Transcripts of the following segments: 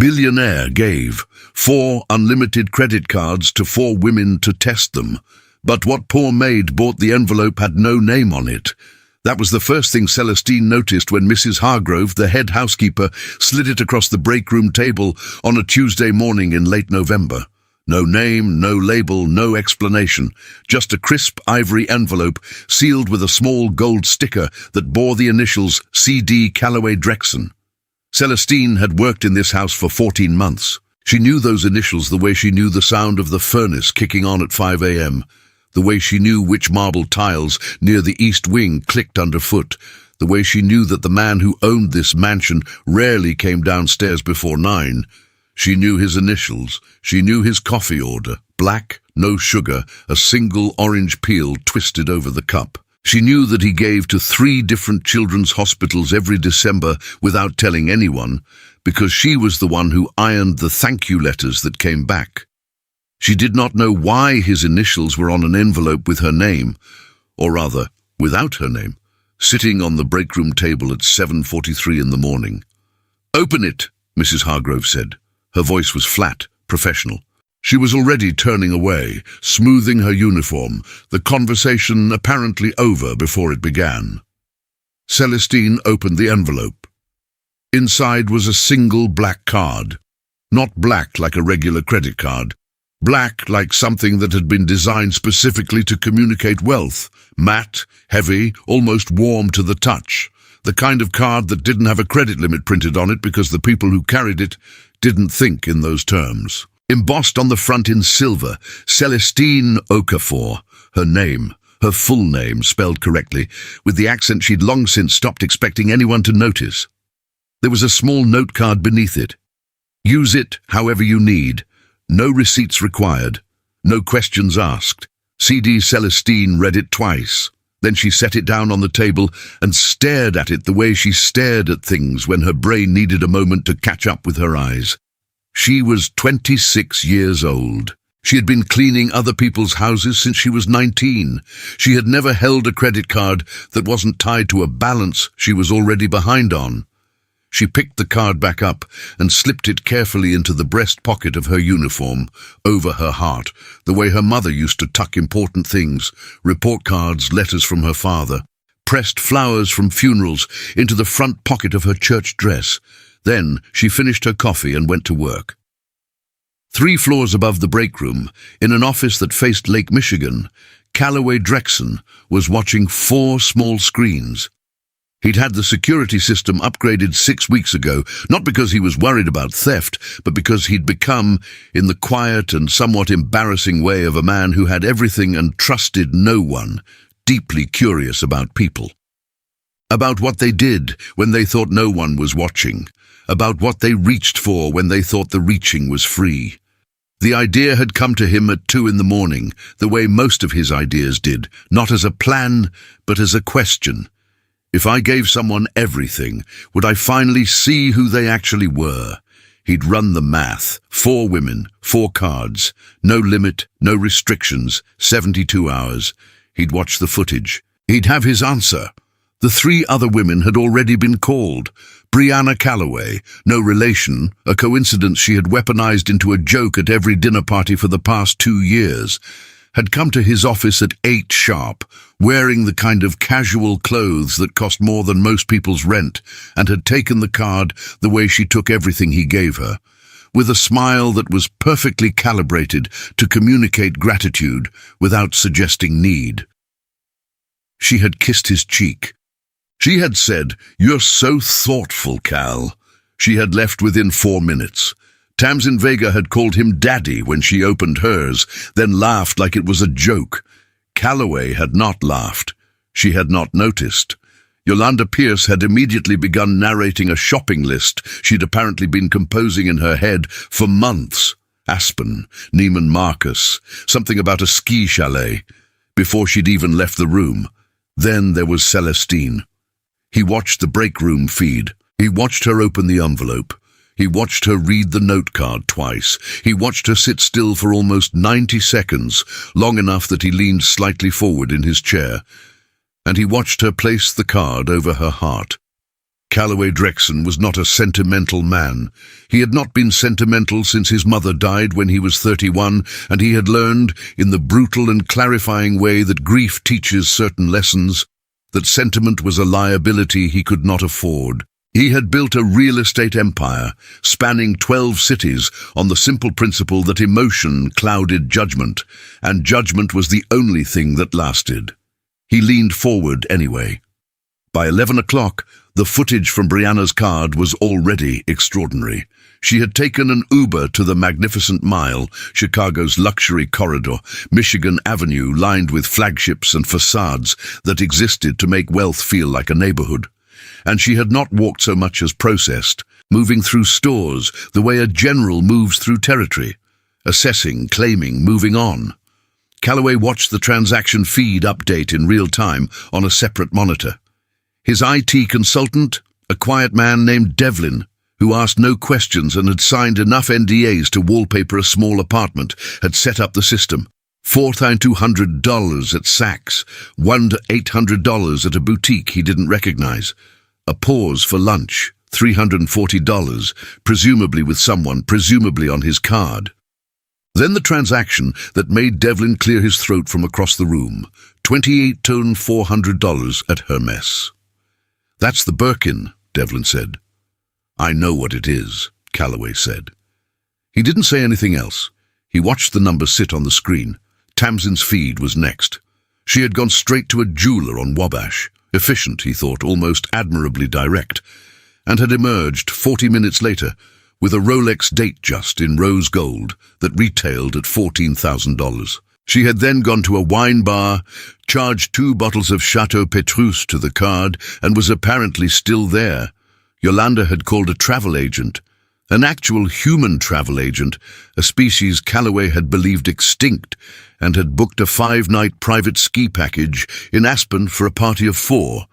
Billionaire gave 4 unlimited credit cards to 4 women to test them, but what poor maid bought the envelope had no name on it. That was the first thing Celestine noticed when Mrs. Hargrove, the head housekeeper, slid it across the break-room table on a Tuesday morning in late November. No name, no label, no explanation, just a crisp ivory envelope sealed with a small gold sticker that bore the initials C.D. Calloway Drexen. Celestine had worked in this house for 14 months. She knew those initials the way she knew the sound of the furnace kicking on at 5 a.m., the way she knew which marble tiles near the east wing clicked underfoot, the way she knew that the man who owned this mansion rarely came downstairs before 9. She knew his initials. She knew his coffee order. Black, no sugar, a single orange peel twisted over the cup. She knew that he gave to 3 different children's hospitals every December without telling anyone, because she was the one who ironed the thank you letters that came back. She did not know why his initials were on an envelope with her name, or rather, without her name, sitting on the break-room table at 7:43 in the morning. "Open it," Mrs. Hargrove said. Her voice was flat, professional. She was already turning away, smoothing her uniform, the conversation apparently over before it began. Celestine opened the envelope. Inside was a single black card. Not black like a regular credit card. Black like something that had been designed specifically to communicate wealth. Matte, heavy, almost warm to the touch. The kind of card that didn't have a credit limit printed on it because the people who carried it didn't think in those terms. Embossed on the front in silver, Celestine Okafor, her name, her full name spelled correctly, with the accent she'd long since stopped expecting anyone to notice. There was a small note card beneath it. Use it however you need. No receipts required. No questions asked. C.D. Celestine read it twice. Then she set it down on the table and stared at it the way she stared at things when her brain needed a moment to catch up with her eyes. She was 26 years old. She had been cleaning other people's houses since she was 19. She had never held a credit card that wasn't tied to a balance she was already behind on. She picked the card back up and slipped it carefully into the breast pocket of her uniform, over her heart, the way her mother used to tuck important things, report cards, letters from her father, pressed flowers from funerals into the front pocket of her church dress. Then she finished her coffee and went to work. 3 floors above the break room, in an office that faced Lake Michigan, Calloway Drexen was watching 4 small screens. He'd had the security system upgraded 6 weeks ago, not because he was worried about theft, but because he'd become, in the quiet and somewhat embarrassing way of a man who had everything and trusted no one, deeply curious about people. About what they did when they thought no one was watching. About what they reached for when they thought the reaching was free. The idea had come to him at 2 in the morning, the way most of his ideas did, not as a plan, but as a question. If I gave someone everything, would I finally see who they actually were? He'd run the math. 4 women, 4 cards, no limit, no restrictions, 72 hours. He'd watch the footage. He'd have his answer. The 3 other women had already been called. Brianna Calloway, no relation, a coincidence she had weaponized into a joke at every dinner party for the past 2 years, had come to his office at 8 sharp, wearing the kind of casual clothes that cost more than most people's rent, and had taken the card the way she took everything he gave her, with a smile that was perfectly calibrated to communicate gratitude without suggesting need. She had kissed his cheek. She had said, "You're so thoughtful, Cal." She had left within 4 minutes. Tamsin Vega had called him Daddy when she opened hers, then laughed like it was a joke. Calloway had not laughed. She had not noticed. Yolanda Pierce had immediately begun narrating a shopping list she'd apparently been composing in her head for months. Aspen, Neiman Marcus, something about a ski chalet, before she'd even left the room. Then there was Celestine. He watched the break room feed. He watched her open the envelope. He watched her read the note card twice. He watched her sit still for almost 90 seconds, long enough that he leaned slightly forward in his chair. And he watched her place the card over her heart. Callaway Drexen was not a sentimental man. He had not been sentimental since his mother died when he was 31, and he had learned, in the brutal and clarifying way that grief teaches certain lessons, that sentiment was a liability he could not afford. He had built a real estate empire, spanning 12 cities, on the simple principle that emotion clouded judgment, and judgment was the only thing that lasted. He leaned forward anyway. By 11 o'clock, the footage from Brianna's card was already extraordinary. She had taken an Uber to the Magnificent Mile, Chicago's luxury corridor, Michigan Avenue lined with flagships and facades that existed to make wealth feel like a neighborhood. And she had not walked so much as processed, moving through stores the way a general moves through territory, assessing, claiming, moving on. Callaway watched the transaction feed update in real time on a separate monitor. His IT consultant, a quiet man named Devlin, who asked no questions and had signed enough NDAs to wallpaper a small apartment, had set up the system. $4,200 at Saks, $1 to $800 at a boutique he didn't recognize. A pause for lunch, $340, presumably with someone, presumably on his card. Then the transaction that made Devlin clear his throat from across the room, $28,400 at Hermes. "That's the Birkin," Devlin said. "I know what it is," Callaway said. He didn't say anything else. He watched the number sit on the screen. Tamsin's feed was next. She had gone straight to a jeweler on Wabash, efficient, he thought, almost admirably direct, and had emerged 40 minutes later with a Rolex Datejust in rose gold that retailed at $14,000. She had then gone to a wine bar, charged 2 bottles of Chateau Petrus to the card, and was apparently still there. Yolanda had called a travel agent, an actual human travel agent, a species Callaway had believed extinct, and had booked a 5-night private ski package in Aspen for a party of 4,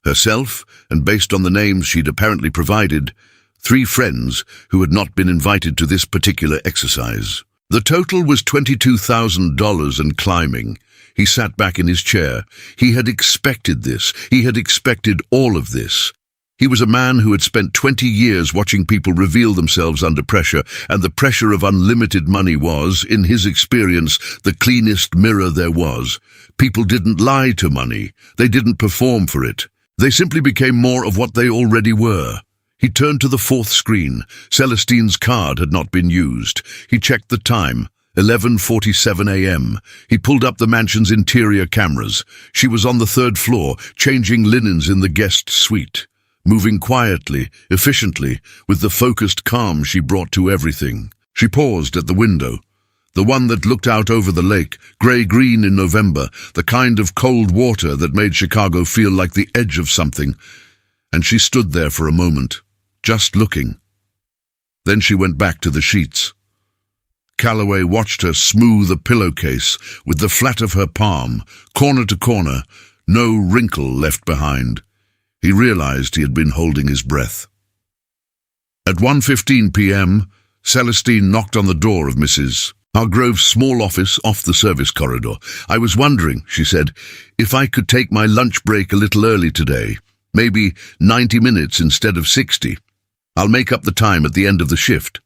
herself, and based on the names she'd apparently provided, 3 friends who had not been invited to this particular exercise. The total was $22,000 and climbing. He sat back in his chair. He had expected this. He had expected all of this. He was a man who had spent 20 years watching people reveal themselves under pressure, and the pressure of unlimited money was, in his experience, the cleanest mirror there was. People didn't lie to money. They didn't perform for it. They simply became more of what they already were. He turned to the 4th screen. Celestine's card had not been used. He checked the time, 11:47 a.m. He pulled up the mansion's interior cameras. She was on the 3rd floor, changing linens in the guest suite, moving quietly, efficiently, with the focused calm she brought to everything. She paused at the window, the one that looked out over the lake, grey-green in November, the kind of cold water that made Chicago feel like the edge of something, and she stood there for a moment, just looking. Then she went back to the sheets. Callaway watched her smooth a pillowcase with the flat of her palm, corner to corner, no wrinkle left behind. He realized he had been holding his breath. At 1:15 p.m., Celestine knocked on the door of Mrs. Hargrove's small office off the service corridor. "I was wondering," she said, "if I could take my lunch break a little early today. Maybe 90 minutes instead of 60. I'll make up the time at the end of the shift."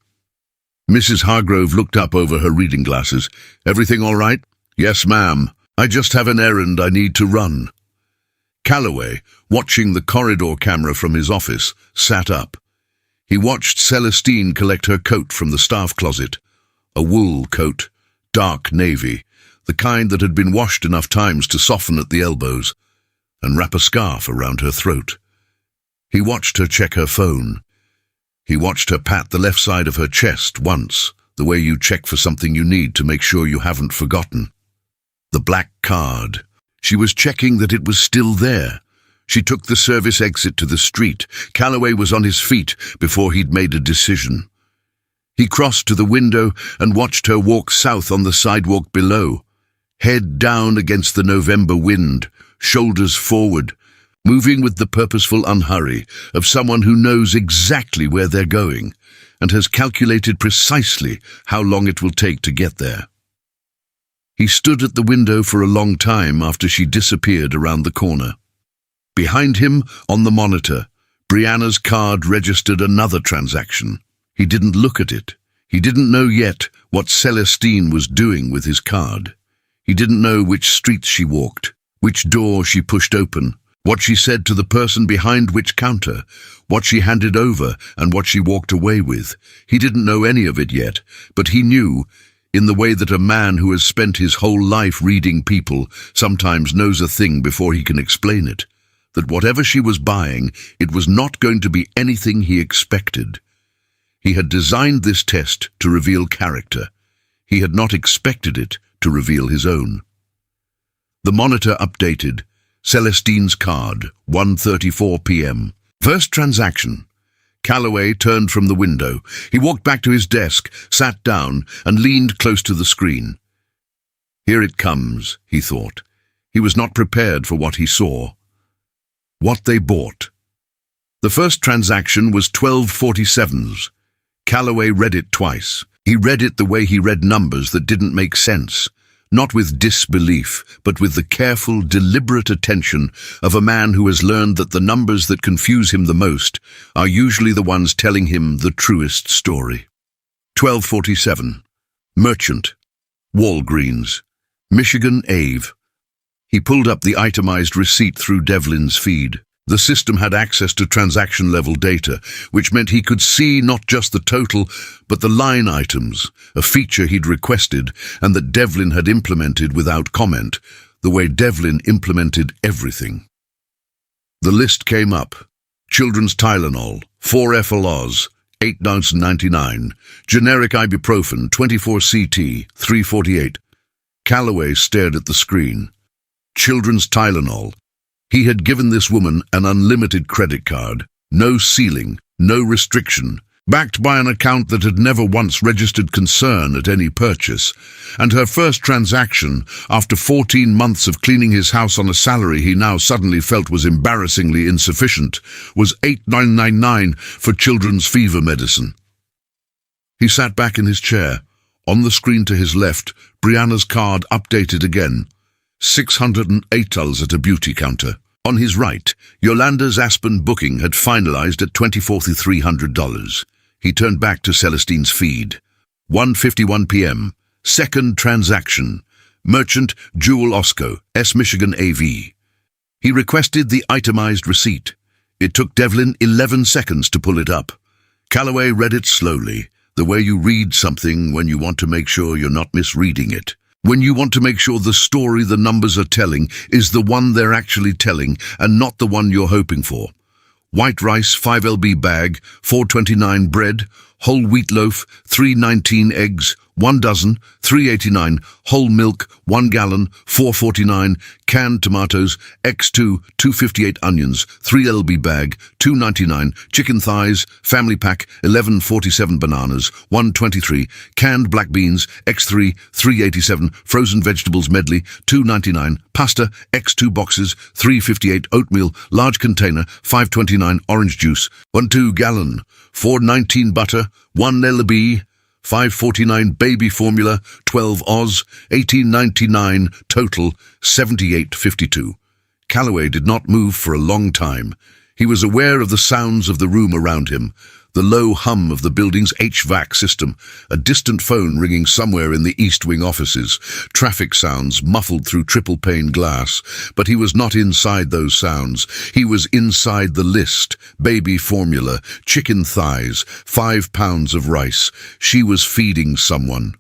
Mrs. Hargrove looked up over her reading glasses. "Everything all right?" "Yes, ma'am. I just have an errand I need to run." Callaway, watching the corridor camera from his office, sat up. He watched Celestine collect her coat from the staff closet. A wool coat, dark navy, the kind that had been washed enough times to soften at the elbows, and wrap a scarf around her throat. He watched her check her phone. He watched her pat the left side of her chest once, the way you check for something you need to make sure you haven't forgotten. The black card. She was checking that it was still there. She took the service exit to the street. Callaway was on his feet before he'd made a decision. He crossed to the window and watched her walk south on the sidewalk below, head down against the November wind, shoulders forward, moving with the purposeful unhurry of someone who knows exactly where they're going and has calculated precisely how long it will take to get there. He stood at the window for a long time after she disappeared around the corner. Behind him, on the monitor, Brianna's card registered another transaction. He didn't look at it. He didn't know yet what Celestine was doing with his card. He didn't know which streets she walked, which door she pushed open, what she said to the person behind which counter, what she handed over and what she walked away with. He didn't know any of it yet, but he knew, in the way that a man who has spent his whole life reading people sometimes knows a thing before he can explain it, that whatever she was buying, it was not going to be anything he expected. He had designed this test to reveal character. He had not expected it to reveal his own. The monitor updated. Celestine's card, 1:34 p.m. First transaction. Calloway turned from the window. He walked back to his desk, sat down, and leaned close to the screen. Here it comes, he thought. He was not prepared for what he saw. What they bought. The first transaction was 1247s. Calloway read it twice. He read it the way he read numbers that didn't make sense, not with disbelief, but with the careful, deliberate attention of a man who has learned that the numbers that confuse him the most are usually the ones telling him the truest story. 1247. Merchant. Walgreens. Michigan Ave. He pulled up the itemized receipt through Devlin's feed. The system had access to transaction-level data, which meant he could see not just the total, but the line items, a feature he'd requested and that Devlin had implemented without comment, the way Devlin implemented everything. The list came up. Children's Tylenol, 4-FLOs, $8.99. Generic ibuprofen, 24CT, $3.48. Calloway stared at the screen. Children's Tylenol. He had given this woman an unlimited credit card, no ceiling, no restriction, backed by an account that had never once registered concern at any purchase, and her first transaction, after 14 months of cleaning his house on a salary he now suddenly felt was embarrassingly insufficient, was $8.99 for children's fever medicine. He sat back in his chair. On the screen to his left, Brianna's card updated again. $608 at a beauty counter. On his right, Yolanda's Aspen booking had finalized at $2,300. He turned back to Celestine's feed. 1:51 p.m. Second transaction. Merchant Jewel Osco, S. Michigan AV. He requested the itemized receipt. It took Devlin 11 seconds to pull it up. Calloway read it slowly, the way you read something when you want to make sure you're not misreading it. When you want to make sure the story the numbers are telling is the one they're actually telling and not the one you're hoping for. White rice, 5 lb bag, $4.29 bread, whole wheat loaf, $3.19 eggs, 1 dozen, $3.89, whole milk, 1 gallon, $4.49, canned tomatoes, X2, $2.58 onions, 3 lb bag, $2.99, chicken thighs, family pack, $11.47 bananas, $1.23, canned black beans, X3, $3.87, frozen vegetables medley, $2.99, pasta, X2 boxes, $3.58, oatmeal, large container, $5.29, orange juice, 1/2 gallon, $4.19 butter, 1 lb, $5.49 baby formula, 12 Oz, $18.99 total, $78.52. Calloway did not move for a long time. He was aware of the sounds of the room around him, the low hum of the building's HVAC system, a distant phone ringing somewhere in the East Wing offices, traffic sounds muffled through triple-pane glass. But he was not inside those sounds. He was inside the list: baby formula, chicken thighs, 5 pounds of rice. She was feeding someone.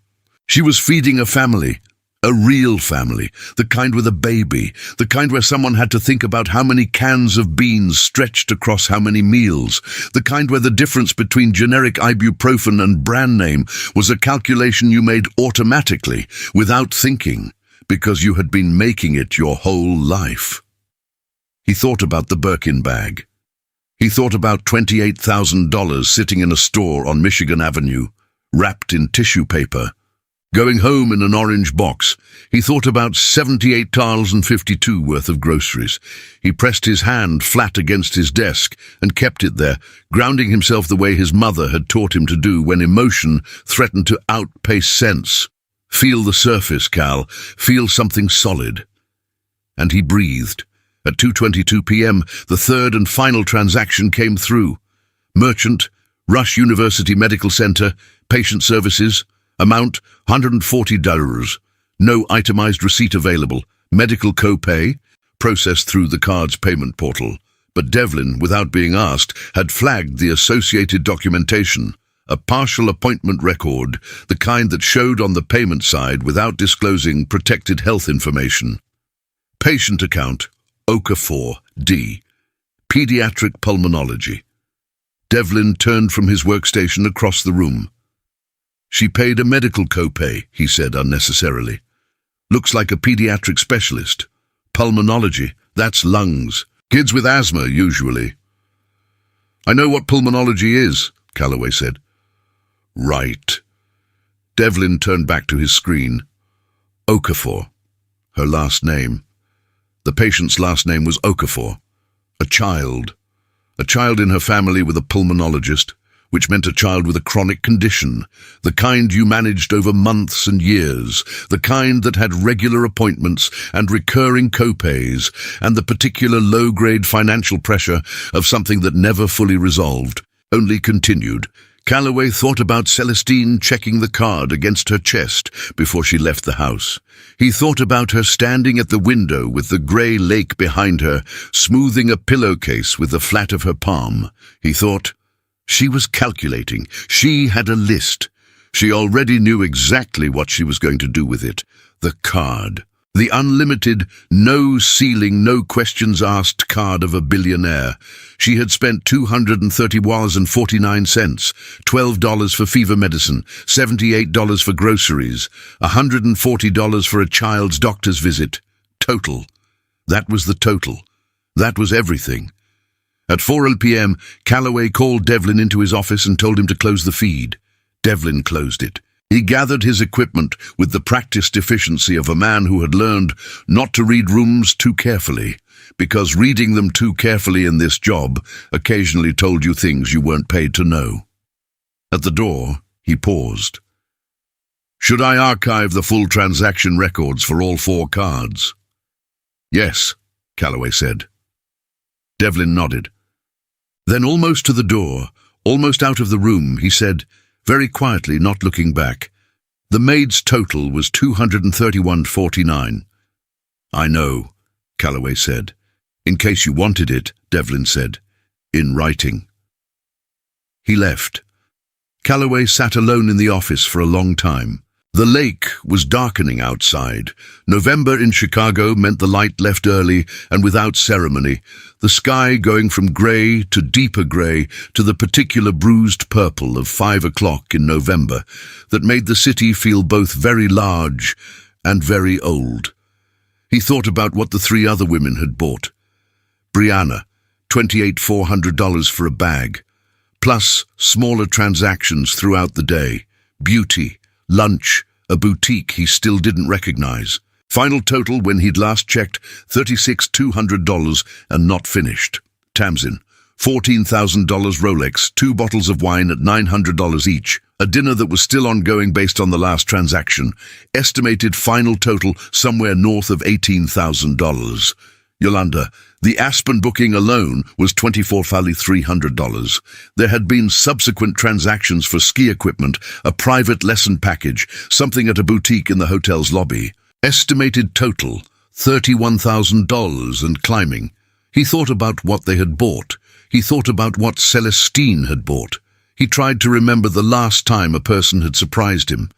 She was feeding a family. A real family, the kind with a baby, the kind where someone had to think about how many cans of beans stretched across how many meals, the kind where the difference between generic ibuprofen and brand name was a calculation you made automatically, without thinking, because you had been making it your whole life. He thought about the Birkin bag. He thought about $28,000 sitting in a store on Michigan Avenue, wrapped in tissue paper. Going home in an orange box, he thought about $78.52 worth of groceries. He pressed his hand flat against his desk and kept it there, grounding himself the way his mother had taught him to do when emotion threatened to outpace sense. Feel the surface, Cal. Feel something solid. And he breathed, At 2:22 p.m., the third and final transaction came through. Merchant, Rush University Medical Center, patient services, amount $140. No itemized receipt available. Medical copay, processed through the card's payment portal. But Devlin, without being asked, had flagged the associated documentation. A partial appointment record, the kind that showed on the payment side without disclosing protected health information. Patient account, Okafor, D. Pediatric pulmonology. Devlin turned from his workstation across the room. She paid a medical copay, he said unnecessarily. Looks like a pediatric specialist. Pulmonology, that's lungs. Kids with asthma, usually. I know what pulmonology is, Calloway said. Right. Devlin turned back to his screen. Okafor, her last name. The patient's last name was Okafor. A child in her family with a pulmonologist, which meant a child with a chronic condition, the kind you managed over months and years, the kind that had regular appointments and recurring copays, and the particular low-grade financial pressure of something that never fully resolved, only continued. Calloway thought about Celestine checking the card against her chest before she left the house. He thought about her standing at the window with the grey lake behind her, smoothing a pillowcase with the flat of her palm. He thought, she was calculating. She had a list. She already knew exactly what she was going to do with it. The card. The unlimited, no-ceiling, no-questions-asked card of a billionaire. She had spent $230.49, $12 for fever medicine, $78 for groceries, $140 for a child's doctor's visit. Total. That was the total. That was everything. At 4 p.m., Calloway called Devlin into his office and told him to close the feed. Devlin closed it. He gathered his equipment with the practiced efficiency of a man who had learned not to read rooms too carefully, because reading them too carefully in this job occasionally told you things you weren't paid to know. At the door, he paused. Should I archive the full transaction records for all 4 cards? Yes, Calloway said. Devlin nodded. Then almost to the door, almost out of the room, he said, very quietly, not looking back, the maid's total was $231.49. I know, Calloway said. In case you wanted it, Devlin said, in writing. He left. Calloway sat alone in the office for a long time. The lake was darkening outside. November in Chicago meant the light left early and without ceremony, the sky going from grey to deeper grey to the particular bruised purple of 5 o'clock in November that made the city feel both very large and very old. He thought about what the 3 other women had bought. Brianna, $28,400 for a bag, plus smaller transactions throughout the day, beauty, lunch, a boutique he still didn't recognize. Final total when he'd last checked, $36,200 and not finished. Tamsin, $14,000 Rolex, 2 bottles of wine at $900 each. A dinner that was still ongoing based on the last transaction. Estimated final total somewhere north of $18,000. Yolanda, the Aspen booking alone was $24,300. There had been subsequent transactions for ski equipment, a private lesson package, something at a boutique in the hotel's lobby. Estimated total, $31,000 and climbing. He thought about what they had bought. He thought about what Celestine had bought. He tried to remember the last time a person had surprised him.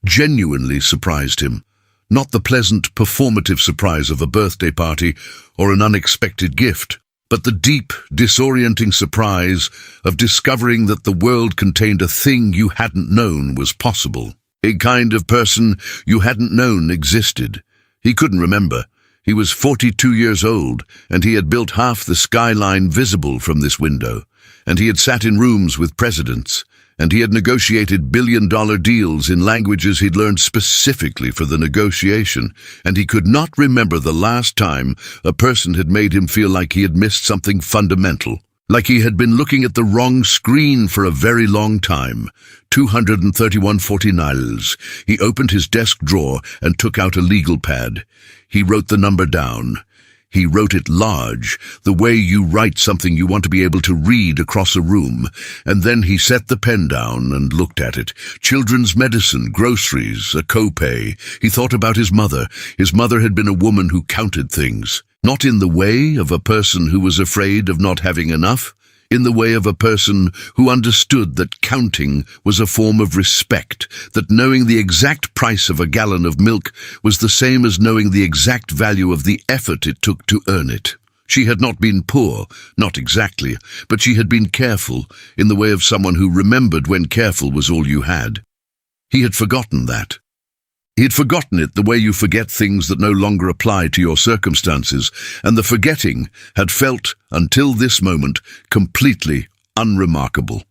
Genuinely surprised him. Not the pleasant, performative surprise of a birthday party or an unexpected gift, but the deep, disorienting surprise of discovering that the world contained a thing you hadn't known was possible. A kind of person you hadn't known existed. He couldn't remember. He was 42 years old, and he had built half the skyline visible from this window, and he had sat in rooms with presidents, and he had negotiated billion-dollar deals in languages he'd learned specifically for the negotiation, and he could not remember the last time a person had made him feel like he had missed something fundamental, like he had been looking at the wrong screen for a very long time. $231.49. He opened his desk drawer and took out a legal pad. He wrote the number down. He wrote it large, the way you write something you want to be able to read across a room, and then he set the pen down and looked at it. Children's medicine, groceries, a copay. He thought about his mother. His mother had been a woman who counted things, not in the way of a person who was afraid of not having enough, in the way of a person who understood that counting was a form of respect, that knowing the exact price of a gallon of milk was the same as knowing the exact value of the effort it took to earn it. She had not been poor, not exactly, but she had been careful, in the way of someone who remembered when careful was all you had. He had forgotten that. He had forgotten it the way you forget things that no longer apply to your circumstances, and the forgetting had felt, until this moment, completely unremarkable.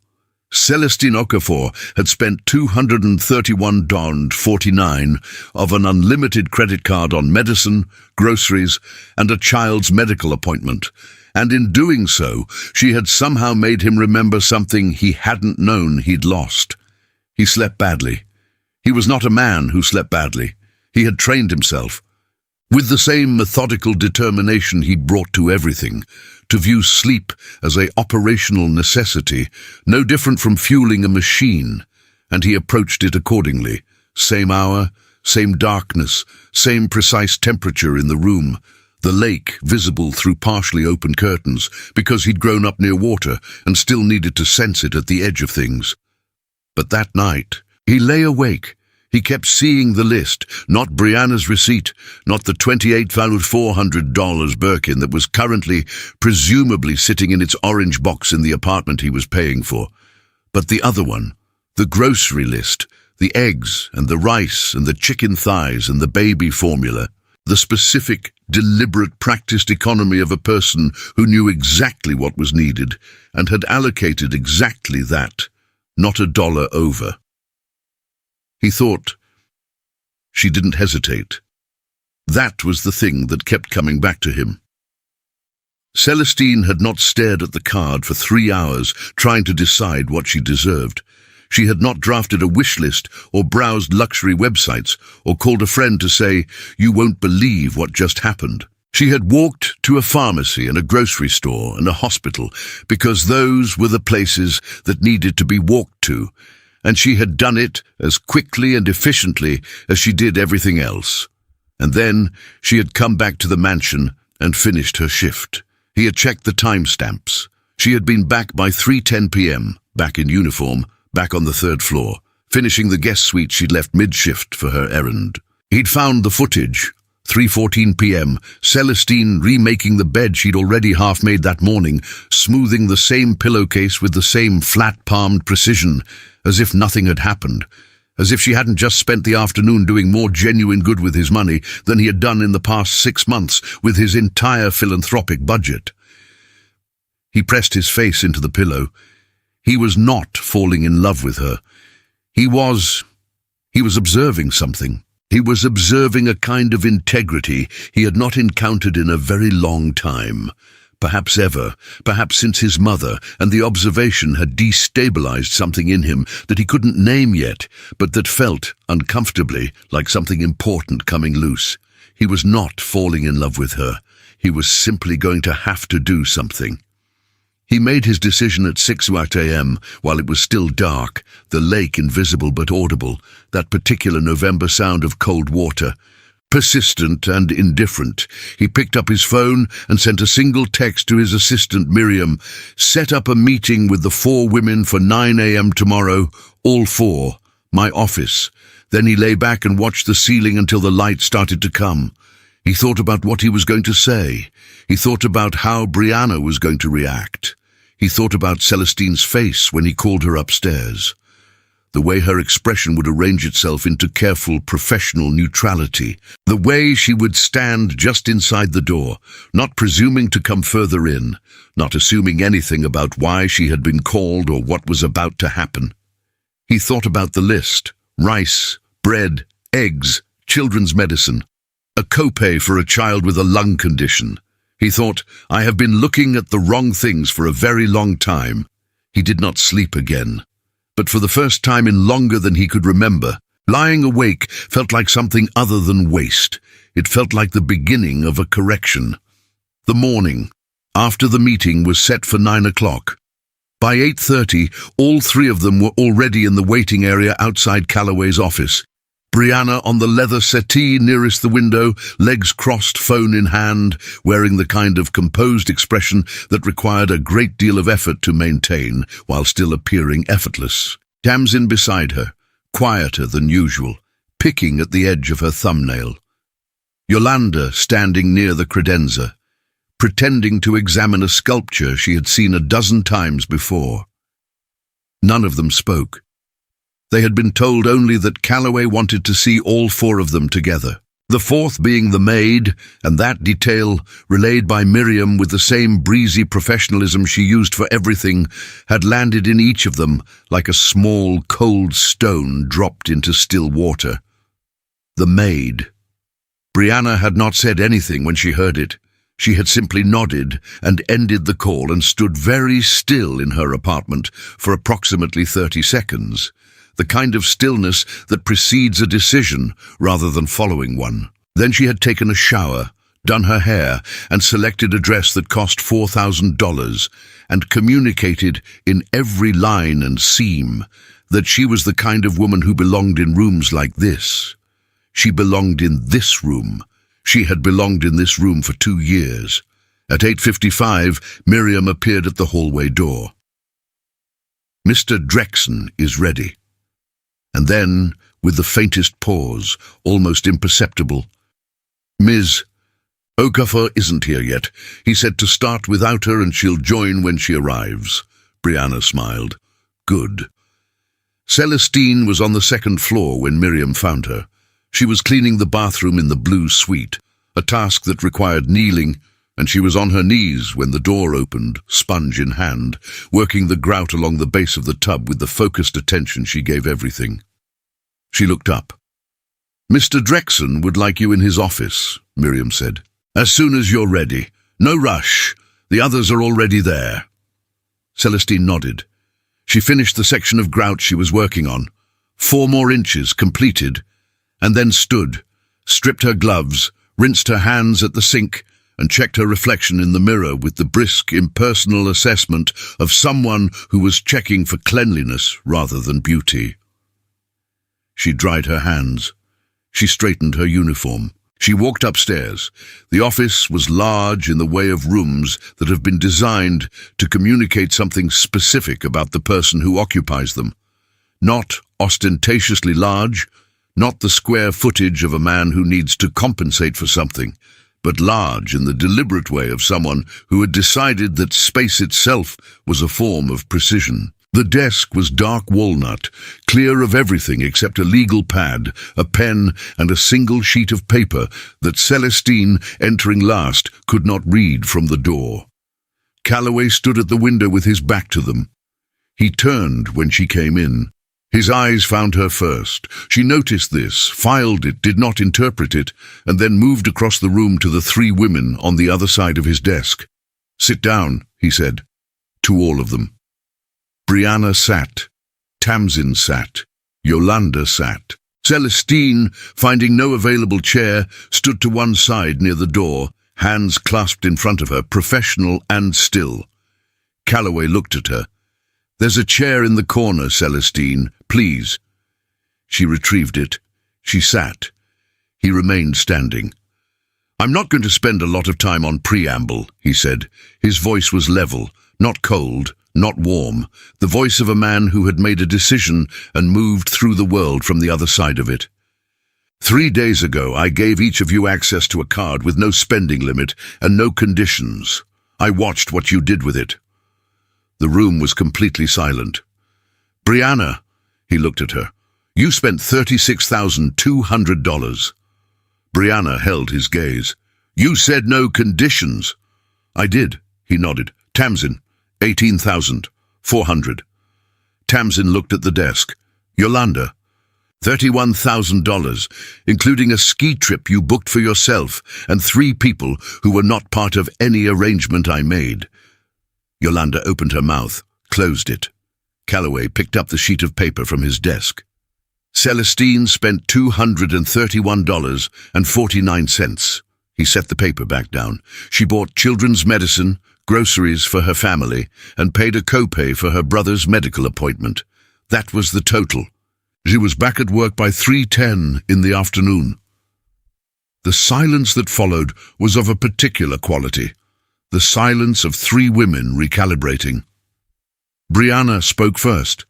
Celestine Okafor had spent $231.49 of an unlimited credit card on medicine, groceries, and a child's medical appointment, and in doing so, she had somehow made him remember something he hadn't known he'd lost. He slept badly. He was not a man who slept badly. He had trained himself, with the same methodical determination he brought to everything, to view sleep as an operational necessity, no different from fueling a machine, and he approached it accordingly. Same hour, same darkness, same precise temperature in the room, the lake visible through partially open curtains, because he'd grown up near water and still needed to sense it at the edge of things. But that night, he lay awake. He kept seeing the list, not Brianna's receipt, not the $28,400 Birkin that was currently, presumably sitting in its orange box in the apartment he was paying for, but the other one, the grocery list, the eggs and the rice and the chicken thighs and the baby formula, the specific, deliberate, practiced economy of a person who knew exactly what was needed and had allocated exactly that, not a dollar over. He thought. She didn't hesitate. That was the thing that kept coming back to him. Celestine had not stared at the card for 3 hours, trying to decide what she deserved. She had not drafted a wish list or browsed luxury websites or called a friend to say, "You won't believe what just happened." She had walked to a pharmacy and a grocery store and a hospital because those were the places that needed to be walked to, and she had done it as quickly and efficiently as she did everything else. And then she had come back to the mansion and finished her shift. He had checked the timestamps. She had been back by 3:10 p.m., back in uniform, back on the 3rd floor, finishing the guest suite she'd left mid-shift for her errand. He'd found the footage. 3:14 p.m., Celestine remaking the bed she'd already half-made that morning, smoothing the same pillowcase with the same flat-palmed precision, as if nothing had happened, as if she hadn't just spent the afternoon doing more genuine good with his money than he had done in the past 6 months with his entire philanthropic budget. He pressed his face into the pillow. He was not falling in love with her. He was observing something. He was observing a kind of integrity he had not encountered in a very long time, perhaps ever, perhaps since his mother, and the observation had destabilized something in him that he couldn't name yet, but that felt, uncomfortably, like something important coming loose. He was not falling in love with her. He was simply going to have to do something. He made his decision at 6 a.m. while it was still dark, the lake invisible but audible, that particular November sound of cold water. Persistent and indifferent, he picked up his phone and sent a single text to his assistant Miriam. "Set up a meeting with the 4 women for 9 a.m. tomorrow, all 4, my office." Then he lay back and watched the ceiling until the light started to come. He thought about what he was going to say. He thought about how Brianna was going to react. He thought about Celestine's face when he called her upstairs. The way her expression would arrange itself into careful professional neutrality. The way she would stand just inside the door, not presuming to come further in, not assuming anything about why she had been called or what was about to happen. He thought about the list: rice, bread, eggs, children's medicine, a copay for a child with a lung condition. He thought, "I have been looking at the wrong things for a very long time." He did not sleep again. But for the first time in longer than he could remember, lying awake felt like something other than waste. It felt like the beginning of a correction. The morning, after the meeting was set for 9 o'clock. By 8:30, all three of them were already in the waiting area outside Calloway's office. Brianna on the leather settee nearest the window, legs crossed, phone in hand, wearing the kind of composed expression that required a great deal of effort to maintain while still appearing effortless. Tamsin beside her, quieter than usual, picking at the edge of her thumbnail. Yolanda standing near the credenza, pretending to examine a sculpture she had seen a dozen times before. None of them spoke. They had been told only that Calloway wanted to see all four of them together. The fourth being the maid, and that detail, relayed by Miriam with the same breezy professionalism she used for everything, had landed in each of them like a small, cold stone dropped into still water. The maid. Brianna had not said anything when she heard it. She had simply nodded and ended the call and stood very still in her apartment for approximately 30 seconds, the kind of stillness that precedes a decision rather than following one. Then she had taken a shower, done her hair, and selected a dress that cost $4,000 and communicated in every line and seam that she was the kind of woman who belonged in rooms like this. She belonged in this room. She had belonged in this room for 2 years. At 8:55, Miriam appeared at the hallway door. "Mr. Drexen is ready." And then, with the faintest pause, almost imperceptible, "Ms. Okafor isn't here yet. He said to start without her and she'll join when she arrives." Brianna smiled. "Good." Celestine was on the second floor when Miriam found her. She was cleaning the bathroom in the blue suite, a task that required kneeling, and she was on her knees when the door opened, sponge in hand, working the grout along the base of the tub with the focused attention she gave everything. She looked up. "Mr. Drexen would like you in his office," Miriam said. "As soon as you're ready. No rush. The others are already there." Celestine nodded. She finished the section of grout she was working on. 4 more inches completed, and then stood, stripped her gloves, rinsed her hands at the sink, and checked her reflection in the mirror with the brisk, impersonal assessment of someone who was checking for cleanliness rather than beauty. She dried her hands. She straightened her uniform. She walked upstairs. The office was large in the way of rooms that have been designed to communicate something specific about the person who occupies them. Not ostentatiously large, not the square footage of a man who needs to compensate for something, but large in the deliberate way of someone who had decided that space itself was a form of precision. The desk was dark walnut, clear of everything except a legal pad, a pen, and a single sheet of paper that Celestine, entering last, could not read from the door. Calloway stood at the window with his back to them. He turned when she came in. His eyes found her first. She noticed this, filed it, did not interpret it, and then moved across the room to the 3 women on the other side of his desk. "Sit down," he said, to all of them. Brianna sat. Tamsin sat. Yolanda sat. Celestine, finding no available chair, stood to one side near the door, hands clasped in front of her, professional and still. Calloway looked at her. "There's a chair in the corner, Celestine, please." She retrieved it. She sat. He remained standing. "I'm not going to spend a lot of time on preamble," he said. His voice was level, not cold, not warm, the voice of a man who had made a decision and moved through the world from the other side of it. 3 days ago, I gave each of you access to a card with no spending limit and no conditions. I watched what you did with it." The room was completely silent. "Brianna," he looked at her, "you spent $36,200. Brianna held his gaze. "You said no conditions." "I did," he nodded. "Tamsin, $18,400. Tamsin looked at the desk. "Yolanda, $31,000, including a ski trip you booked for yourself and 3 people who were not part of any arrangement I made." Yolanda opened her mouth, closed it. Calloway picked up the sheet of paper from his desk. "Celestine spent $231.49. He set the paper back down. She bought children's medicine, groceries for her family, and paid a copay for her brother's medical appointment. That was the total. She was back at work by 3:10 in the afternoon. The silence that followed was of a particular quality, the silence of three women recalibrating. Brianna spoke first.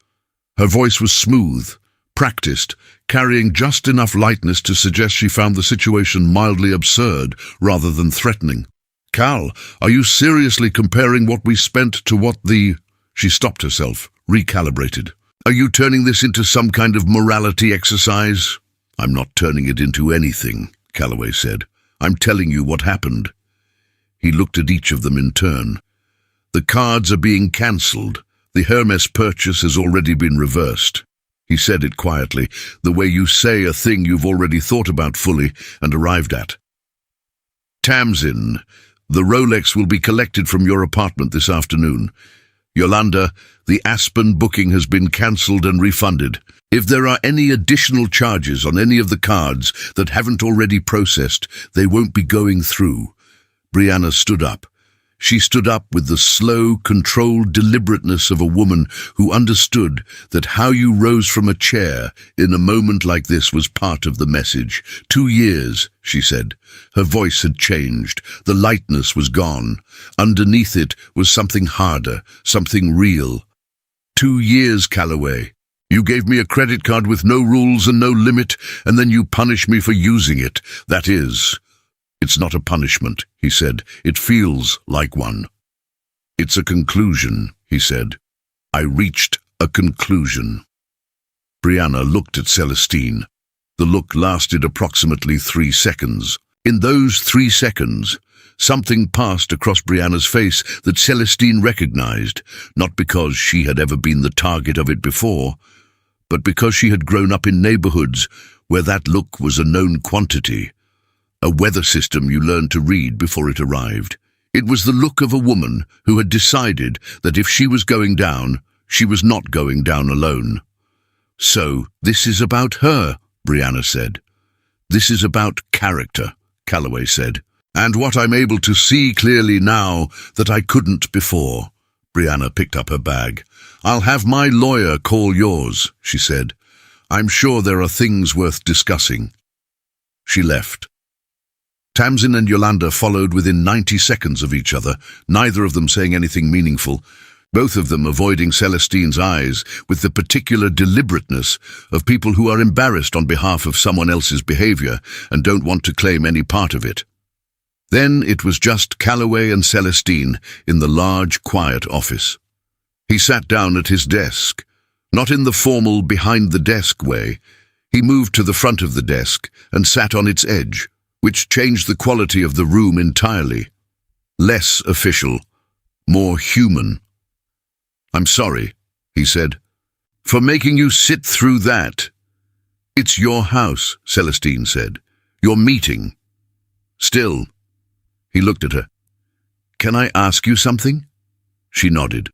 Her voice was smooth, practiced, carrying just enough lightness to suggest she found the situation mildly absurd rather than threatening. "Cal, are you seriously comparing what we spent to what the—" She stopped herself, recalibrated. "Are you turning this into some kind of morality exercise?" "I'm not turning it into anything," Calloway said. "I'm telling you what happened." He looked at each of them in turn. "The cards are being cancelled. The Hermes purchase has already been reversed." He said it quietly, the way you say a thing you've already thought about fully and arrived at. "Tamsin, the Rolex will be collected from your apartment this afternoon. Yolanda, the Aspen booking has been cancelled and refunded. If there are any additional charges on any of the cards that haven't already processed, they won't be going through." Brianna stood up. She stood up with the slow, controlled deliberateness of a woman who understood that how you rose from a chair in a moment like this was part of the message. 2 years, she said. Her voice had changed. The lightness was gone. Underneath it was something harder, something real. 2 years, Calloway. You gave me a credit card with no rules and no limit, and then you punish me for using it. That is... "It's not a punishment," he said. "It feels like one." "It's a conclusion," he said. "I reached a conclusion." Brianna looked at Celestine. The look lasted approximately 3 seconds. In those 3 seconds, something passed across Brianna's face that Celestine recognized, not because she had ever been the target of it before, but because she had grown up in neighborhoods where that look was a known quantity. A weather system you learned to read before it arrived. It was the look of a woman who had decided that if she was going down, she was not going down alone. "So, this is about her," Brianna said. "This is about character," Calloway said. "And what I'm able to see clearly now that I couldn't before." Brianna picked up her bag. "I'll have my lawyer call yours," she said. "I'm sure there are things worth discussing." She left. Tamsin and Yolanda followed within 90 seconds of each other, neither of them saying anything meaningful, both of them avoiding Celestine's eyes with the particular deliberateness of people who are embarrassed on behalf of someone else's behavior and don't want to claim any part of it. Then it was just Calloway and Celestine in the large, quiet office. He sat down at his desk, not in the formal behind-the-desk way. He moved to the front of the desk and sat on its edge, which changed the quality of the room entirely. Less official, more human. "I'm sorry," he said, "for making you sit through that." "It's your house," Celestine said. "Your meeting." "Still." He looked at her. "Can I ask you something?" She nodded.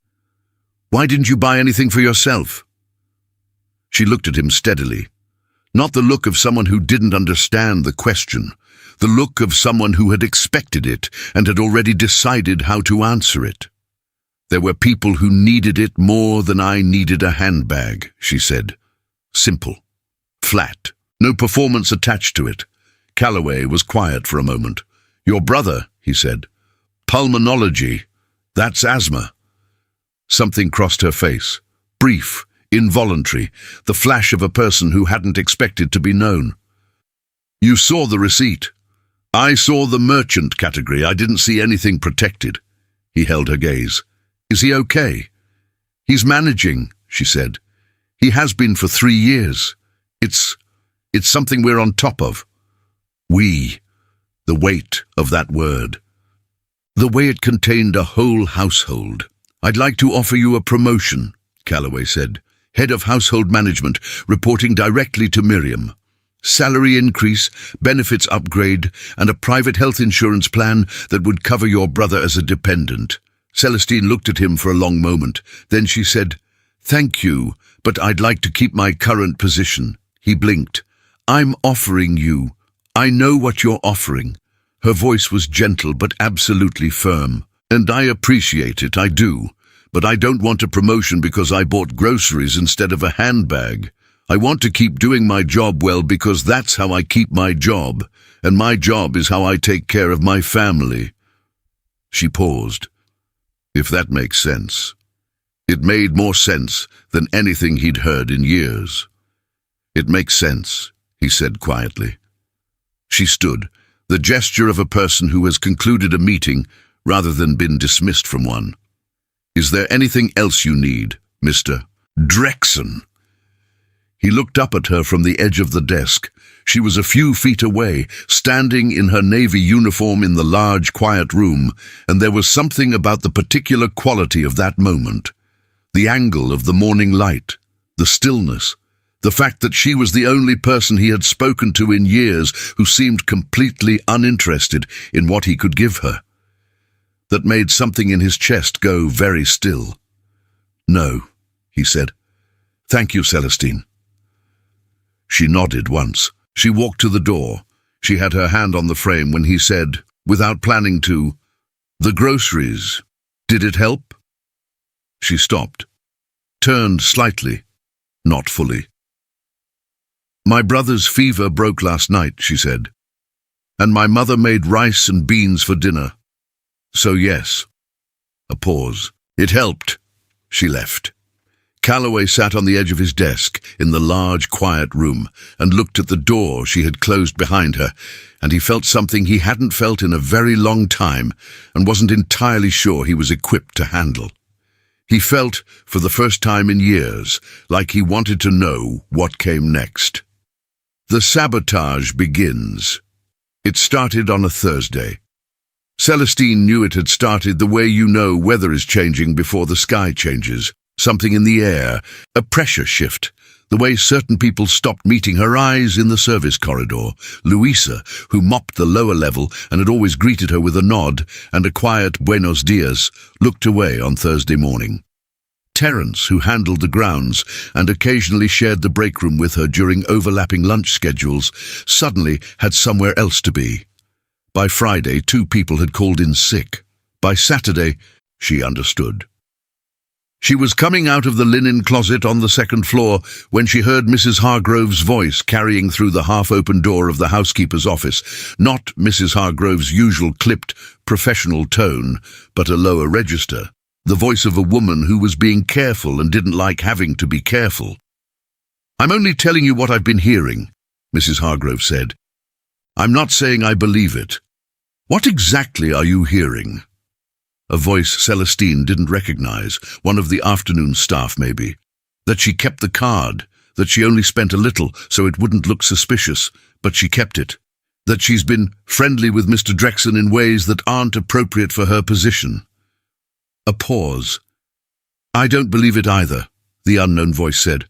"Why didn't you buy anything for yourself?" She looked at him steadily. Not the look of someone who didn't understand the question, the look of someone who had expected it and had already decided how to answer it. "There were people who needed it more than I needed a handbag," she said. Simple. Flat. No performance attached to it. Calloway was quiet for a moment. "Your brother," he said. "Pulmonology. That's asthma." Something crossed her face. Brief, involuntary, the flash of a person who hadn't expected to be known. "You saw the receipt." "I saw the merchant category. I didn't see anything protected." He held her gaze. "Is he okay?" "He's managing," she said. "He has been for 3 years. It's something we're on top of." "We." The weight of that word. The way it contained a whole household. "I'd like to offer you a promotion," Calloway said. "Head of Household Management, reporting directly to Miriam. Salary increase, benefits upgrade, and a private health insurance plan that would cover your brother as a dependent." Celestine looked at him for a long moment. Then she said, "Thank you, but I'd like to keep my current position." He blinked. "I'm offering you. I know what you're offering. Her voice was gentle but absolutely firm. "And I appreciate it, I do. But I don't want a promotion because I bought groceries instead of a handbag. I want to keep doing my job well because that's how I keep my job, and my job is how I take care of my family." She paused. If that makes sense. It made more sense than anything he'd heard in years. "It makes sense," he said quietly. She stood, the gesture of a person who has concluded a meeting rather than been dismissed from one. "Is there anything else you need, Mr. Drexen?" He looked up at her from the edge of the desk. She was a few feet away, standing in her navy uniform in the large, quiet room, and there was something about the particular quality of that moment. The angle of the morning light, the stillness, the fact that she was the only person he had spoken to in years who seemed completely uninterested in what he could give her. That made something in his chest go very still. "No," he said. "Thank you, Celestine." She nodded once. She walked to the door. She had her hand on the frame when he said, without planning to, "The groceries. Did it help?" She stopped, turned slightly, not fully. "My brother's fever broke last night," she said, "and my mother made rice and beans for dinner. So yes." A pause. "It helped." She left. Calloway sat on the edge of his desk in the large, quiet room and looked at the door she had closed behind her, and he felt something he hadn't felt in a very long time and wasn't entirely sure he was equipped to handle. He felt, for the first time in years, like he wanted to know what came next. The sabotage begins. It started on a Thursday. Celestine knew it had started the way you know weather is changing before the sky changes. Something in the air, a pressure shift, the way certain people stopped meeting her eyes in the service corridor. Louisa, who mopped the lower level and had always greeted her with a nod and a quiet buenos dias, looked away on Thursday morning. Terence, who handled the grounds and occasionally shared the break room with her during overlapping lunch schedules, suddenly had somewhere else to be. By Friday, 2 people had called in sick. By Saturday, she understood. She was coming out of the linen closet on the 2nd floor when she heard Mrs. Hargrove's voice carrying through the half-open door of the housekeeper's office, not Mrs. Hargrove's usual clipped, professional tone, but a lower register, the voice of a woman who was being careful and didn't like having to be careful. "I'm only telling you what I've been hearing," Mrs. Hargrove said. "I'm not saying I believe it. What exactly are you hearing?" A voice Celestine didn't recognize, one of the afternoon staff maybe. That she kept the card, that she only spent a little so it wouldn't look suspicious, but she kept it. That she's been friendly with Mr. Drexen in ways that aren't appropriate for her position. A pause. "I don't believe it either," the unknown voice said.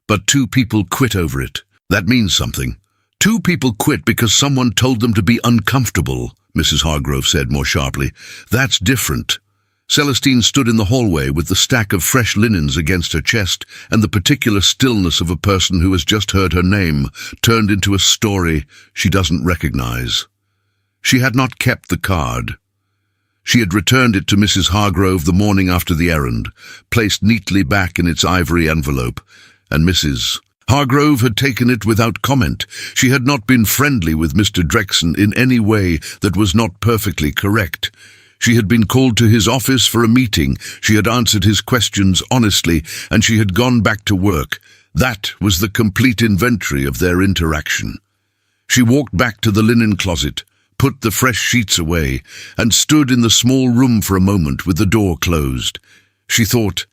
"But 2 people quit over it. That means something. 2 people quit because someone told them to be uncomfortable," Mrs. Hargrove said more sharply. "That's different." Celestine stood in the hallway with the stack of fresh linens against her chest and the particular stillness of a person who has just heard her name turned into a story she doesn't recognize. She had not kept the card. She had returned it to Mrs. Hargrove the morning after the errand, placed neatly back in its ivory envelope, and Mrs. Hargrove had taken it without comment. She had not been friendly with Mr. Drexen in any way that was not perfectly correct. She had been called to his office for a meeting, she had answered his questions honestly, and she had gone back to work. That was the complete inventory of their interaction. She walked back to the linen closet, put the fresh sheets away, and stood in the small room for a moment with the door closed. She thought,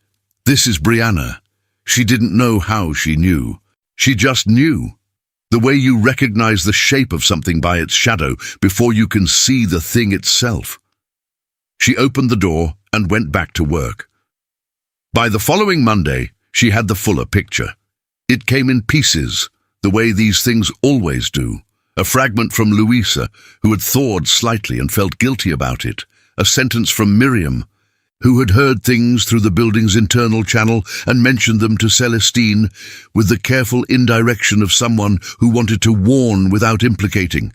"This is Brianna." She didn't know how she knew. She just knew. The way you recognize the shape of something by its shadow before you can see the thing itself. She opened the door and went back to work. By the following Monday, she had the fuller picture. It came in pieces, the way these things always do. A fragment from Louisa, who had thawed slightly and felt guilty about it. A sentence from Miriam, who had heard things through the building's internal channel and mentioned them to Celestine with the careful indirection of someone who wanted to warn without implicating.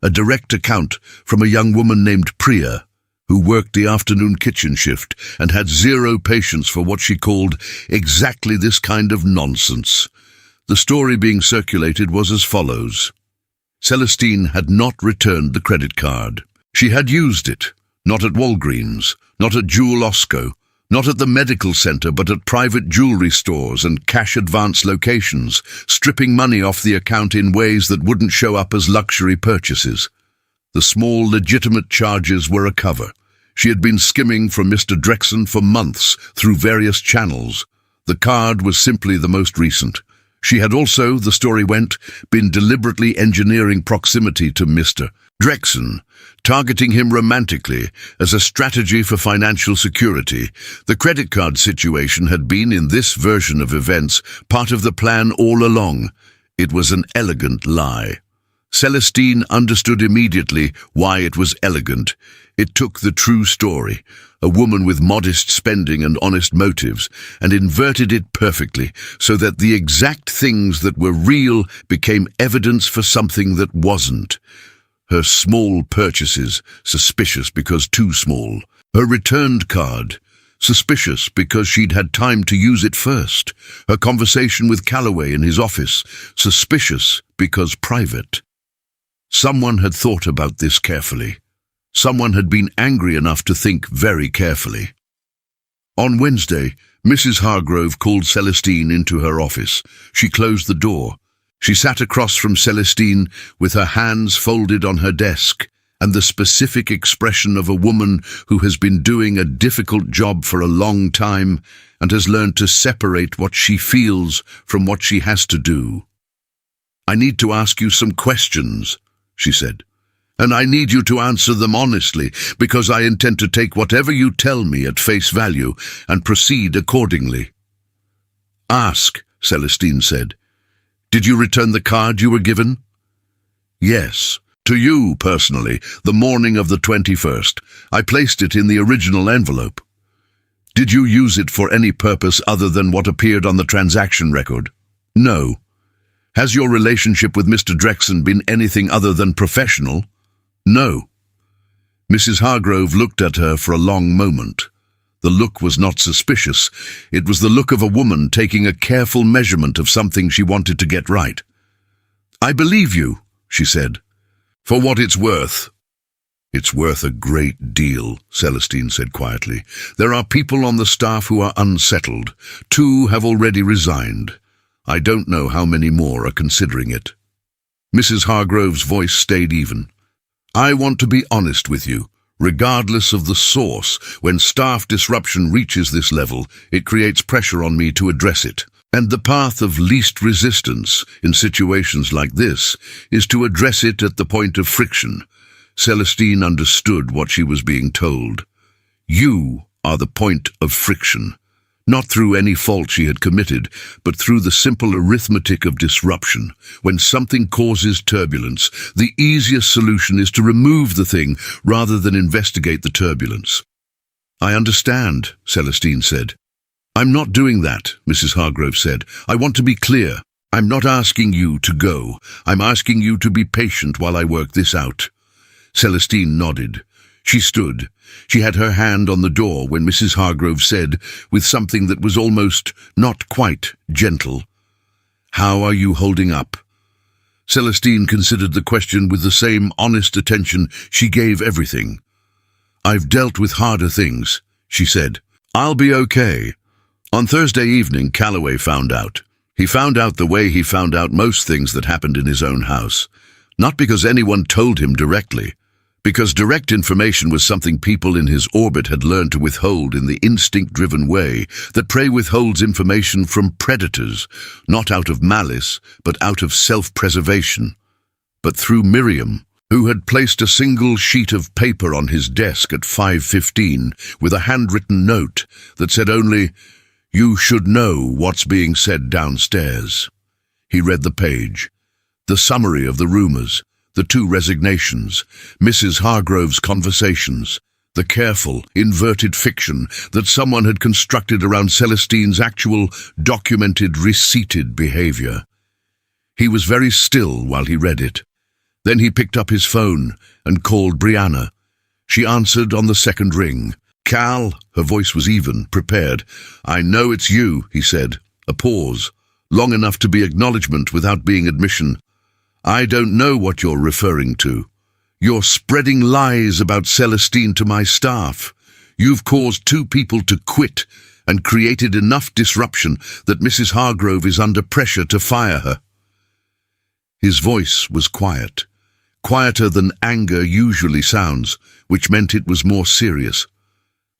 a direct account from a young woman named Priya, who worked the afternoon kitchen shift and had zero patience for what she called exactly this kind of nonsense. The story being circulated was as follows. Celestine had not returned the credit card. She had used it, not at Walgreens, not at Jewel Osco, not at the medical center, but at private jewelry stores and cash advance locations, stripping money off the account in ways that wouldn't show up as luxury purchases. The small, legitimate charges were a cover. She had been skimming from Mr. Drexen for months through various channels. The card was simply the most recent. She had also, the story went, been deliberately engineering proximity to Mr. Drexen, targeting him romantically as a strategy for financial security. The credit card situation had been, in this version of events, part of the plan all along. It was an elegant lie. Celestine understood immediately why it was elegant. It took the true story, a woman with modest spending and honest motives, and inverted it perfectly so that the exact things that were real became evidence for something that wasn't. Her small purchases, suspicious because too small. Her returned card, suspicious because she'd had time to use it first. Her conversation with Calloway in his office, suspicious because private. Someone had thought about this carefully. Someone had been angry enough to think very carefully. On Wednesday, Mrs. Hargrove called Celestine into her office. She closed the door. She sat across from Celestine with her hands folded on her desk and the specific expression of a woman who has been doing a difficult job for a long time and has learned to separate what she feels from what she has to do. "I need to ask you some questions," she said. "And I need you to answer them honestly, because I intend to take whatever you tell me at face value and proceed accordingly." "Ask," Celestine said. "Did you return the card you were given?" "Yes. To you, personally, the morning of the 21st. I placed it in the original envelope." "Did you use it for any purpose other than what appeared on the transaction record?" "No." "Has your relationship with Mr. Drexen been anything other than professional?" "No." Mrs. Hargrove looked at her for a long moment. The look was not suspicious. It was the look of a woman taking a careful measurement of something she wanted to get right. "I believe you," she said. "For what it's worth." "It's worth a great deal," Celestine said quietly. "There are people on the staff who are unsettled. 2 have already resigned. I don't know how many more are considering it." Mrs. Hargrove's voice stayed even. "I want to be honest with you. Regardless of the source, when staff disruption reaches this level, it creates pressure on me to address it. And the path of least resistance in situations like this is to address it at the point of friction." Celestine understood what she was being told. You are the point of friction. Not through any fault she had committed, but through the simple arithmetic of disruption. When something causes turbulence, the easiest solution is to remove the thing rather than investigate the turbulence. "I understand," Celestine said. "I'm not doing that," Mrs. Hargrove said. "I want to be clear. I'm not asking you to go. I'm asking you to be patient while I work this out." Celestine nodded. She stood. She had her hand on the door when Mrs. Hargrove said, with something that was almost not quite gentle, "How are you holding up?" Celestine considered the question with the same honest attention she gave everything. "I've dealt with harder things," she said. "I'll be okay." On Thursday evening, Calloway found out. He found out the way he found out most things that happened in his own house. Not because anyone told him directly, because direct information was something people in his orbit had learned to withhold in the instinct-driven way that prey withholds information from predators, not out of malice, but out of self-preservation. But through Miriam, who had placed a single sheet of paper on his desk at 5:15 with a handwritten note that said only, "You should know what's being said downstairs." He read the page, the summary of the rumors, the 2 resignations, Mrs. Hargrove's conversations, the careful, inverted fiction that someone had constructed around Celestine's actual, documented, receipted behavior. He was very still while he read it. Then he picked up his phone and called Brianna. She answered on the second ring. "Cal," her voice was even, prepared. "I know it's you," he said. A pause, long enough to be acknowledgement without being admission. "I don't know what you're referring to. You're spreading lies about Celestine to my staff. You've caused 2 people to quit and created enough disruption that Mrs. Hargrove is under pressure to fire her." His voice was quiet, quieter than anger usually sounds, which meant it was more serious.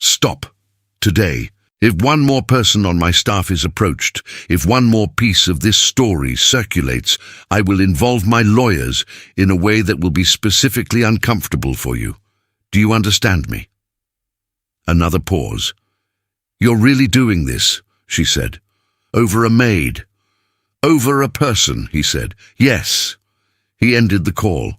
"Stop. Today. If one more person on my staff is approached, if one more piece of this story circulates, I will involve my lawyers in a way that will be specifically uncomfortable for you. Do you understand me?" Another pause. "You're really doing this," she said. "Over a maid?" "Over a person," he said. "Yes." He ended the call.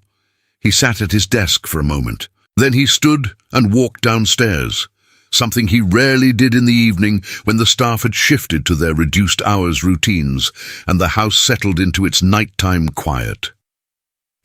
He sat at his desk for a moment. Then he stood and walked downstairs, something he rarely did in the evening when the staff had shifted to their reduced hours routines and the house settled into its nighttime quiet.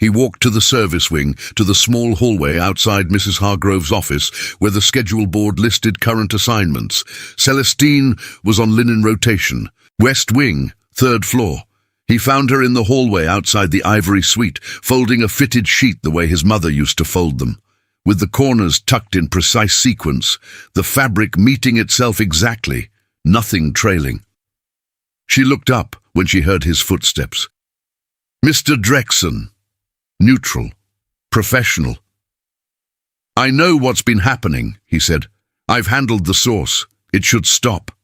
He walked to the service wing, to the small hallway outside Mrs. Hargrove's office, where the schedule board listed current assignments. Celestine was on linen rotation. West wing, 3rd floor. He found her in the hallway outside the ivory suite, folding a fitted sheet the way his mother used to fold them, with the corners tucked in precise sequence, the fabric meeting itself exactly, nothing trailing. She looked up when she heard his footsteps. "Mr. Drexen." Neutral. Professional. "I know what's been happening," he said. "I've handled the source. It should stop."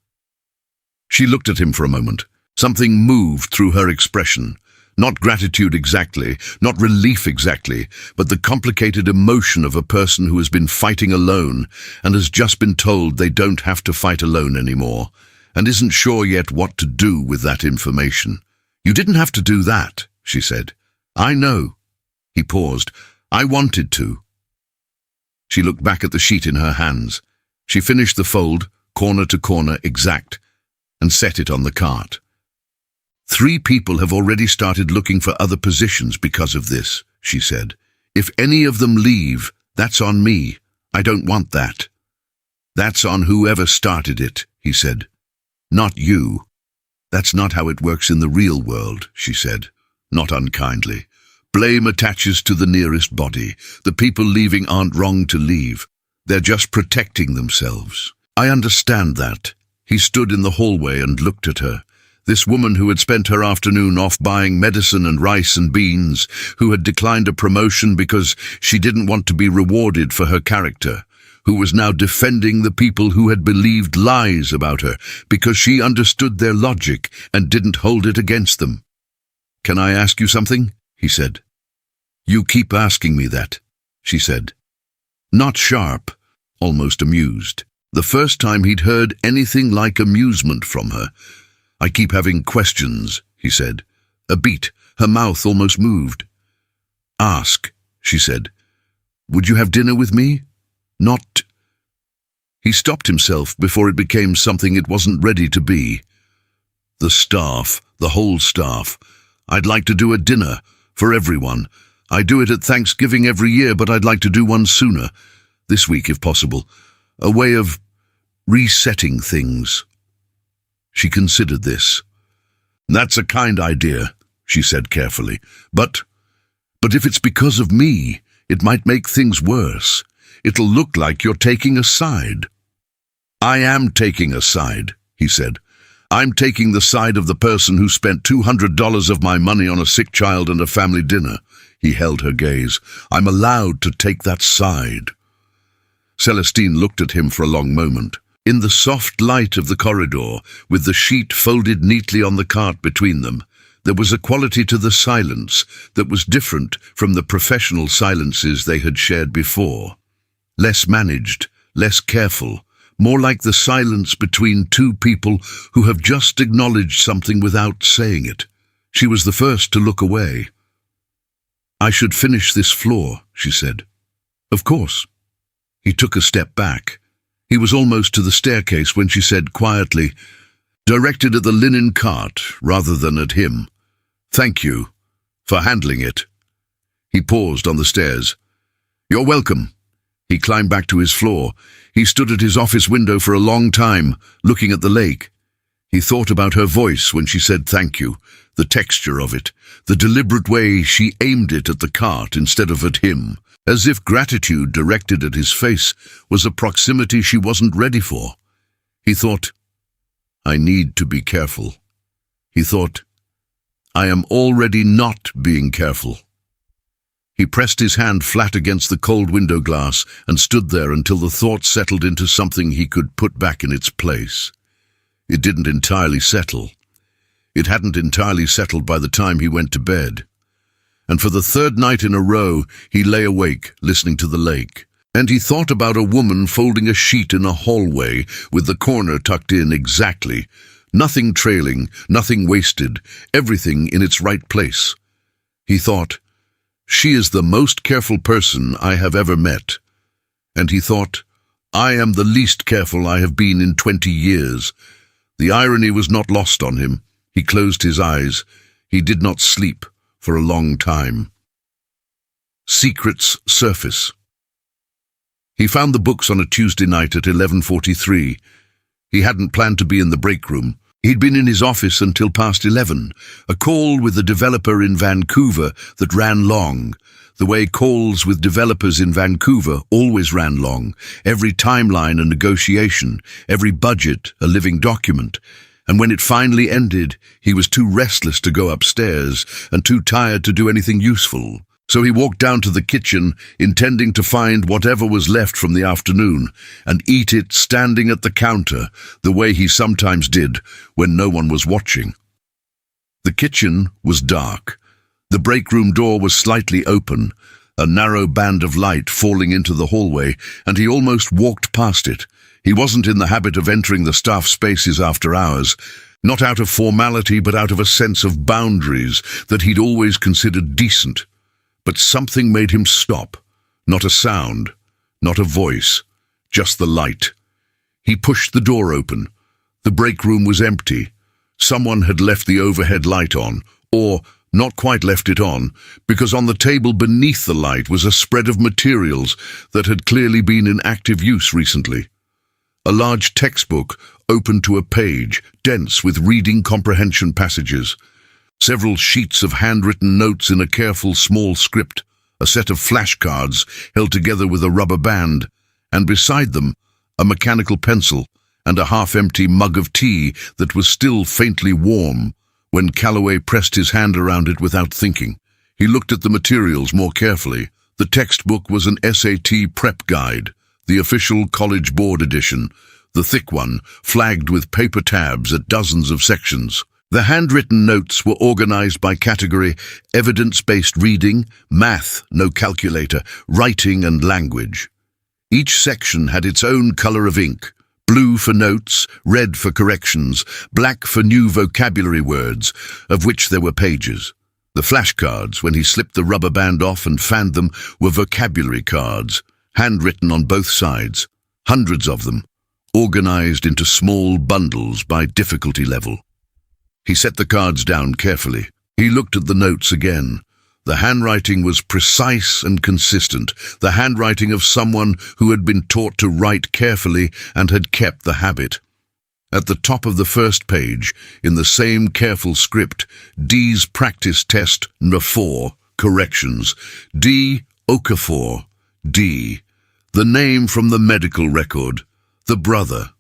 She looked at him for a moment. Something moved through her expression. Not gratitude exactly, not relief exactly, but the complicated emotion of a person who has been fighting alone and has just been told they don't have to fight alone anymore, and isn't sure yet what to do with that information. "You didn't have to do that," she said. "I know." He paused. "I wanted to." She looked back at the sheet in her hands. She finished the fold, corner to corner, exact, and set it on the cart. "3 people have already started looking for other positions because of this," she said. "If any of them leave, that's on me. I don't want that." "That's on whoever started it," he said. "Not you." "That's not how it works in the real world," she said, not unkindly. "Blame attaches to the nearest body. The people leaving aren't wrong to leave. They're just protecting themselves." "I understand that." He stood in the hallway and looked at her. This woman who had spent her afternoon off buying medicine and rice and beans, who had declined a promotion because she didn't want to be rewarded for her character, who was now defending the people who had believed lies about her because she understood their logic and didn't hold it against them. "Can I ask you something?" he said. "You keep asking me that," she said. Not sharp, almost amused. The first time he'd heard anything like amusement from her. "I keep having questions," he said. A beat, her mouth almost moved. "Ask," she said. "Would you have dinner with me?" "Not—" He stopped himself before it became something it wasn't ready to be. "The staff, the whole staff. I'd like to do a dinner, for everyone. I do it at Thanksgiving every year, but I'd like to do one sooner. This week, if possible. A way of resetting things." She considered this. "That's a kind idea," she said carefully. But if it's because of me, it might make things worse. It'll look like you're taking a side." "I am taking a side," he said. "I'm taking the side of the person who spent $200 of my money on a sick child and a family dinner." He held her gaze. "I'm allowed to take that side." Celestine looked at him for a long moment. In the soft light of the corridor, with the sheet folded neatly on the cart between them, there was a quality to the silence that was different from the professional silences they had shared before. Less managed, less careful, more like the silence between 2 people who have just acknowledged something without saying it. She was the first to look away. "I should finish this floor," she said. "Of course." He took a step back. He was almost to the staircase when she said quietly, directed at the linen cart rather than at him, "Thank you for handling it." He paused on the stairs. "You're welcome." He climbed back to his floor. He stood at his office window for a long time, looking at the lake. He thought about her voice when she said thank you, the texture of it, the deliberate way she aimed it at the cart instead of at him, as if gratitude directed at his face was a proximity she wasn't ready for. He thought, "I need to be careful." He thought, "I am already not being careful." He pressed his hand flat against the cold window glass and stood there until the thought settled into something he could put back in its place. It didn't entirely settle. It hadn't entirely settled by the time he went to bed. And for the third night in a row, he lay awake, listening to the lake. And he thought about a woman folding a sheet in a hallway with the corner tucked in exactly. Nothing trailing, nothing wasted, everything in its right place. He thought, "She is the most careful person I have ever met." And he thought, "I am the least careful I have been in 20 years. The irony was not lost on him. He closed his eyes. He did not sleep for a long time. Secrets surface. He found the books on a Tuesday night at 11:43. He hadn't planned to be in the break room. He'd been in his office until past 11, a call with a developer in Vancouver that ran long, the way calls with developers in Vancouver always ran long, every timeline a negotiation, every budget a living document. And when it finally ended, he was too restless to go upstairs and too tired to do anything useful. So he walked down to the kitchen, intending to find whatever was left from the afternoon and eat it standing at the counter, the way he sometimes did when no one was watching. The kitchen was dark. The break room door was slightly open, a narrow band of light falling into the hallway, and he almost walked past it. He wasn't in the habit of entering the staff spaces after hours, not out of formality but out of a sense of boundaries that he'd always considered decent. But something made him stop. Not a sound, not a voice, just the light. He pushed the door open. The break room was empty. Someone had left the overhead light on, or not quite left it on, because on the table beneath the light was a spread of materials that had clearly been in active use recently. A large textbook open to a page, dense with reading comprehension passages. Several sheets of handwritten notes in a careful small script, a set of flashcards held together with a rubber band, and beside them, a mechanical pencil and a half-empty mug of tea that was still faintly warm when Calloway pressed his hand around it without thinking. He looked at the materials more carefully. The textbook was an SAT prep guide, the official College Board edition, the thick one, flagged with paper tabs at dozens of sections. The handwritten notes were organized by category: evidence-based reading, math, no calculator, writing and language. Each section had its own color of ink: blue for notes, red for corrections, black for new vocabulary words, of which there were pages. The flashcards, when he slipped the rubber band off and fanned them, were vocabulary cards, handwritten on both sides, hundreds of them, organized into small bundles by difficulty level. He set the cards down carefully. He looked at the notes again. The handwriting was precise and consistent, the handwriting of someone who had been taught to write carefully and had kept the habit. At the top of the first page, in the same careful script, D's practice test No. 4, corrections. D. Okafor. D. The name from the medical record. The brother.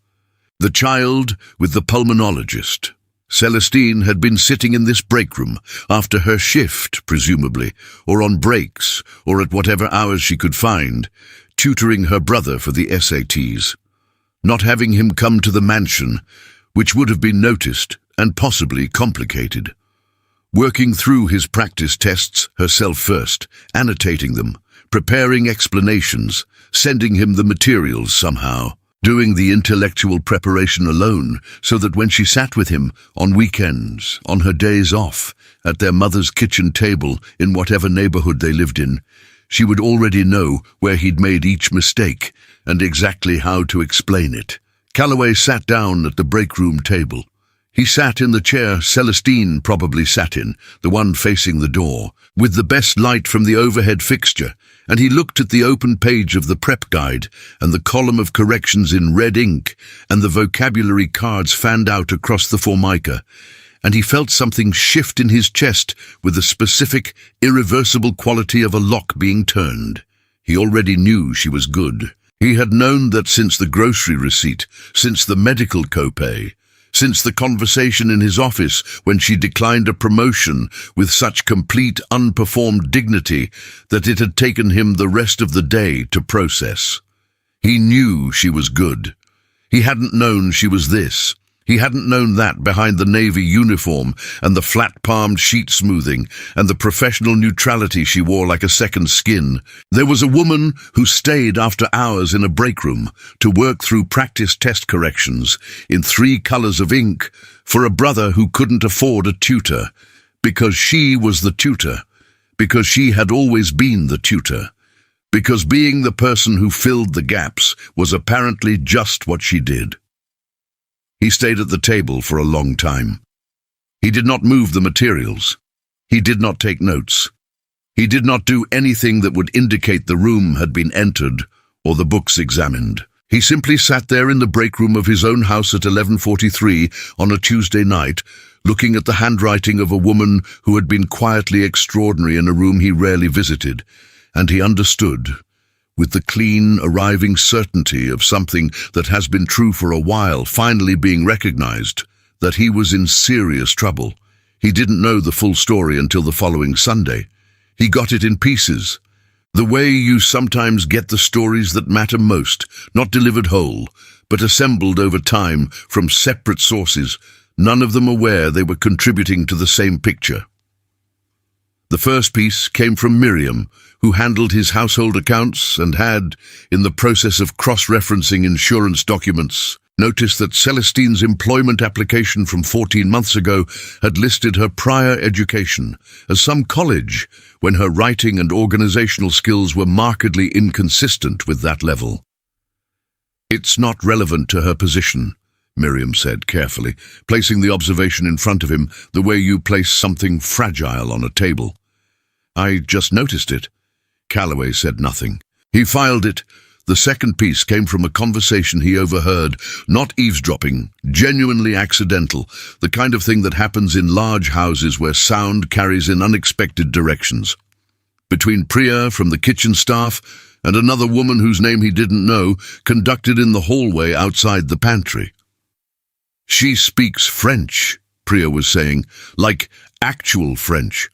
The child with the pulmonologist. Celestine had been sitting in this break room, after her shift, presumably, or on breaks, or at whatever hours she could find, tutoring her brother for the SATs. Not having him come to the mansion, which would have been noticed and possibly complicated. Working through his practice tests herself first, annotating them, preparing explanations, sending him the materials somehow. Doing the intellectual preparation alone, so that when she sat with him, on weekends, on her days off, at their mother's kitchen table in whatever neighborhood they lived in, she would already know where he'd made each mistake and exactly how to explain it. Calloway sat down at the break room table. He sat in the chair Celestine probably sat in, the one facing the door, with the best light from the overhead fixture, and he looked at the open page of the prep guide and the column of corrections in red ink and the vocabulary cards fanned out across the formica, and he felt something shift in his chest with the specific, irreversible quality of a lock being turned. He already knew she was good. He had known that since the grocery receipt, since the medical copay, since the conversation in his office when she declined a promotion with such complete unperformed dignity that it had taken him the rest of the day to process. He knew she was good. He hadn't known she was this. He hadn't known that behind the navy uniform and the flat-palmed sheet smoothing and the professional neutrality she wore like a second skin. There was a woman who stayed after hours in a break room to work through practice test corrections in 3 colors of ink for a brother who couldn't afford a tutor, because she was the tutor, because she had always been the tutor, because being the person who filled the gaps was apparently just what she did. He stayed at the table for a long time. He did not move the materials. He did not take notes. He did not do anything that would indicate the room had been entered or the books examined. He simply sat there in the break room of his own house at 11:43 on a Tuesday night, looking at the handwriting of a woman who had been quietly extraordinary in a room he rarely visited, and he understood, with the clean, arriving certainty of something that has been true for a while finally being recognized, that he was in serious trouble. He didn't know the full story until the following Sunday. He got it in pieces. The way you sometimes get the stories that matter most, not delivered whole, but assembled over time from separate sources, none of them aware they were contributing to the same picture. The first piece came from Miriam, who handled his household accounts and had, in the process of cross-referencing insurance documents, noticed that Celestine's employment application from 14 months ago had listed her prior education as some college, when her writing and organizational skills were markedly inconsistent with that level. "It's not relevant to her position," Miriam said carefully, placing the observation in front of him the way you place something fragile on a table. "I just noticed it." Calloway said nothing. He filed it. The second piece came from a conversation he overheard, not eavesdropping, genuinely accidental, the kind of thing that happens in large houses where sound carries in unexpected directions. Between Priya from the kitchen staff and another woman whose name he didn't know, conducted in the hallway outside the pantry. "She speaks French," Priya was saying, "like actual French,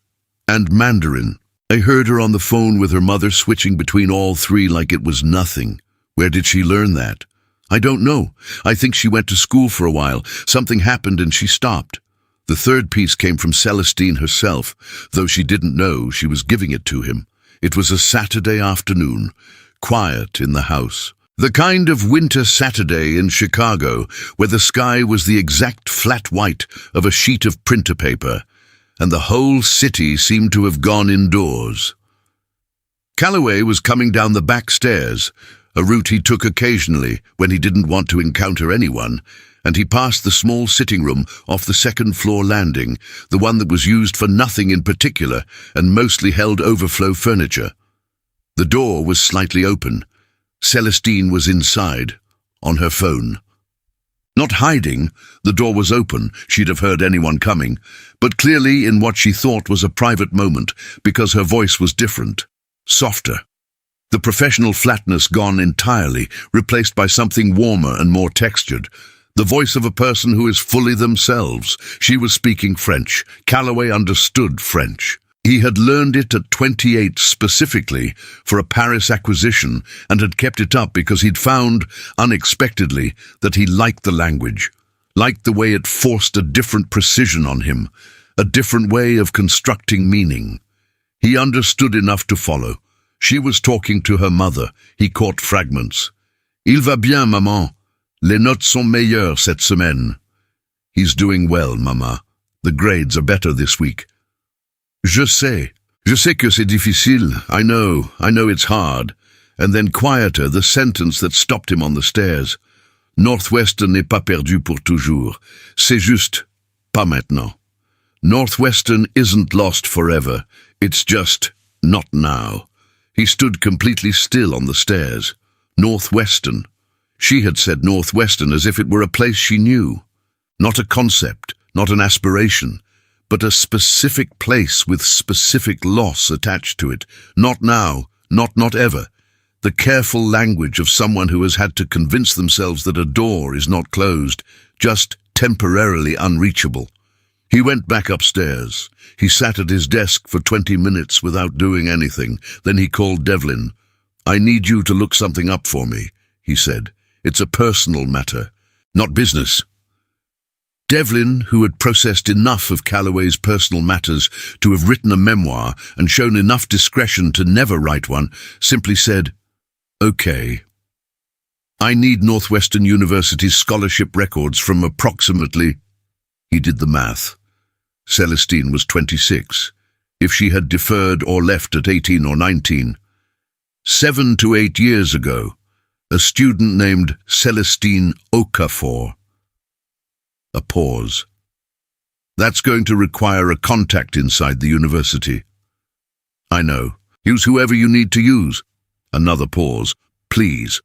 and Mandarin. I heard her on the phone with her mother switching between all 3 like it was nothing. Where did she learn that? I don't know. I think she went to school for a while. Something happened and she stopped." The third piece came from Celestine herself, though she didn't know she was giving it to him. It was a Saturday afternoon, quiet in the house. The kind of winter Saturday in Chicago where the sky was the exact flat white of a sheet of printer paper, and the whole city seemed to have gone indoors. Calloway was coming down the back stairs, a route he took occasionally when he didn't want to encounter anyone, and he passed the small sitting room off the second-floor landing, the one that was used for nothing in particular and mostly held overflow furniture. The door was slightly open. Celestine was inside, on her phone. Not hiding, the door was open, she'd have heard anyone coming, but clearly in what she thought was a private moment, because her voice was different, softer. The professional flatness gone entirely, replaced by something warmer and more textured. The voice of a person who is fully themselves. She was speaking French. Calloway understood French. He had learned it at 28 specifically for a Paris acquisition and had kept it up because he'd found, unexpectedly, that he liked the language, liked the way it forced a different precision on him, a different way of constructing meaning. He understood enough to follow. She was talking to her mother. He caught fragments. "Il va bien, maman. Les notes sont meilleures cette semaine." "He's doing well, mama. The grades are better this week." Je sais que c'est difficile. I know it's hard." And then quieter, the sentence that stopped him on the stairs. "Northwestern n'est pas perdu pour toujours. C'est juste Pas maintenant. Northwestern isn't lost forever. It's just not now. He stood completely still on the stairs. Northwestern. She had said Northwestern as if it were a place she knew. Not a concept, not an aspiration, but a specific place with specific loss attached to it. Not now, not ever. The careful language of someone who has had to convince themselves that a door is not closed, just temporarily unreachable. He went back upstairs. He sat at his desk for 20 minutes without doing anything. Then he called Devlin. "I need you to look something up for me," he said. "It's a personal matter, not business." Devlin, who had processed enough of Calloway's personal matters to have written a memoir and shown enough discretion to never write one, simply said, "Okay. I need Northwestern University's scholarship records from approximately..." He did the math. Celestine was 26. If she had deferred or left at 18 or 19. 7 to 8 years ago, a student named Celestine Okafor. A pause. "That's going to require a contact inside the university." "I know. Use whoever you need to use." Another pause. "Please."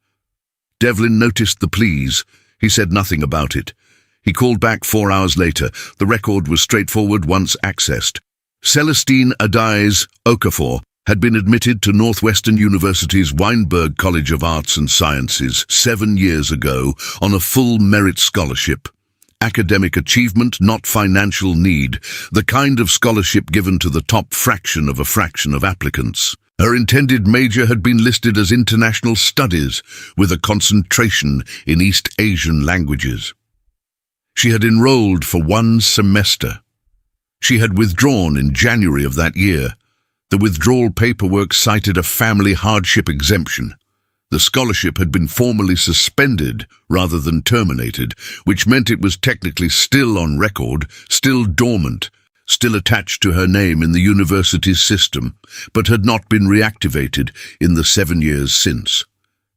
Devlin noticed the please. He said nothing about it. He called back 4 hours later. The record was straightforward once accessed. Celestine Adais Okafor had been admitted to Northwestern University's Weinberg College of Arts and Sciences 7 years ago on a full merit scholarship. Academic achievement, not financial need, the kind of scholarship given to the top fraction of applicants. Her intended major had been listed as International Studies, with a concentration in East Asian languages. She had enrolled for 1 semester. She had withdrawn in January of that year. The withdrawal paperwork cited a family hardship exemption. The scholarship had been formally suspended rather than terminated, which meant it was technically still on record, still dormant, still attached to her name in the university's system, but had not been reactivated in the 7 years since.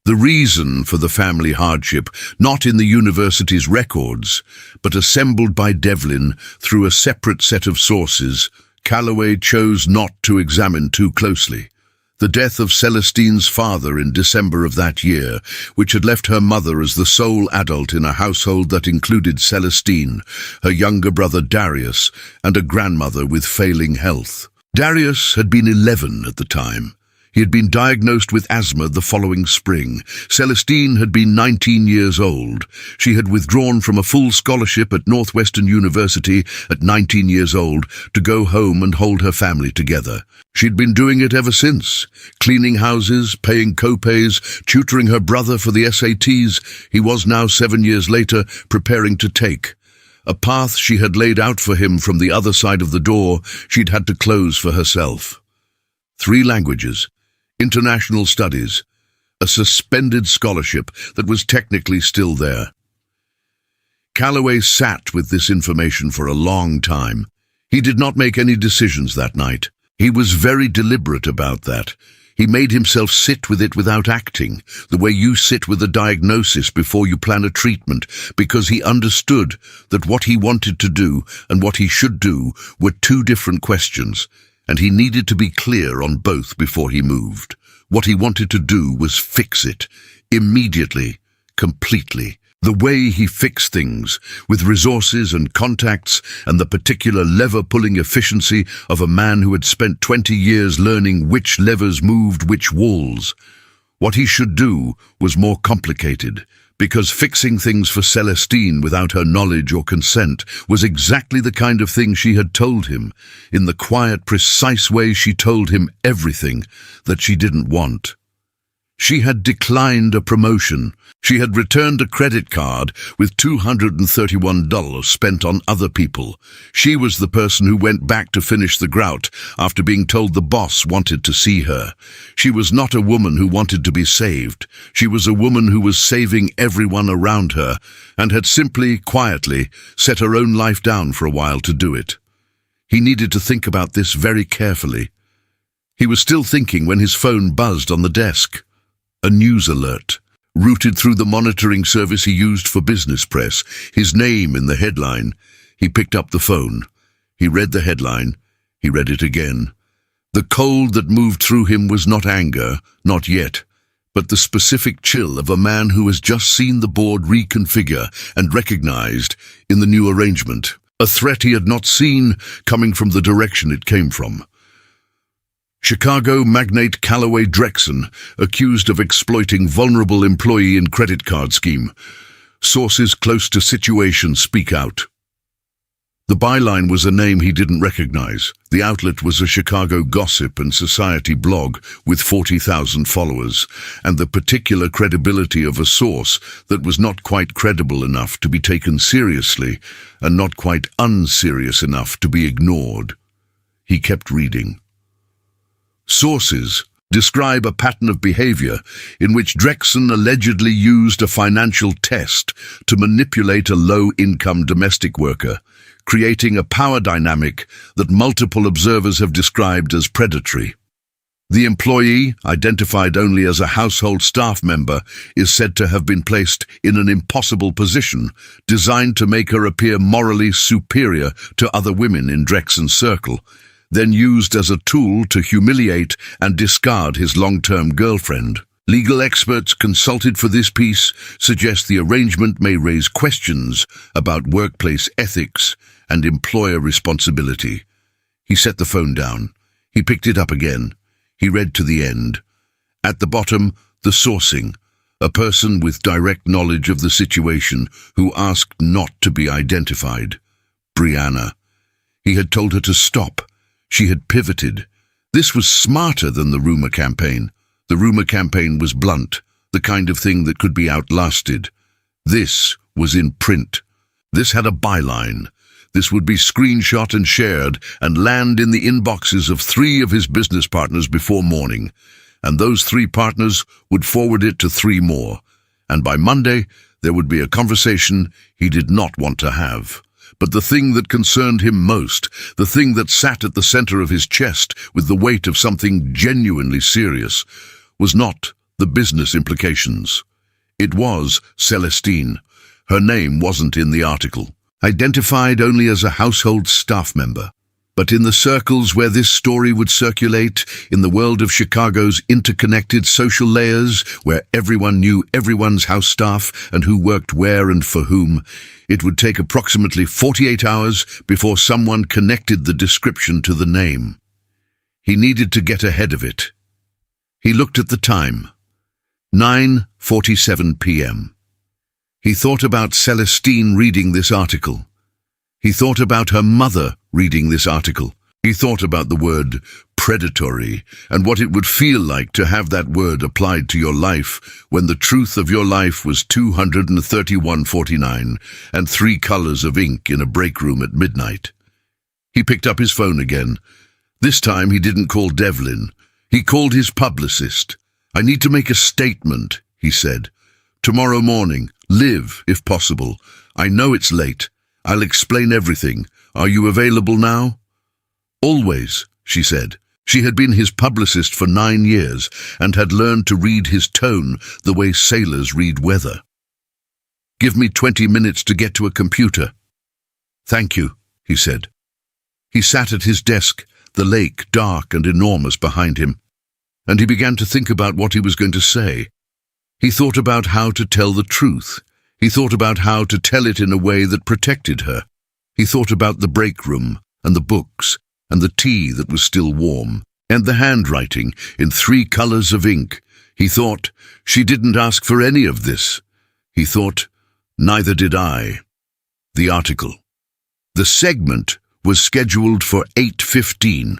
The reason for the family hardship, not in the university's records, but assembled by Devlin through a separate set of sources, Calloway chose not to examine too closely. The death of Celestine's father in December of that year, which had left her mother as the sole adult in a household that included Celestine, her younger brother Darius, and a grandmother with failing health. Darius had been 11 at the time. He had been diagnosed with asthma the following spring. Celestine had been 19 years old. She had withdrawn from a full scholarship at Northwestern University at 19 years old to go home and hold her family together. She'd been doing it ever since, cleaning houses, paying co-pays, tutoring her brother for the SATs he was now 7 years later preparing to take. A path she had laid out for him from the other side of the door she'd had to close for herself. 3 languages. International studies, a suspended scholarship that was technically still there. Calloway sat with this information for a long time. He did not make any decisions that night. He was very deliberate about that. He made himself sit with it without acting, the way you sit with a diagnosis before you plan a treatment, because he understood that what he wanted to do and what he should do were 2 different questions, and he needed to be clear on both before he moved. What he wanted to do was fix it, immediately, completely. The way he fixed things, with resources and contacts and the particular lever-pulling efficiency of a man who had spent 20 years learning which levers moved which walls. What he should do was more complicated, because fixing things for Celestine without her knowledge or consent was exactly the kind of thing she had told him, in the quiet, precise way she told him everything that she didn't want. She had declined a promotion. She had returned a credit card with $231 spent on other people. She was the person who went back to finish the grout after being told the boss wanted to see her. She was not a woman who wanted to be saved. She was a woman who was saving everyone around her and had simply, quietly, set her own life down for a while to do it. He needed to think about this very carefully. He was still thinking when his phone buzzed on the desk. A news alert, routed through the monitoring service he used for business press, his name in the headline. He picked up the phone. He read the headline. He read it again. The cold that moved through him was not anger, not yet, but the specific chill of a man who has just seen the board reconfigure and recognized, in the new arrangement, a threat he had not seen coming from the direction it came from. Chicago magnate Callaway Drexen, accused of exploiting vulnerable employee in credit card scheme. Sources close to situation speak out. The byline was a name he didn't recognize. The outlet was a Chicago gossip and society blog with 40,000 followers, and the particular credibility of a source that was not quite credible enough to be taken seriously and not quite unserious enough to be ignored. He kept reading. Sources describe a pattern of behavior in which Drexen allegedly used a financial test to manipulate a low-income domestic worker, creating a power dynamic that multiple observers have described as predatory. The employee, identified only as a household staff member, is said to have been placed in an impossible position, designed to make her appear morally superior to other women in Drexen's circle, then used as a tool to humiliate and discard his long-term girlfriend. Legal experts consulted for this piece suggest the arrangement may raise questions about workplace ethics and employer responsibility. He set the phone down. He picked it up again. He read to the end. At the bottom, the sourcing, a person with direct knowledge of the situation who asked not to be identified. Brianna. He had told her to stop. She had pivoted. This was smarter than the rumor campaign. The rumor campaign was blunt, the kind of thing that could be outlasted. This was in print. This had a byline. This would be screenshot and shared and land in the inboxes of 3 of his business partners before morning. And those 3 partners would forward it to 3 more. And by Monday, there would be a conversation he did not want to have. But the thing that concerned him most, the thing that sat at the center of his chest with the weight of something genuinely serious, was not the business implications. It was Celestine. Her name wasn't in the article. Identified only as a household staff member. But in the circles where this story would circulate, in the world of Chicago's interconnected social layers, where everyone knew everyone's house staff and who worked where and for whom, it would take approximately 48 hours before someone connected the description to the name. He needed to get ahead of it. He looked at the time. 9:47 p.m. He thought about Celestine reading this article. He thought about her mother reading this article. He thought about the word predatory and what it would feel like to have that word applied to your life when the truth of your life was 231.49 and 3 colors of ink in a break room at midnight. He picked up his phone again. This time he didn't call Devlin. He called his publicist. "I need to make a statement," he said. "Tomorrow morning. Live, if possible. I know it's late. I'll explain everything. Are you available now?" "Always," she said. She had been his publicist for 9 years and had learned to read his tone the way sailors read weather. "Give me 20 minutes to get to a computer." "Thank you," he said. He sat at his desk, the lake dark and enormous behind him, and he began to think about what he was going to say. He thought about how to tell the truth. He thought about how to tell it in a way that protected her. He thought about the break room, and the books, and the tea that was still warm, and the handwriting in 3 colors of ink. He thought, she didn't ask for any of this. He thought, neither did I. The article. The segment was scheduled for 8:15.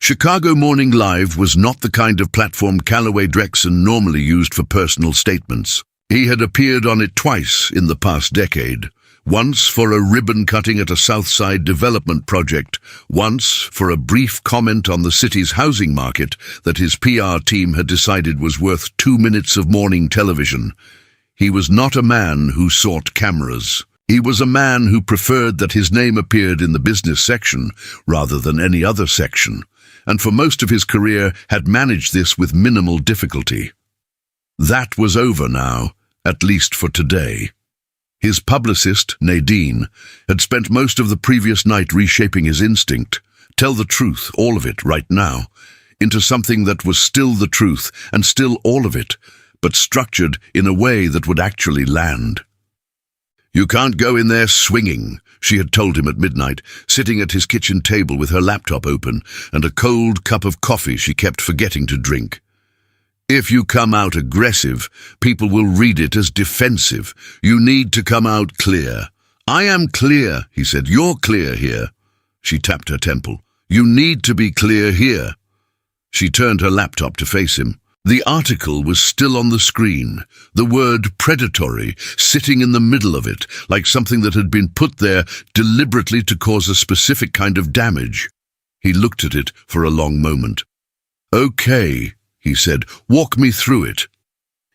Chicago Morning Live was not the kind of platform Callaway Drexen normally used for personal statements. He had appeared on it twice in the past decade. Once for a ribbon cutting at a Southside development project, once for a brief comment on the city's housing market that his PR team had decided was worth 2 minutes of morning television. He was not a man who sought cameras. He was a man who preferred that his name appeared in the business section rather than any other section, and for most of his career had managed this with minimal difficulty. That was over now, at least for today. His publicist, Nadine, had spent most of the previous night reshaping his instinct, tell the truth, all of it, right now, into something that was still the truth and still all of it, but structured in a way that would actually land. "You can't go in there swinging," she had told him at midnight, sitting at his kitchen table with her laptop open and a cold cup of coffee she kept forgetting to drink. "If you come out aggressive, people will read it as defensive. You need to come out clear." "I am clear," he said. "You're clear here." She tapped her temple. "You need to be clear here." She turned her laptop to face him. The article was still on the screen, the word predatory sitting in the middle of it, like something that had been put there deliberately to cause a specific kind of damage. He looked at it for a long moment. "Okay," he said, "walk me through it."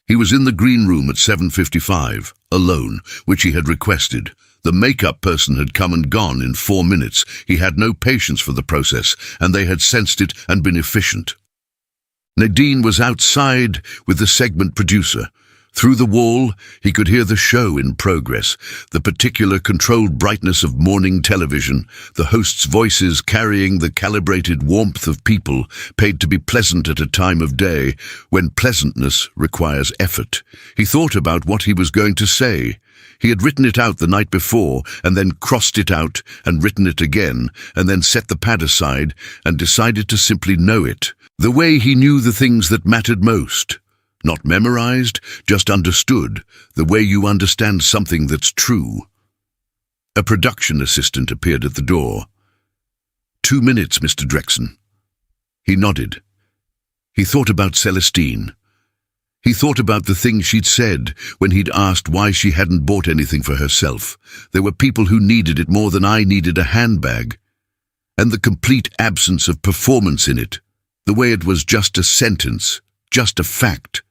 He was in the green room at 7:55, alone, which he had requested. The makeup person had come and gone in 4 minutes. He had no patience for the process, and they had sensed it and been efficient. Nadine was outside with the segment producer. Through the wall, he could hear the show in progress, the particular controlled brightness of morning television, the hosts' voices carrying the calibrated warmth of people paid to be pleasant at a time of day when pleasantness requires effort. He thought about what he was going to say. He had written it out the night before and then crossed it out and written it again and then set the pad aside and decided to simply know it, the way he knew the things that mattered most. Not memorized, just understood, the way you understand something that's true. A production assistant appeared at the door. 2 minutes, Mr. Drexen." He nodded. He thought about Celestine. He thought about the things she'd said when he'd asked why she hadn't bought anything for herself. There were people who needed it more than I needed a handbag. And the complete absence of performance in it, the way it was just a sentence, just a fact,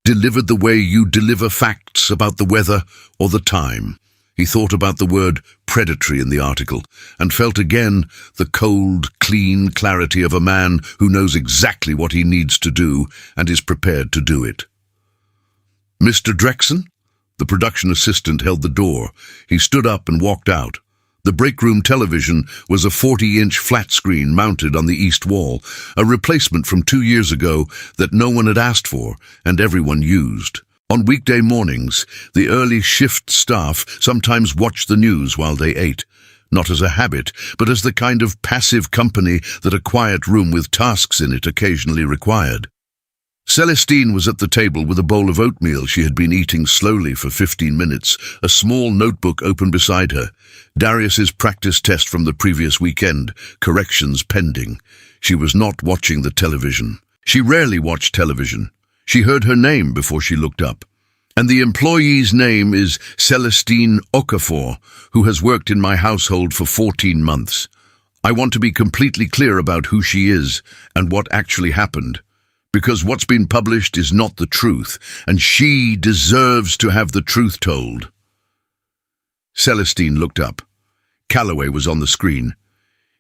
delivered the way you deliver facts about the weather or the time. He thought about the word predatory in the article and felt again the cold, clean clarity of a man who knows exactly what he needs to do and is prepared to do it. "Mr. Drexen?" The production assistant held the door. He stood up and walked out. The break-room television was a 40-inch flat screen mounted on the east wall, a replacement from 2 years ago that no one had asked for and everyone used. On weekday mornings, the early shift staff sometimes watched the news while they ate, not as a habit, but as the kind of passive company that a quiet room with tasks in it occasionally required. Celestine was at the table with a bowl of oatmeal she had been eating slowly for 15 minutes, a small notebook open beside her. Darius's practice test from the previous weekend, corrections pending. She was not watching the television. She rarely watched television. She heard her name before she looked up. "And the employee's name is Celestine Okafor, who has worked in my household for 14 months. I want to be completely clear about who she is and what actually happened. Because what's been published is not the truth, and she deserves to have the truth told." Celestine looked up. Calloway was on the screen.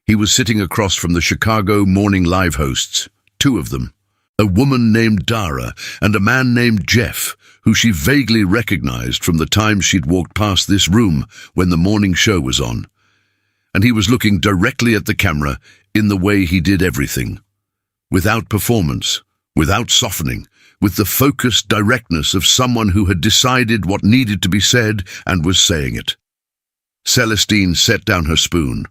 He was sitting across from the Chicago Morning Live hosts, 2 of them, a woman named Dara and a man named Jeff, who she vaguely recognized from the time she'd walked past this room when the morning show was on. And he was looking directly at the camera in the way he did everything, without performance, without softening, with the focused directness of someone who had decided what needed to be said and was saying it. Celestine set down her spoon.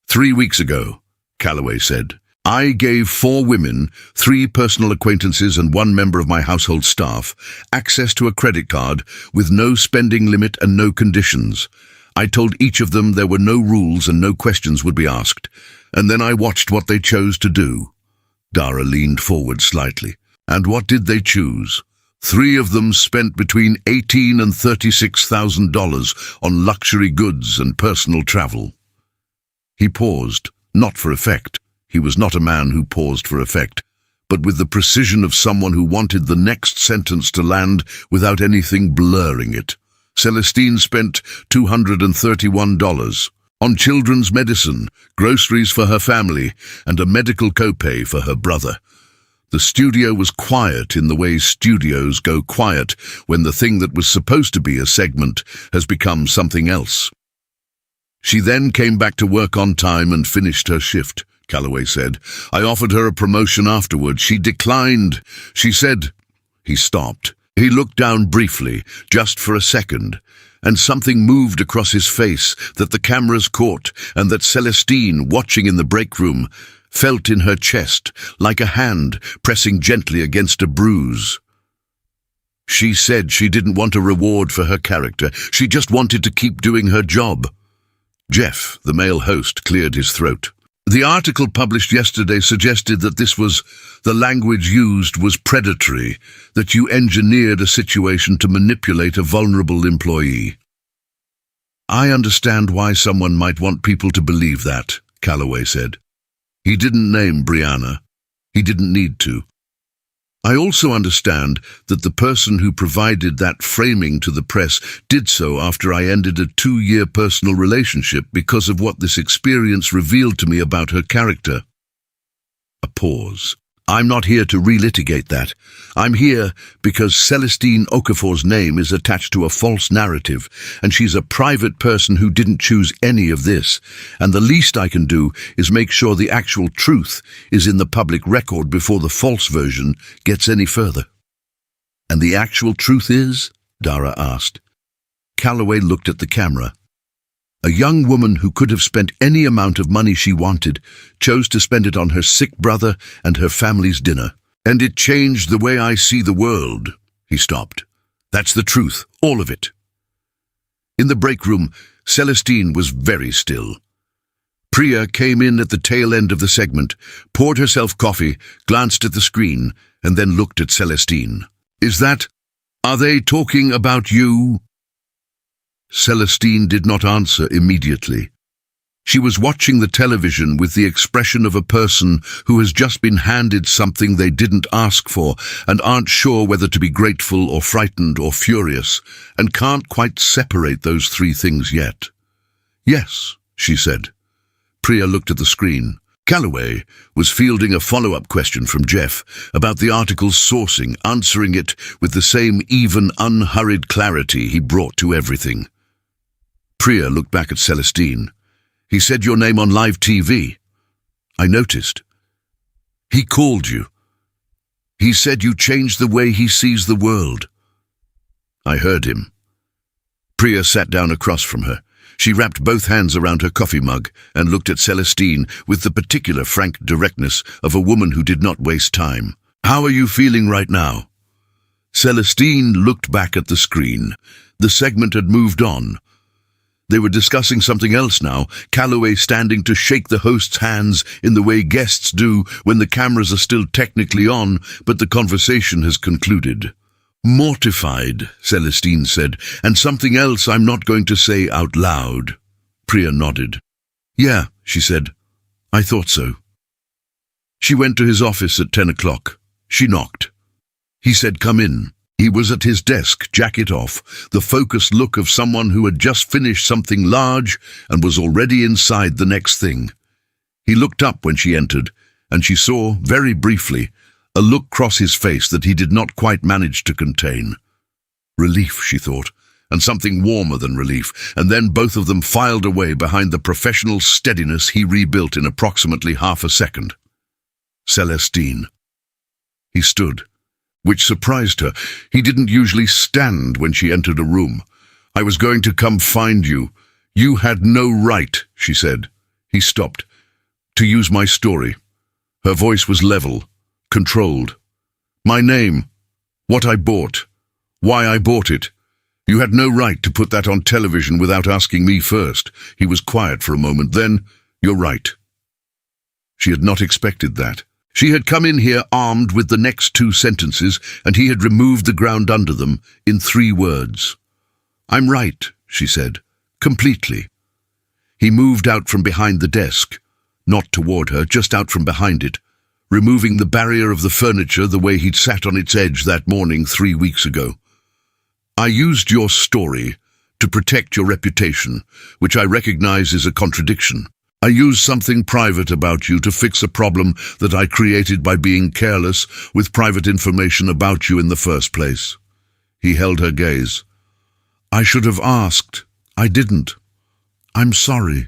3 weeks ago, Calloway said, I gave 4 women, 3 personal acquaintances and 1 member of my household staff, access to a credit card with no spending limit and no conditions. I told each of them there were no rules and no questions would be asked, and then I watched what they chose to do. Dara leaned forward slightly. And what did they choose? 3 of them spent between $18,000 and $36,000 on luxury goods and personal travel. He paused, not for effect. He was not a man who paused for effect, but with the precision of someone who wanted the next sentence to land without anything blurring it. Celestine spent $231 on children's medicine, groceries for her family, and a medical copay for her brother. The studio was quiet in the way studios go quiet when the thing that was supposed to be a segment has become something else. She then came back to work on time and finished her shift, Calloway said. I offered her a promotion afterward. She declined. She said... He stopped. He looked down briefly, just for a second, and something moved across his face that the cameras caught and that Celestine, watching in the break room, felt in her chest like a hand pressing gently against a bruise. She said she didn't want a reward for her character. She just wanted to keep doing her job. Jeff, the male host, cleared his throat. The article published yesterday suggested that the language used was predatory, that you engineered a situation to manipulate a vulnerable employee. I understand why someone might want people to believe that, Calloway said. He didn't name Brianna. He didn't need to. I also understand that the person who provided that framing to the press did so after I ended a 2-year personal relationship because of what this experience revealed to me about her character. A pause. I'm not here to relitigate that. I'm here because Celestine Okafor's name is attached to a false narrative, and she's a private person who didn't choose any of this, and the least I can do is make sure the actual truth is in the public record before the false version gets any further. And the actual truth is? Dara asked. Calloway looked at the camera. A young woman who could have spent any amount of money she wanted chose to spend it on her sick brother and her family's dinner. And it changed the way I see the world. He stopped. That's the truth, all of it. In the break room, Celestine was very still. Priya came in at the tail end of the segment, poured herself coffee, glanced at the screen, and then looked at Celestine. Are they talking about you? Celestine did not answer immediately. She was watching the television with the expression of a person who has just been handed something they didn't ask for and aren't sure whether to be grateful or frightened or furious, and can't quite separate those 3 things yet. Yes, she said. Priya looked at the screen. Calloway was fielding a follow-up question from Jeff about the article's sourcing, answering it with the same even, unhurried clarity he brought to everything. Priya looked back at Celestine. He said your name on live TV. I noticed. He called you. He said you changed the way he sees the world. I heard him. Priya sat down across from her. She wrapped both hands around her coffee mug and looked at Celestine with the particular frank directness of a woman who did not waste time. How are you feeling right now? Celestine looked back at the screen. The segment had moved on. They were discussing something else now, Calloway standing to shake the host's hands in the way guests do when the cameras are still technically on, but the conversation has concluded. Mortified, Celestine said, and something else I'm not going to say out loud. Priya nodded. Yeah, she said. I thought so. She went to his office at 10 o'clock. She knocked. He said, come in. He was at his desk, jacket off, the focused look of someone who had just finished something large and was already inside the next thing. He looked up when she entered, and she saw, very briefly, a look cross his face that he did not quite manage to contain. Relief, she thought, and something warmer than relief, and then both of them filed away behind the professional steadiness he rebuilt in approximately half a second. Celestine. He stood, which surprised her. He didn't usually stand when she entered a room. I was going to come find you. You had no right, she said. He stopped. To use my story. Her voice was level, controlled. My name, what I bought, why I bought it. You had no right to put that on television without asking me first. He was quiet for a moment. Then, you're right. She had not expected that. She had come in here armed with the next 2 sentences, and he had removed the ground under them in 3 words. I'm right, she said, completely. He moved out from behind the desk, not toward her, just out from behind it, removing the barrier of the furniture the way he'd sat on its edge that morning 3 weeks ago. I used your story to protect your reputation, which I recognize is a contradiction. I used something private about you to fix a problem that I created by being careless with private information about you in the first place." He held her gaze. "I should have asked. I didn't. I'm sorry."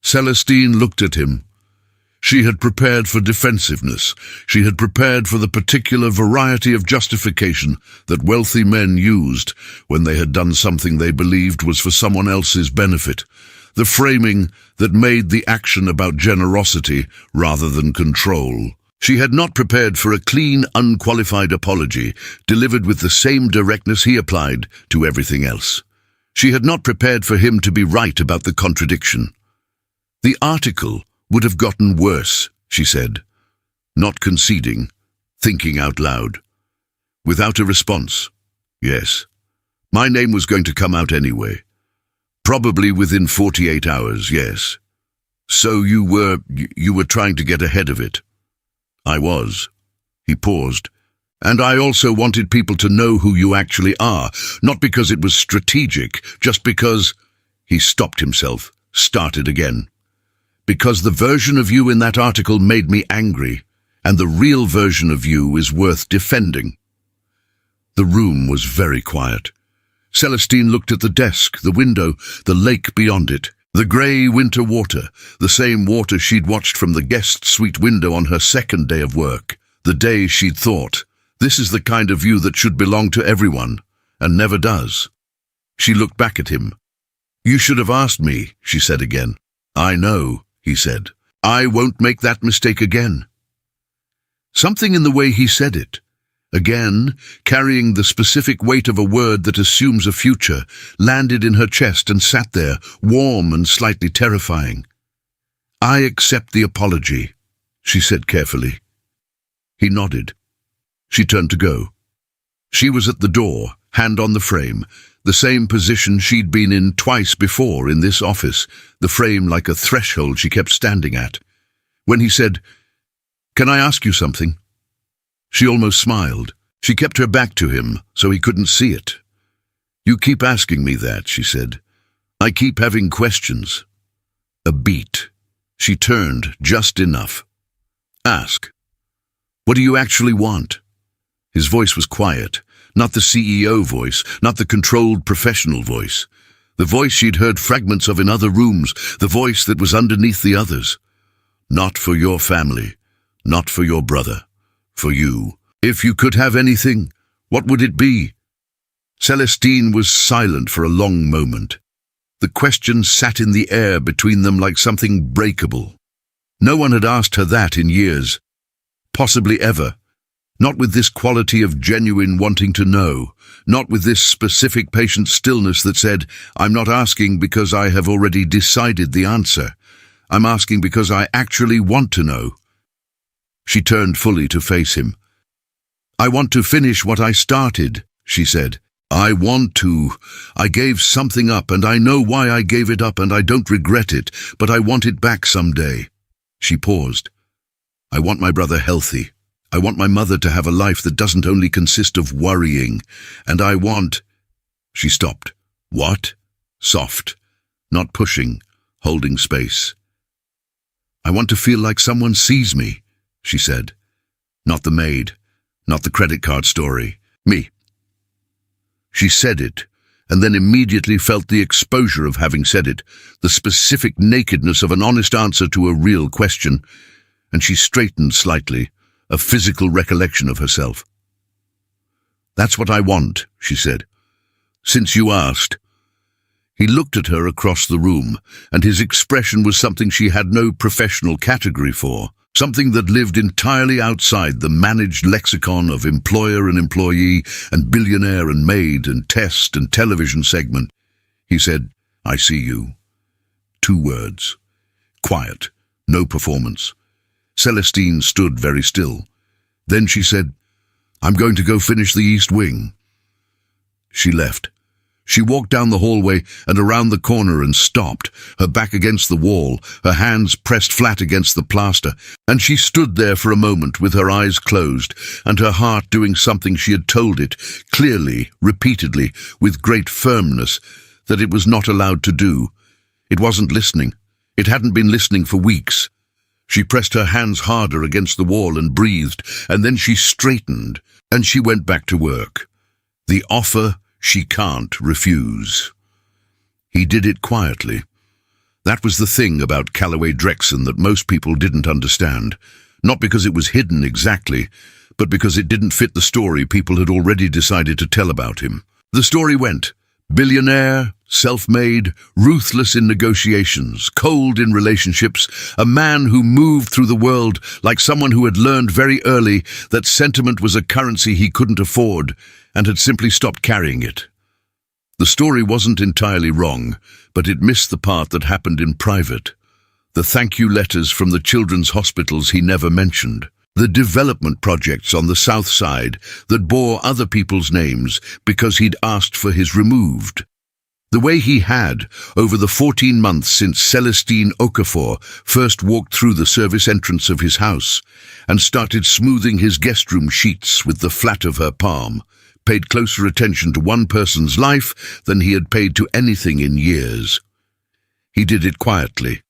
Celestine looked at him. She had prepared for defensiveness. She had prepared for the particular variety of justification that wealthy men used when they had done something they believed was for someone else's benefit, the framing that made the action about generosity rather than control. She had not prepared for a clean, unqualified apology delivered with the same directness he applied to everything else. She had not prepared for him to be right about the contradiction. "The article would have gotten worse," she said, not conceding, thinking out loud. Without a response. "Yes. My name was going to come out anyway. Probably within 48 hours, yes. So you were trying to get ahead of it." "I was." He paused. "And I also wanted people to know who you actually are, not because it was strategic, just because—" He stopped himself, started again. "Because the version of you in that article made me angry, and the real version of you is worth defending." The room was very quiet. Celestine looked at the desk, the window, the lake beyond it, the grey winter water, the same water she'd watched from the guest suite window on her second day of work, the day she'd thought, "This is the kind of view that should belong to everyone, and never does." She looked back at him. "You should have asked me," she said again. "I know," he said. "I won't make that mistake again." Something in the way he said it, again, carrying the specific weight of a word that assumes a future, landed in her chest and sat there, warm and slightly terrifying. "I accept the apology," she said carefully. He nodded. She turned to go. She was at the door, hand on the frame, the same position she'd been in twice before in this office, the frame like a threshold she kept standing at. When he said, "Can I ask you something?" She almost smiled. She kept her back to him, so he couldn't see it. "You keep asking me that," she said. "I keep having questions." A beat. She turned just enough. "Ask. What do you actually want?" His voice was quiet, not the CEO voice, not the controlled professional voice. The voice she'd heard fragments of in other rooms, the voice that was underneath the others. "Not for your family, not for your brother. For you. If you could have anything, what would it be?" Celestine was silent for a long moment. The question sat in the air between them like something breakable. No one had asked her that in years. Possibly ever. Not with this quality of genuine wanting to know. Not with this specific patient stillness that said, "I'm not asking because I have already decided the answer. I'm asking because I actually want to know." She turned fully to face him. "I want to finish what I started," she said. "I want to. I gave something up, and I know why I gave it up, and I don't regret it, but I want it back someday." She paused. "I want my brother healthy. I want my mother to have a life that doesn't only consist of worrying, and I want—" She stopped. "What?" Soft. Not pushing, holding space. "I want to feel like someone sees me," she said. "Not the maid, not the credit card story. Me." She said it, and then immediately felt the exposure of having said it, the specific nakedness of an honest answer to a real question, and she straightened slightly, a physical recollection of herself. "That's what I want," she said. "Since you asked." He looked at her across the room, and his expression was something she had no professional category for, something that lived entirely outside the managed lexicon of employer and employee and billionaire and maid and test and television segment. He said, "I see you." 2 words. Quiet. No performance. Celestine stood very still. Then she said, "I'm going to go finish the East Wing." She left. She walked down the hallway and around the corner and stopped, her back against the wall, her hands pressed flat against the plaster, and she stood there for a moment with her eyes closed and her heart doing something she had told it, clearly, repeatedly, with great firmness, that it was not allowed to do. It wasn't listening. It hadn't been listening for weeks. She pressed her hands harder against the wall and breathed, and then she straightened, and she went back to work. The offer she can't refuse. He did it quietly. That was the thing about Callaway Drexen that most people didn't understand. Not because it was hidden exactly, but because it didn't fit the story people had already decided to tell about him. The story went: billionaire, self-made, ruthless in negotiations, cold in relationships, a man who moved through the world like someone who had learned very early that sentiment was a currency he couldn't afford and had simply stopped carrying it. The story wasn't entirely wrong, but it missed the part that happened in private. The thank you letters from the children's hospitals he never mentioned. The development projects on the south side that bore other people's names because he'd asked for his removed. The way he had, over the 14 months since Celestine Okafor first walked through the service entrance of his house and started smoothing his guest room sheets with the flat of her palm, paid closer attention to one person's life than he had paid to anything in years. He did it quietly.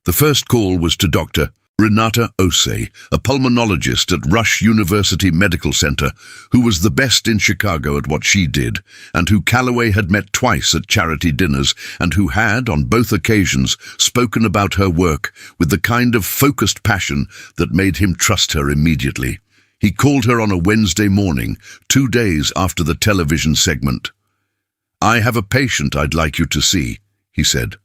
The first call was to Dr. Renata Osei, a pulmonologist at Rush University Medical Center, who was the best in Chicago at what she did, and who Callaway had met twice at charity dinners, and who had, on both occasions, spoken about her work with the kind of focused passion that made him trust her immediately. He called her on a Wednesday morning, 2 days after the television segment. "I have a patient I'd like you to see," he said.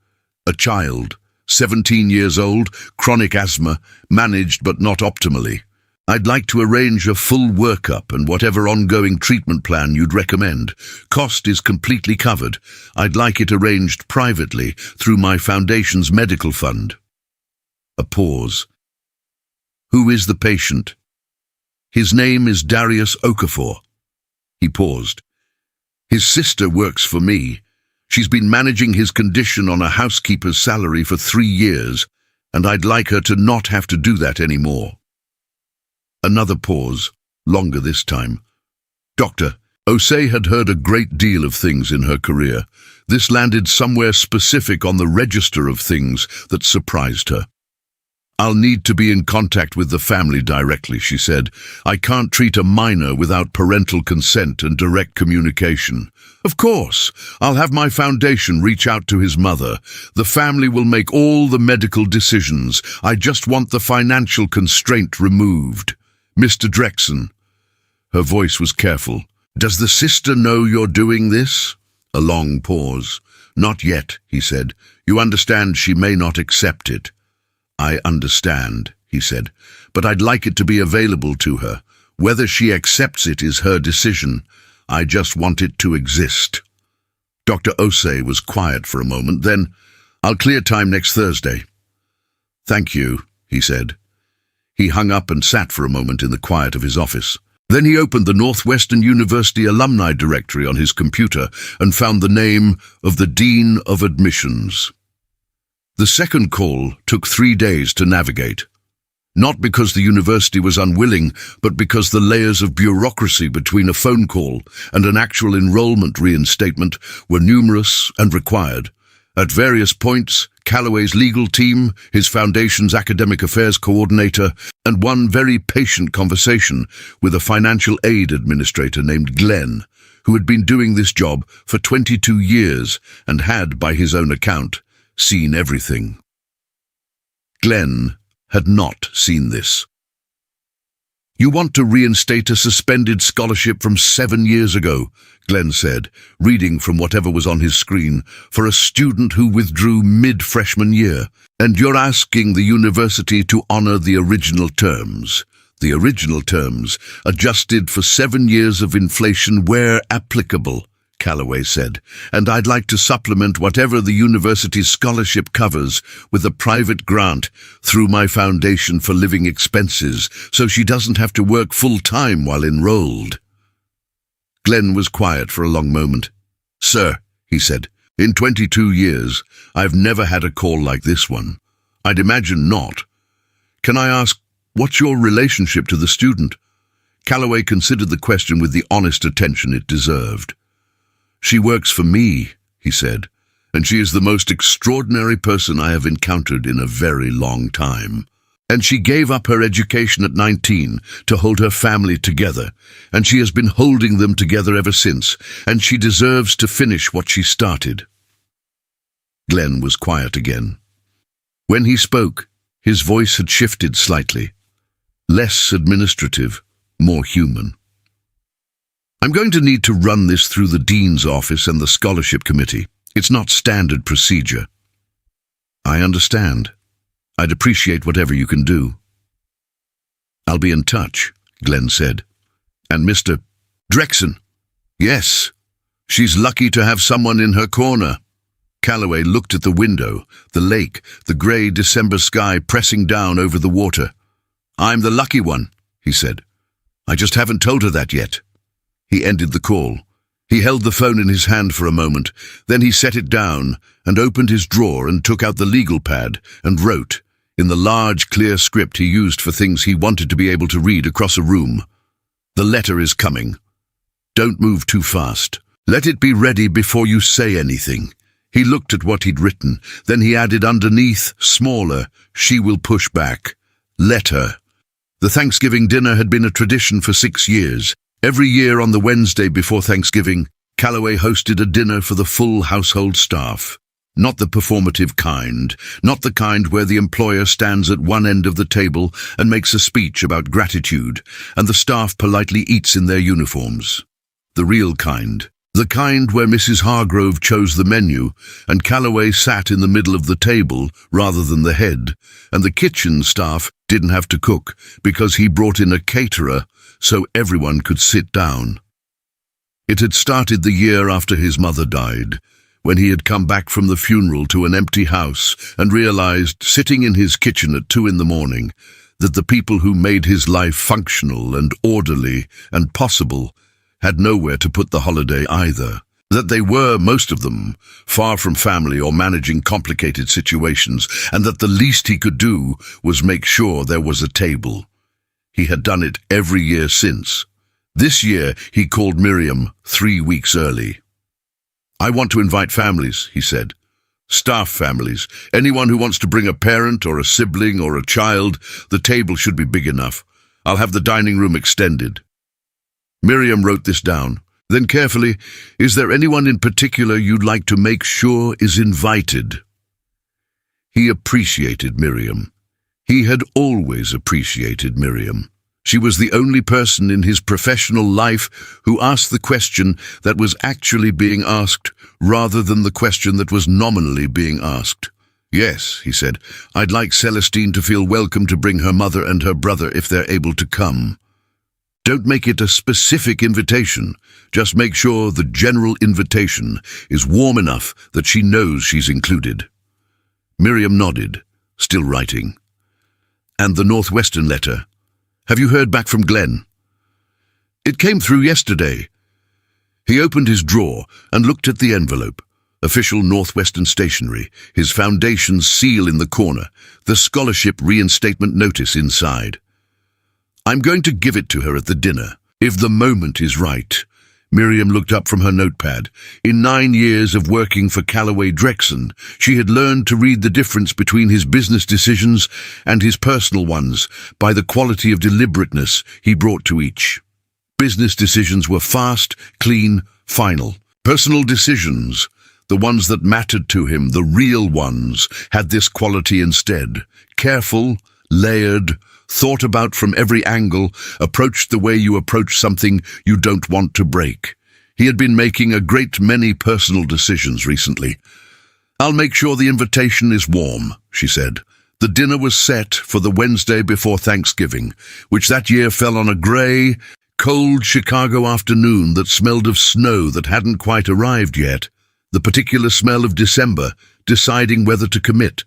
"A child. 17 years old, chronic asthma, managed but not optimally. I'd like to arrange a full workup and whatever ongoing treatment plan you'd recommend. Cost is completely covered. I'd like it arranged privately through my foundation's medical fund." A pause. "Who is the patient?" "His name is Darius Okafor." He paused. "His sister works for me. She's been managing his condition on a housekeeper's salary for 3 years, and I'd like her to not have to do that anymore." Another pause, longer this time. "Doctor, Osei had heard a great deal of things in her career. This landed somewhere specific on the register of things that surprised her. I'll need to be in contact with the family directly," she said. "I can't treat a minor without parental consent and direct communication." "Of course, I'll have my foundation reach out to his mother. The family will make all the medical decisions. I just want the financial constraint removed. Mr. Drexen." Her voice was careful. "Does the sister know you're doing this?" A long pause. "Not yet," he said. "You understand she may not accept it." "I understand," he said, "but I'd like it to be available to her. Whether she accepts it is her decision. I just want it to exist." Dr. Osei was quiet for a moment, then, "I'll clear time next Thursday." "Thank you," he said. He hung up and sat for a moment in the quiet of his office. Then he opened the Northwestern University alumni directory on his computer and found the name of the Dean of Admissions. The second call took 3 days to navigate. Not because the university was unwilling, but because the layers of bureaucracy between a phone call and an actual enrollment reinstatement were numerous and required. At various points, Callaway's legal team, his foundation's academic affairs coordinator, and one very patient conversation with a financial aid administrator named Glenn, who had been doing this job for 22 years and had, by his own account, seen everything. Glenn had not seen this. "You want to reinstate a suspended scholarship from 7 years ago," Glenn said, reading from whatever was on his screen, "for a student who withdrew mid-freshman year, and you're asking the university to honor the original terms. The original terms, adjusted for 7 years of inflation where applicable," Callaway said, "and I'd like to supplement whatever the university's scholarship covers with a private grant through my foundation for living expenses, so she doesn't have to work full-time while enrolled." Glenn was quiet for a long moment. "Sir," he said, "in 22 years, I've never had a call like this one. I'd imagine not. Can I ask, what's your relationship to the student?" Callaway considered the question with the honest attention it deserved. "She works for me," he said, and she is the most extraordinary person I have encountered in a very long time. And she gave up her education at 19 to hold her family together, and she has been holding them together ever since, and she deserves to finish what she started." Glenn was quiet again. When he spoke, his voice had shifted slightly. Less administrative, more human. "I'm going to need to run this through the Dean's office and the Scholarship Committee. It's not standard procedure." "I understand. I'd appreciate whatever you can do." "I'll be in touch," Glenn said. "And Mr. Drexen?" "Yes. She's lucky to have someone in her corner." Calloway looked at the window, the lake, the grey December sky pressing down over the water. "I'm the lucky one," he said. "I just haven't told her that yet." He ended the call. He held the phone in his hand for a moment, then he set it down and opened his drawer and took out the legal pad and wrote, in the large, clear script he used for things he wanted to be able to read across a room, "The letter is coming. Don't move too fast. Let it be ready before you say anything." He looked at what he'd written, then he added underneath, smaller, "She will push back. Let her." The Thanksgiving dinner had been a tradition for 6 years. Every year on the Wednesday before Thanksgiving, Calloway hosted a dinner for the full household staff. Not the performative kind, not the kind where the employer stands at one end of the table and makes a speech about gratitude, and the staff politely eats in their uniforms. The real kind. The kind where Mrs. Hargrove chose the menu, and Calloway sat in the middle of the table rather than the head, and the kitchen staff didn't have to cook because he brought in a caterer so everyone could sit down. It had started the year after his mother died, when he had come back from the funeral to an empty house and realized, sitting in his kitchen at 2 a.m, that the people who made his life functional and orderly and possible had nowhere to put the holiday either, that they were, most of them, far from family or managing complicated situations, and that the least he could do was make sure there was a table. He had done it every year since. This year he called Miriam 3 weeks early. "I want to invite families," he said. "Staff families. Anyone who wants to bring a parent or a sibling or a child, the table should be big enough. I'll have the dining room extended." Miriam wrote this down. Then carefully, "Is there anyone in particular you'd like to make sure is invited?" He appreciated Miriam. He had always appreciated Miriam. She was the only person in his professional life who asked the question that was actually being asked, rather than the question that was nominally being asked. "Yes," he said, "I'd like Celestine to feel welcome to bring her mother and her brother if they're able to come." Don't make it a specific invitation. Just make sure the general invitation is warm enough that she knows she's included. Miriam nodded, still writing. "And the Northwestern letter. Have you heard back from Glenn?" "It came through yesterday." He opened his drawer and looked at the envelope. Official Northwestern stationery, his foundation's seal in the corner, the scholarship reinstatement notice inside. "I'm going to give it to her at the dinner, if the moment is right." Miriam looked up from her notepad. In 9 years of working for Calloway Drexen, she had learned to read the difference between his business decisions and his personal ones by the quality of deliberateness he brought to each. Business decisions were fast, clean, final. Personal decisions, the ones that mattered to him, the real ones, had this quality instead. Careful, layered, thought about from every angle, approached the way you approach something you don't want to break. He had been making a great many personal decisions recently. "I'll make sure the invitation is warm," she said. The dinner was set for the Wednesday before Thanksgiving, which that year fell on a grey, cold Chicago afternoon that smelled of snow that hadn't quite arrived yet, the particular smell of December, deciding whether to commit.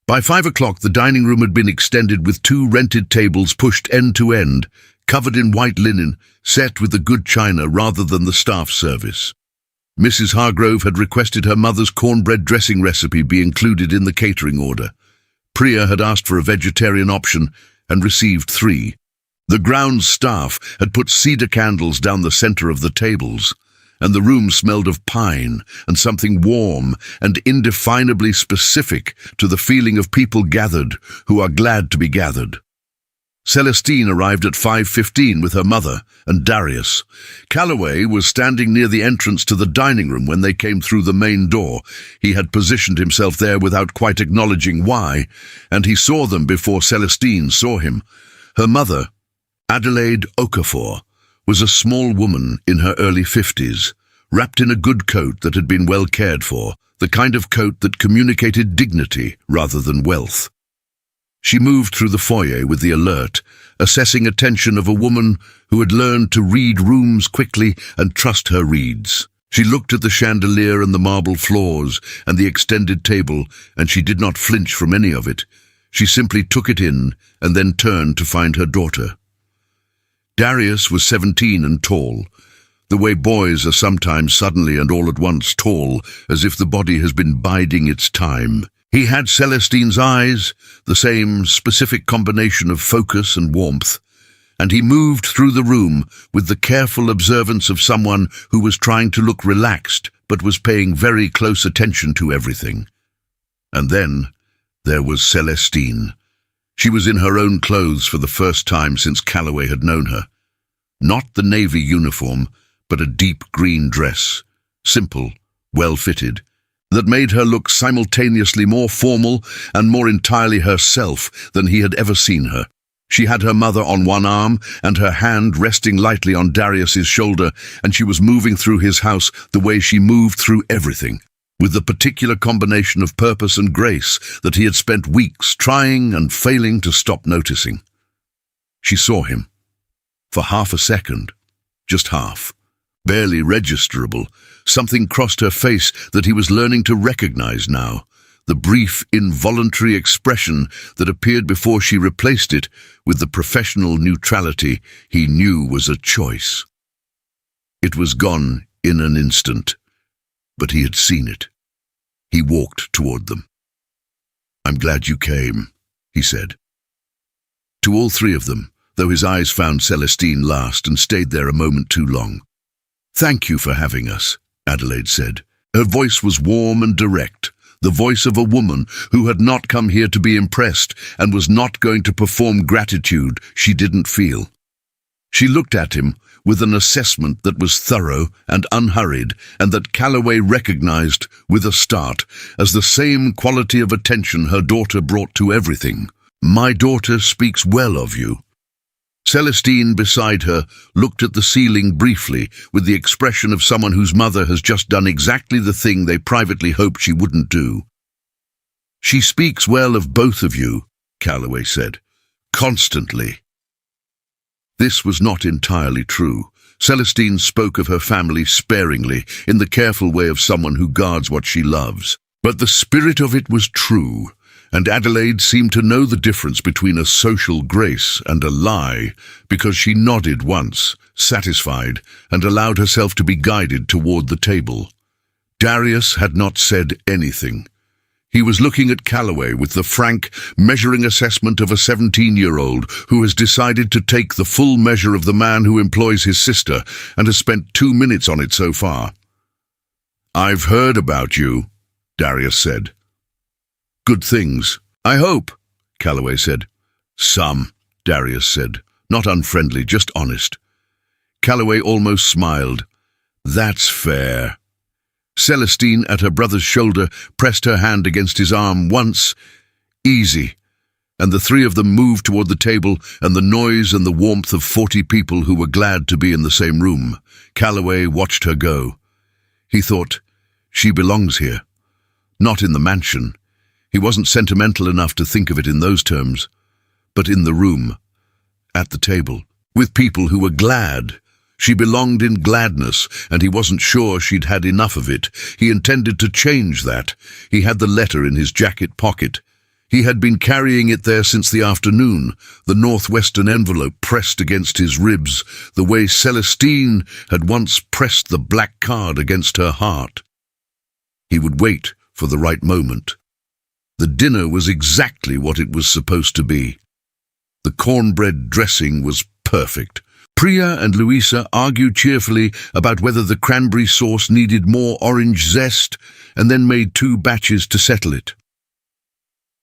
By 5 o'clock, the dining room had been extended with 2 rented tables pushed end to end, covered in white linen, set with the good china rather than the staff service. Mrs. Hargrove had requested her mother's cornbread dressing recipe be included in the catering order. Priya had asked for a vegetarian option and received 3. The grounds staff had put cedar candles down the center of the tables, and the room smelled of pine and something warm and indefinably specific to the feeling of people gathered who are glad to be gathered. Celestine arrived at 5:15 with her mother and Darius. Calloway was standing near the entrance to the dining room when they came through the main door. He had positioned himself there without quite acknowledging why, and he saw them before Celestine saw him. Her mother, Adelaide Okafor, was a small woman in her early 50s, wrapped in a good coat that had been well cared for, the kind of coat that communicated dignity rather than wealth. She moved through the foyer with the alert, assessing attention of a woman who had learned to read rooms quickly and trust her reads. She looked at the chandelier and the marble floors and the extended table, and she did not flinch from any of it. She simply took it in and then turned to find her daughter. Darius was 17 and tall, the way boys are sometimes suddenly and all at once tall, as if the body has been biding its time. He had Celestine's eyes, the same specific combination of focus and warmth, and he moved through the room with the careful observance of someone who was trying to look relaxed but was paying very close attention to everything. And then there was Celestine. She was in her own clothes for the first time since Calloway had known her. Not the navy uniform, but a deep green dress, simple, well-fitted, that made her look simultaneously more formal and more entirely herself than he had ever seen her. She had her mother on one arm and her hand resting lightly on Darius's shoulder, and she was moving through his house the way she moved through everything, with the particular combination of purpose and grace that he had spent weeks trying and failing to stop noticing. She saw him. For half a second, just half. Barely registerable, something crossed her face that he was learning to recognize now, the brief, involuntary expression that appeared before she replaced it with the professional neutrality he knew was a choice. It was gone in an instant, but he had seen it. He walked toward them. "I'm glad you came," he said. To all three of them, though his eyes found Celestine last and stayed there a moment too long. "Thank you for having us," Adelaide said. Her voice was warm and direct, the voice of a woman who had not come here to be impressed and was not going to perform gratitude she didn't feel. She looked at him with an assessment that was thorough and unhurried, and that Calloway recognized with a start as the same quality of attention her daughter brought to everything. "My daughter speaks well of you." Celestine, beside her, looked at the ceiling briefly with the expression of someone whose mother has just done exactly the thing they privately hoped she wouldn't do. "She speaks well of both of you," Calloway said. "Constantly." This was not entirely true. Celestine spoke of her family sparingly, in the careful way of someone who guards what she loves. But the spirit of it was true, and Adelaide seemed to know the difference between a social grace and a lie, because she nodded once, satisfied, and allowed herself to be guided toward the table. Darius had not said anything. He was looking at Calloway with the frank, measuring assessment of a 17-year-old who has decided to take the full measure of the man who employs his sister and has spent 2 minutes on it so far. "I've heard about you," Darius said. "Good things, I hope," Calloway said. "Some," Darius said. "Not unfriendly, just honest." Calloway almost smiled. "That's fair." Celestine, at her brother's shoulder, pressed her hand against his arm once. "Easy." And the three of them moved toward the table and the noise and the warmth of 40 people who were glad to be in the same room. Calloway watched her go. He thought, she belongs here. Not in the mansion. He wasn't sentimental enough to think of it in those terms, but in the room, at the table, with people who were glad. She belonged in gladness, and he wasn't sure she'd had enough of it. He intended to change that. He had the letter in his jacket pocket. He had been carrying it there since the afternoon, the northwestern envelope pressed against his ribs, the way Celestine had once pressed the black card against her heart. He would wait for the right moment. The dinner was exactly what it was supposed to be. The cornbread dressing was perfect, Priya and Louisa argued cheerfully about whether the cranberry sauce needed more orange zest, and then made 2 batches to settle it.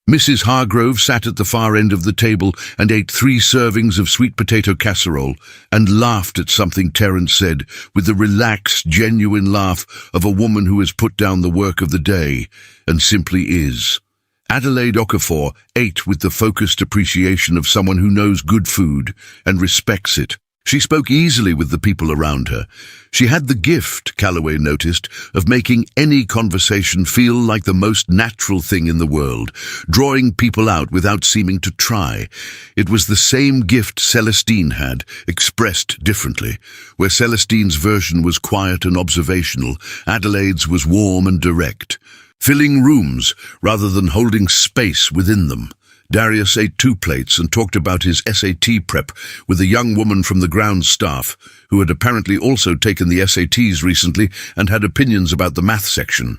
Mrs. Hargrove sat at the far end of the table and ate 3 servings of sweet potato casserole and laughed at something Terence said, with the relaxed, genuine laugh of a woman who has put down the work of the day and simply is. Adelaide Okafor ate with the focused appreciation of someone who knows good food and respects it. She spoke easily with the people around her. She had the gift, Calloway noticed, of making any conversation feel like the most natural thing in the world, drawing people out without seeming to try. It was the same gift Celestine had, expressed differently. Where Celestine's version was quiet and observational, Adelaide's was warm and direct, filling rooms rather than holding space within them. Darius ate 2 plates and talked about his SAT prep with a young woman from the grounds staff, who had apparently also taken the SATs recently and had opinions about the math section.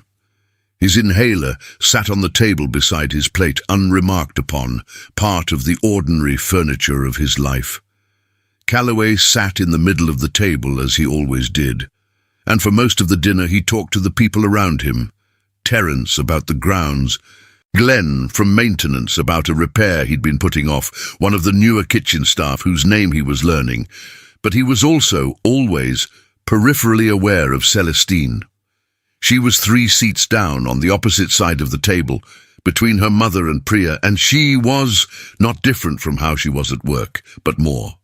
His inhaler sat on the table beside his plate, unremarked upon, part of the ordinary furniture of his life. Calloway sat in the middle of the table, as he always did, and for most of the dinner he talked to the people around him. Terence about the grounds, Glenn from maintenance about a repair he'd been putting off, one of the newer kitchen staff whose name he was learning, but he was also, always, peripherally aware of Celestine. She was 3 seats down on the opposite side of the table, between her mother and Priya, and she was not different from how she was at work, but more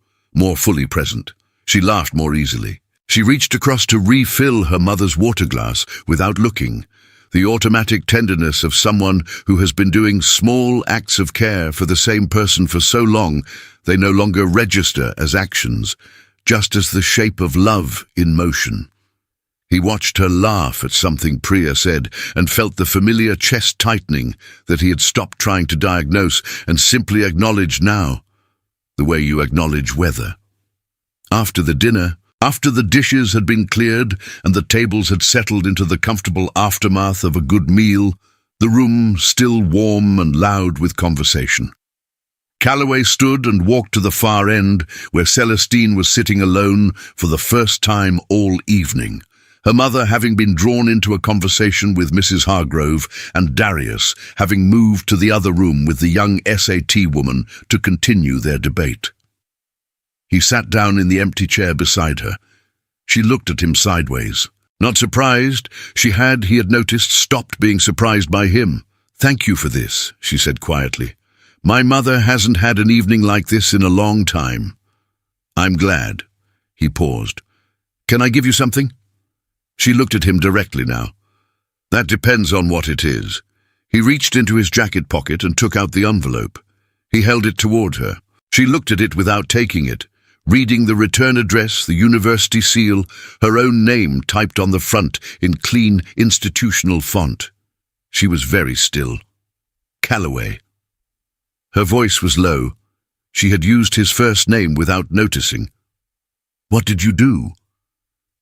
fully present. She laughed more easily. She reached across to refill her mother's water glass without looking, the automatic tenderness of someone who has been doing small acts of care for the same person for so long they no longer register as actions, just as the shape of love in motion. He watched her laugh at something Priya said and felt the familiar chest tightening that he had stopped trying to diagnose and simply acknowledged now, the way you acknowledge weather. After the dinner, after the dishes had been cleared and the tables had settled into the comfortable aftermath of a good meal, the room still warm and loud with conversation. Calloway stood and walked to the far end, where Celestine was sitting alone for the first time all evening, her mother having been drawn into a conversation with Mrs. Hargrove, and Darius having moved to the other room with the young SAT woman to continue their debate. He sat down in the empty chair beside her. She looked at him sideways. Not surprised, he had noticed, stopped being surprised by him. "Thank you for this," she said quietly. "My mother hasn't had an evening like this in a long time." "I'm glad." He paused. "Can I give you something?" She looked at him directly now. "That depends on what it is." He reached into his jacket pocket and took out the envelope. He held it toward her. She looked at it without taking it, reading the return address, the university seal, her own name typed on the front in clean, institutional font. She was very still. Calloway. Her voice was low. She had used his first name without noticing. "What did you do?"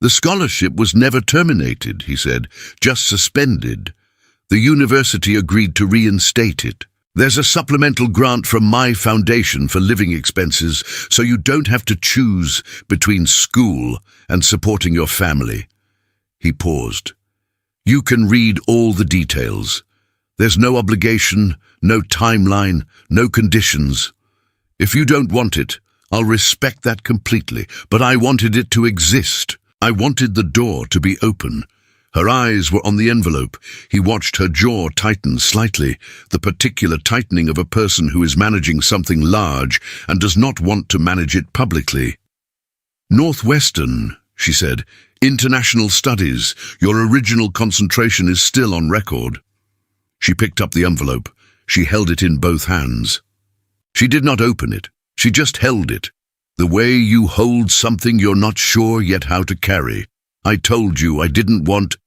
"The scholarship was never terminated," he said, "just suspended. The university agreed to reinstate it. There's a supplemental grant from my foundation for living expenses, so you don't have to choose between school and supporting your family." He paused. "You can read all the details. There's no obligation, no timeline, no conditions. If you don't want it, I'll respect that completely, but I wanted it to exist. I wanted the door to be open." Her eyes were on the envelope. He watched her jaw tighten slightly, the particular tightening of a person who is managing something large and does not want to manage it publicly. "Northwestern," she said. "International Studies. Your original concentration is still on record." She picked up the envelope. She held it in both hands. She did not open it. She just held it. The way you hold something you're not sure yet how to carry. "I told you I didn't want..."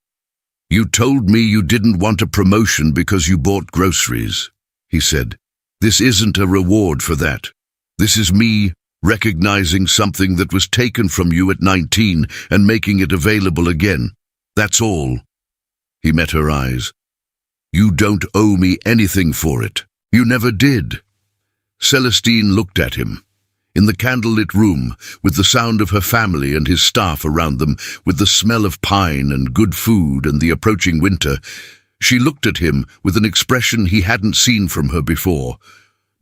"You told me you didn't want a promotion because you bought groceries," he said. "This isn't a reward for that. This is me recognizing something that was taken from you at 19 and making it available again. That's all." He met her eyes. "You don't owe me anything for it. You never did." Celestine looked at him. In the candlelit room, with the sound of her family and his staff around them, with the smell of pine and good food and the approaching winter, she looked at him with an expression he hadn't seen from her before.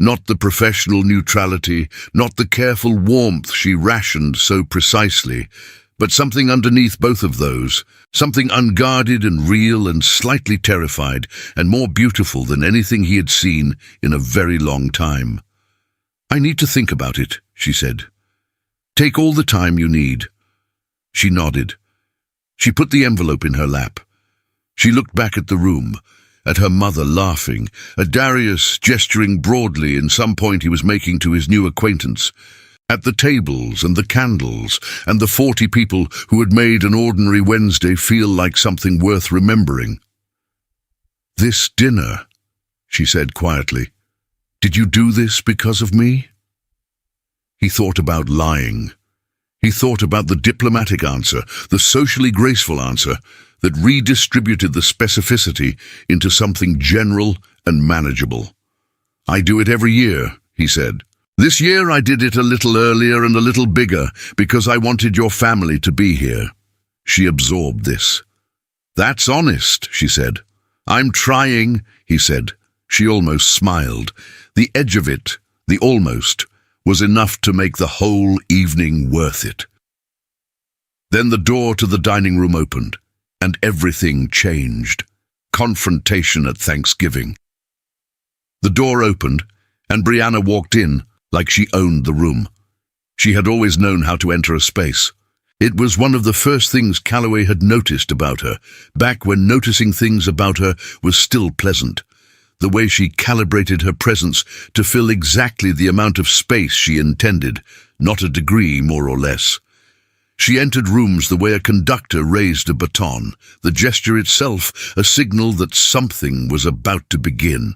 Not the professional neutrality, not the careful warmth she rationed so precisely, but something underneath both of those, something unguarded and real and slightly terrified, and more beautiful than anything he had seen in a very long time. "I need to think about it," she said. "Take all the time you need." She nodded. She put the envelope in her lap. She looked back at the room, at her mother laughing, at Darius gesturing broadly in some point he was making to his new acquaintance, at the tables and the candles and the 40 people who had made an ordinary Wednesday feel like something worth remembering. "This dinner," she said quietly. "Did you do this because of me?" He thought about lying. He thought about the diplomatic answer, the socially graceful answer, that redistributed the specificity into something general and manageable. "I do it every year," he said. "This year I did it a little earlier and a little bigger because I wanted your family to be here." She absorbed this. "That's honest," she said. "I'm trying," he said. She almost smiled. The edge of it, the almost, was enough to make the whole evening worth it. Then the door to the dining room opened, and everything changed. Confrontation at Thanksgiving. The door opened, and Brianna walked in like she owned the room. She had always known how to enter a space. It was one of the first things Calloway had noticed about her, back when noticing things about her was still pleasant. The way she calibrated her presence to fill exactly the amount of space she intended, not a degree more or less. She entered rooms the way a conductor raised a baton, the gesture itself a signal that something was about to begin.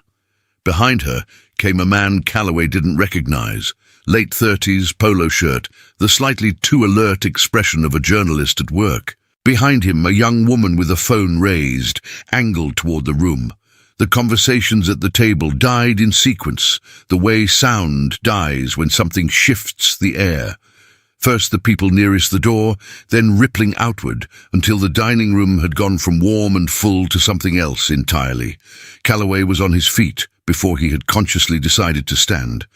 Behind her came a man Calloway didn't recognize, late 30s, polo shirt, the slightly too alert expression of a journalist at work. Behind him, a young woman with a phone raised, angled toward the room. The conversations at the table died in sequence, the way sound dies when something shifts the air. First the people nearest the door, then rippling outward until the dining room had gone from warm and full to something else entirely. Calloway was on his feet before he had consciously decided to stand.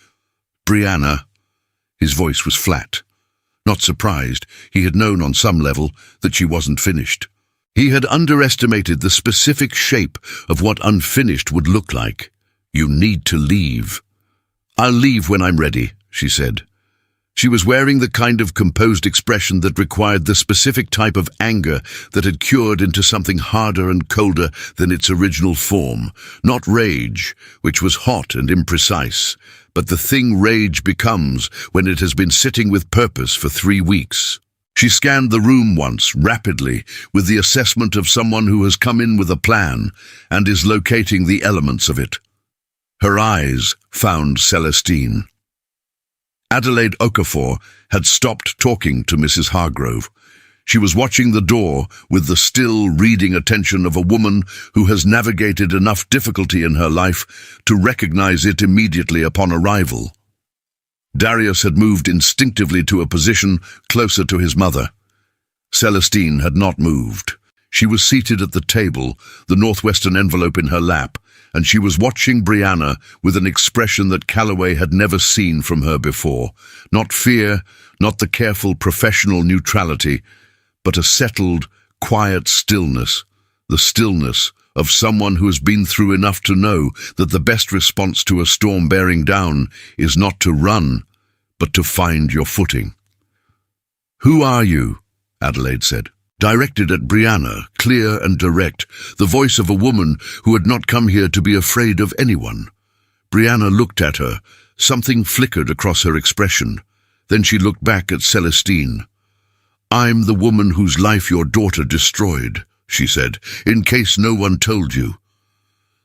"Brianna." His voice was flat. Not surprised, he had known on some level that she wasn't finished. He had underestimated the specific shape of what unfinished would look like. "You need to leave." "I'll leave when I'm ready," she said. She was wearing the kind of composed expression that required the specific type of anger that had cured into something harder and colder than its original form. Not rage, which was hot and imprecise, but the thing rage becomes when it has been sitting with purpose for 3 weeks. She scanned the room once, rapidly, with the assessment of someone who has come in with a plan and is locating the elements of it. Her eyes found Celestine. Adelaide Okafor had stopped talking to Mrs. Hargrove. She was watching the door with the still, reading attention of a woman who has navigated enough difficulty in her life to recognize it immediately upon arrival. Darius had moved instinctively to a position closer to his mother. Celestine had not moved. She was seated at the table, the Northwestern envelope in her lap, and she was watching Brianna with an expression that Calloway had never seen from her before. Not fear, not the careful professional neutrality, but a settled, quiet stillness, the stillness of someone who has been through enough to know that the best response to a storm bearing down is not to run, but to find your footing. "Who are you?" Adelaide said. Directed at Brianna, clear and direct, the voice of a woman who had not come here to be afraid of anyone. Brianna looked at her. Something flickered across her expression. Then she looked back at Celestine. "I'm the woman whose life your daughter destroyed," she said, "in case no one told you."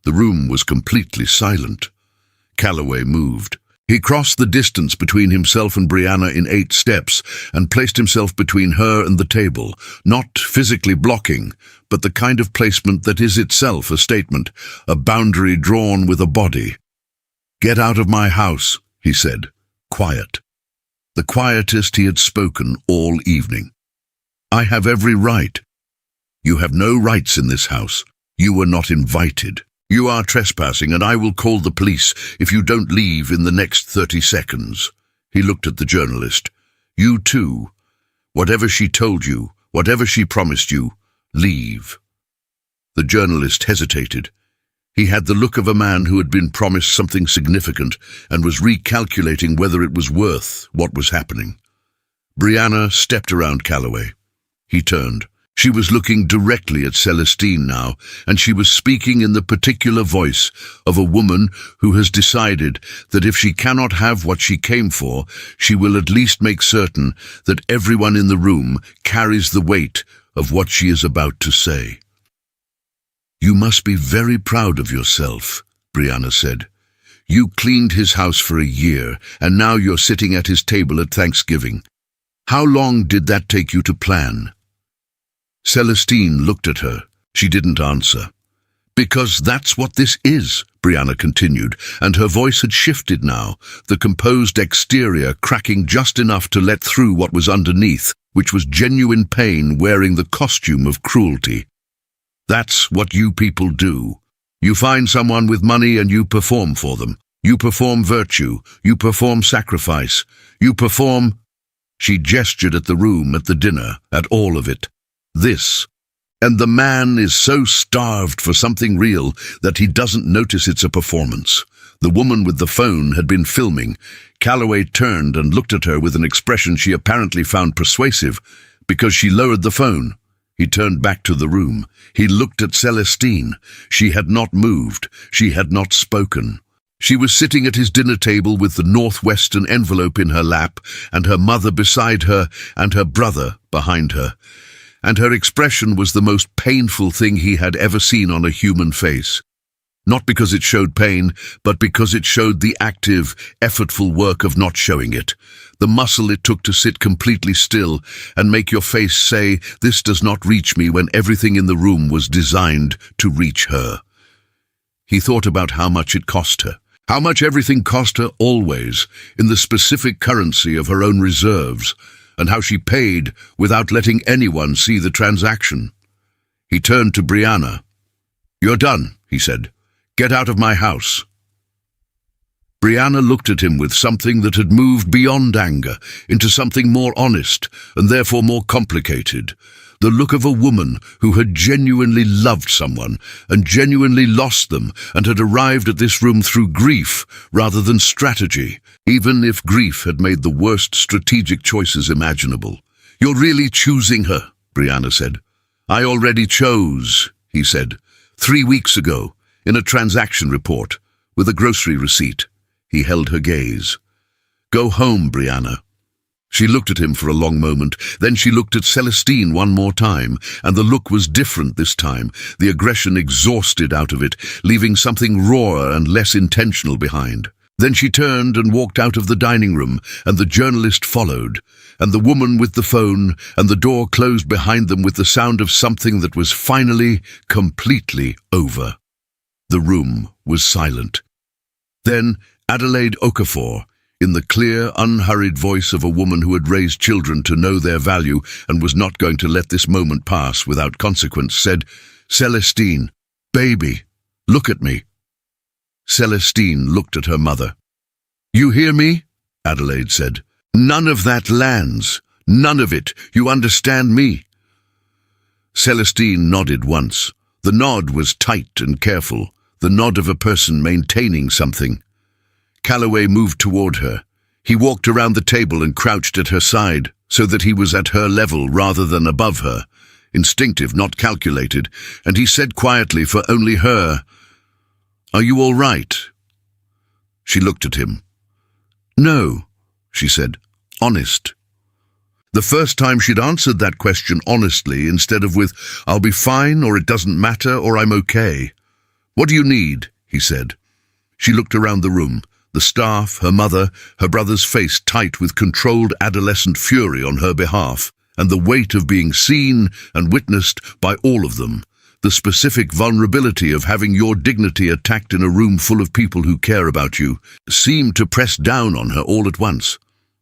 The room was completely silent. Calloway moved. He crossed the distance between himself and Brianna in 8 steps and placed himself between her and the table, not physically blocking, but the kind of placement that is itself a statement, a boundary drawn with a body. "Get out of my house," he said, quiet. the quietest he had spoken all evening. "I have every right." "You have no rights in this house. You were not invited. You are trespassing, and I will call the police if you don't leave in the next 30 seconds. He looked at the journalist. "You too. Whatever she told you, whatever she promised you, leave." The journalist hesitated. He had the look of a man who had been promised something significant and was recalculating whether it was worth what was happening. Brianna stepped around Calloway. He turned. She was looking directly at Celestine now, and she was speaking in the particular voice of a woman who has decided that if she cannot have what she came for, she will at least make certain that everyone in the room carries the weight of what she is about to say. "You must be very proud of yourself," Brianna said. "You cleaned his house for a year, and now you're sitting at his table at Thanksgiving. How long did that take you to plan?" Celestine looked at her. She didn't answer. "Because that's what this is," Brianna continued, and her voice had shifted now, the composed exterior cracking just enough to let through what was underneath, which was genuine pain wearing the costume of cruelty. "That's what you people do. You find someone with money and you perform for them. You perform virtue. You perform sacrifice. You perform—" She gestured at the room, at the dinner, at all of it. "This. And the man is so starved for something real that he doesn't notice it's a performance." The woman with the phone had been filming. Calloway turned and looked at her with an expression she apparently found persuasive, because she lowered the phone. He turned back to the room. He looked at Celestine. She had not moved. She had not spoken. She was sitting at his dinner table with the Northwestern envelope in her lap, and her mother beside her, and her brother behind her. And her expression was the most painful thing he had ever seen on a human face. Not because it showed pain, but because it showed the active, effortful work of not showing it. The muscle it took to sit completely still and make your face say, "This does not reach me," when everything in the room was designed to reach her. He thought about how much it cost her. How much everything cost her always, in the specific currency of her own reserves, and how she paid without letting anyone see the transaction. He turned to Brianna. "You're done," he said. "Get out of my house." Brianna looked at him with something that had moved beyond anger into something more honest and therefore more complicated. The look of a woman who had genuinely loved someone and genuinely lost them and had arrived at this room through grief rather than strategy, even if grief had made the worst strategic choices imaginable. "You're really choosing her," Brianna said. "I already chose," he said, 3 weeks ago, in a transaction report, with a grocery receipt. He held her gaze. "Go home, Brianna." She looked at him for a long moment, then she looked at Celestine one more time, and the look was different this time, the aggression exhausted out of it, leaving something rawer and less intentional behind. Then she turned and walked out of the dining room, and the journalist followed, and the woman with the phone, and the door closed behind them with the sound of something that was finally, completely over. The room was silent. Then Adelaide Okafor, in the clear, unhurried voice of a woman who had raised children to know their value and was not going to let this moment pass without consequence, said, "Celestine, baby, look at me." Celestine looked at her mother. "You hear me?" Adelaide said. "None of that lands. None of it. You understand me?" Celestine nodded once. The nod was tight and careful, the nod of a person maintaining something. Calloway moved toward her. He walked around the table and crouched at her side, so that he was at her level rather than above her, instinctive, not calculated, and he said quietly for only her, "Are you all right?" She looked at him. "No," she said, "honest." The first time she'd answered that question honestly instead of with, "I'll be fine," or "It doesn't matter," or "I'm okay." "What do you need?" he said. She looked around the room, the staff, her mother, her brother's face tight with controlled adolescent fury on her behalf, and the weight of being seen and witnessed by all of them, the specific vulnerability of having your dignity attacked in a room full of people who care about you, seemed to press down on her all at once.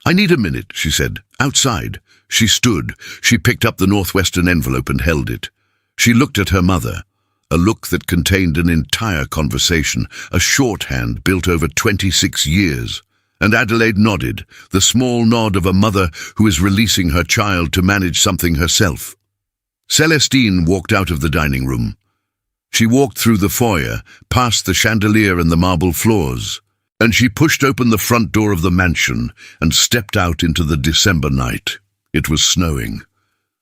"I need a minute," she said. "Outside." She stood. She picked up the Northwestern envelope and held it. She looked at her mother, a look that contained an entire conversation, a shorthand built over 26 years. And Adelaide nodded, the small nod of a mother who is releasing her child to manage something herself. Celestine walked out of the dining room. She walked through the foyer, past the chandelier and the marble floors, and she pushed open the front door of the mansion and stepped out into the December night. It was snowing.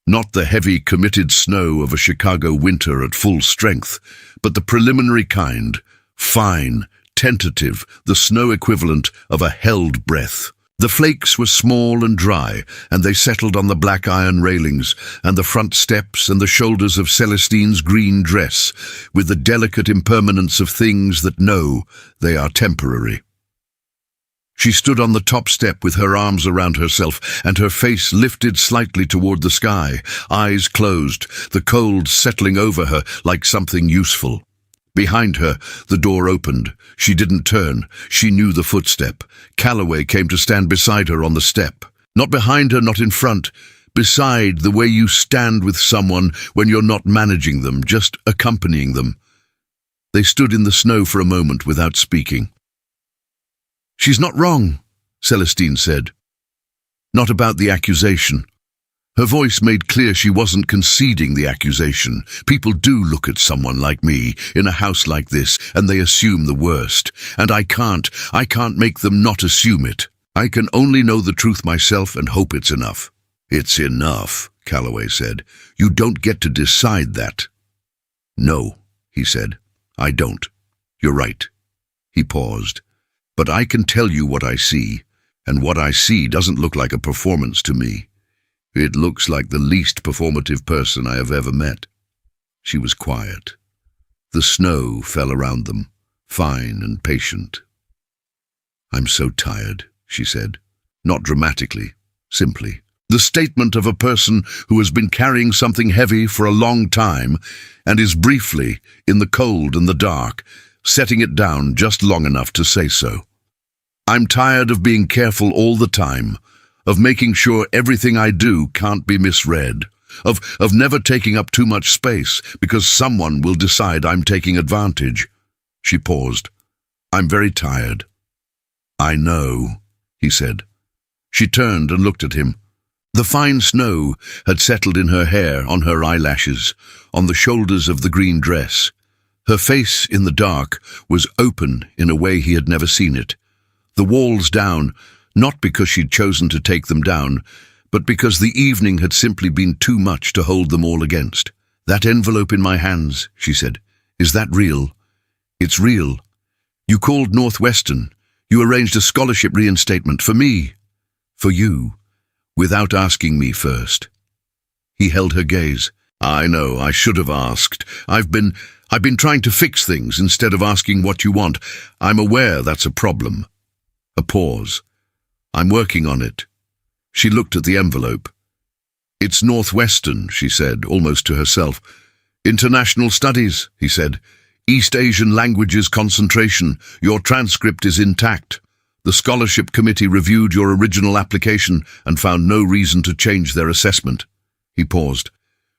Not the heavy, committed snow of a Chicago winter at full strength, but the preliminary kind, fine, tentative, the snow equivalent of a held breath. The flakes were small and dry, and they settled on the black iron railings and the front steps and the shoulders of Celestine's green dress, with the delicate impermanence of things that know they are temporary. She stood on the top step with her arms around herself and her face lifted slightly toward the sky, eyes closed, the cold settling over her like something useful. Behind her, the door opened. She didn't turn. She knew the footstep. Calloway came to stand beside her on the step. Not behind her, not in front. Beside, the way you stand with someone when you're not managing them, just accompanying them. They stood in the snow for a moment without speaking. "She's not wrong," Celestine said. "Not about the accusation." Her voice made clear she wasn't conceding the accusation. People do look at someone like me in a house like this, and they assume the worst. And I can't make them not assume it. I can only know the truth myself and hope it's enough. "It's enough," Calloway said. "You don't get to decide that." "No," he said. "I don't. You're right." He paused. "But I can tell you what I see, and what I see doesn't look like a performance to me. It looks like the least performative person I have ever met." She was quiet. The snow fell around them, fine and patient. "I'm so tired," she said. Not dramatically, simply. The statement of a person who has been carrying something heavy for a long time and is briefly, in the cold and the dark, setting it down just long enough to say so. "I'm tired of being careful all the time, of making sure everything I do can't be misread, of never taking up too much space because someone will decide I'm taking advantage." She paused. "I'm very tired." "I know," he said. She turned and looked at him. The fine snow had settled in her hair, on her eyelashes, on the shoulders of the green dress. Her face in the dark was open in a way he had never seen it. The walls down, not because she'd chosen to take them down, but because the evening had simply been too much to hold them all against. "That envelope in my hands," she said. "Is that real?" "It's real. You called Northwestern. You arranged a scholarship reinstatement for me. For you. Without asking me first." He held her gaze. "I know, I should have asked. I've been trying to fix things instead of asking what you want. I'm aware that's a problem." A pause. "I'm working on it." She looked at the envelope. "It's Northwestern," she said, almost to herself. "International Studies," he said. "East Asian Languages concentration. Your transcript is intact. The scholarship committee reviewed your original application and found no reason to change their assessment." He paused.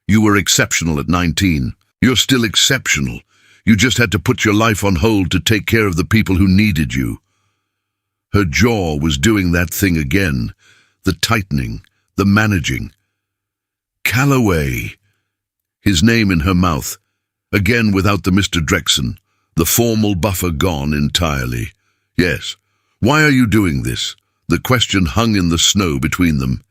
"You were exceptional at 19. You're still exceptional. You just had to put your life on hold to take care of the people who needed you." Her jaw was doing that thing again, the tightening, the managing. "Calloway." His name in her mouth, again without the Mr. Drexen, the formal buffer gone entirely. "Yes. Why are you doing this?" The question hung in the snow between them.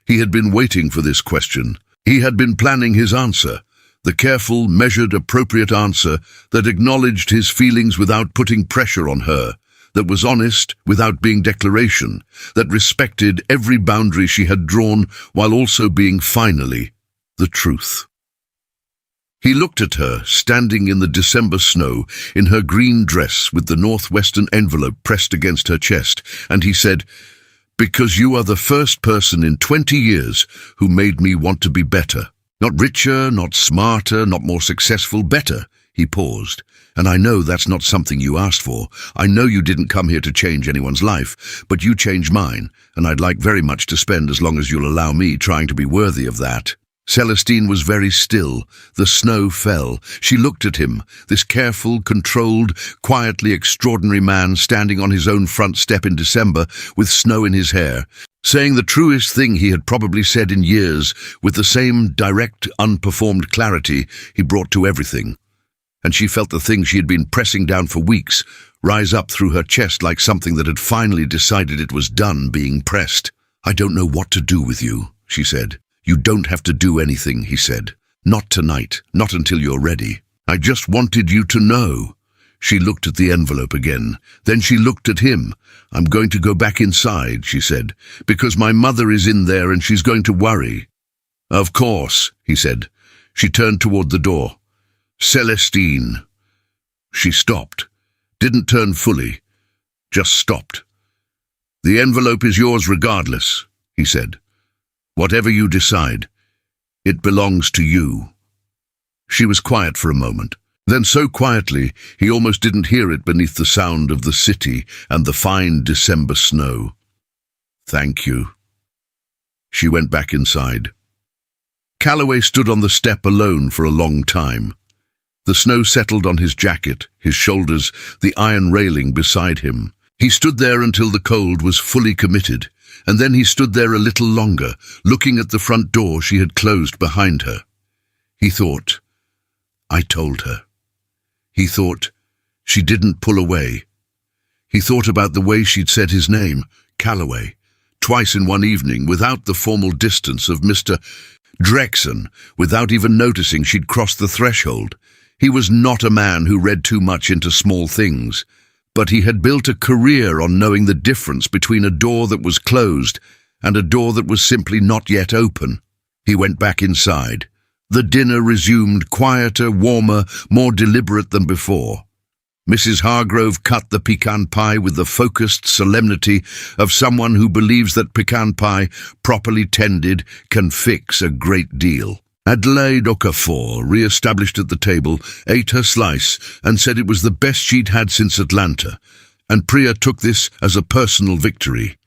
He had been waiting for this question. He had been planning his answer, the careful, measured, appropriate answer that acknowledged his feelings without putting pressure on her, that was honest without being declaration, that respected every boundary she had drawn while also being finally the truth. He looked at her, standing in the December snow, in her green dress with the Northwestern envelope pressed against her chest, and he said, "Because you are the first person in 20 years who made me want to be better. Not richer, not smarter, not more successful, better." He paused. "And I know that's not something you asked for. I know you didn't come here to change anyone's life, but you changed mine, and I'd like very much to spend as long as you'll allow me trying to be worthy of that." Celestine was very still. The snow fell. She looked at him, this careful, controlled, quietly extraordinary man standing on his own front step in December with snow in his hair, saying the truest thing he had probably said in years, with the same direct, unperformed clarity he brought to everything. And she felt the thing she had been pressing down for weeks rise up through her chest like something that had finally decided it was done being pressed. "I don't know what to do with you," she said. "You don't have to do anything," he said. "Not tonight, not until you're ready. I just wanted you to know." She looked at the envelope again. Then she looked at him. "I'm going to go back inside," she said, "because my mother is in there and she's going to worry." "Of course," he said. She turned toward the door. "Celestine." She stopped. Didn't turn fully. Just stopped. "The envelope is yours regardless," he said. "Whatever you decide, it belongs to you." She was quiet for a moment. Then so quietly, he almost didn't hear it beneath the sound of the city and the fine December snow. "Thank you." She went back inside. Calloway stood on the step alone for a long time. The snow settled on his jacket, his shoulders, the iron railing beside him. He stood there until the cold was fully committed, and then he stood there a little longer, looking at the front door she had closed behind her. He thought, "I told her." He thought, "She didn't pull away." He thought about the way she'd said his name, Calloway, twice in one evening, without the formal distance of Mr. Drexen, without even noticing she'd crossed the threshold. He was not a man who read too much into small things, but he had built a career on knowing the difference between a door that was closed and a door that was simply not yet open. He went back inside. The dinner resumed, quieter, warmer, more deliberate than before. Mrs. Hargrove cut the pecan pie with the focused solemnity of someone who believes that pecan pie, properly tended, can fix a great deal. Adelaide Okafor, re-established at the table, ate her slice and said it was the best she'd had since Atlanta, and Priya took this as a personal victory.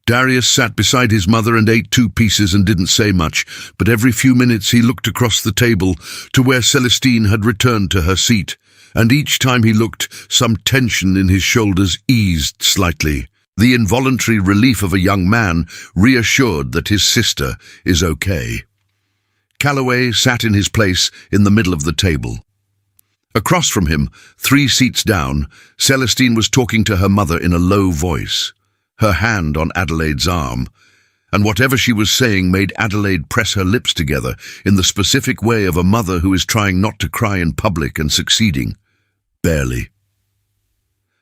Darius sat beside his mother and ate 2 pieces and didn't say much, but every few minutes he looked across the table to where Celestine had returned to her seat, and each time he looked, some tension in his shoulders eased slightly. The involuntary relief of a young man reassured that his sister is okay. Calloway sat in his place in the middle of the table. Across from him, 3 seats down, Celestine was talking to her mother in a low voice, her hand on Adelaide's arm, and whatever she was saying made Adelaide press her lips together in the specific way of a mother who is trying not to cry in public and succeeding. Barely.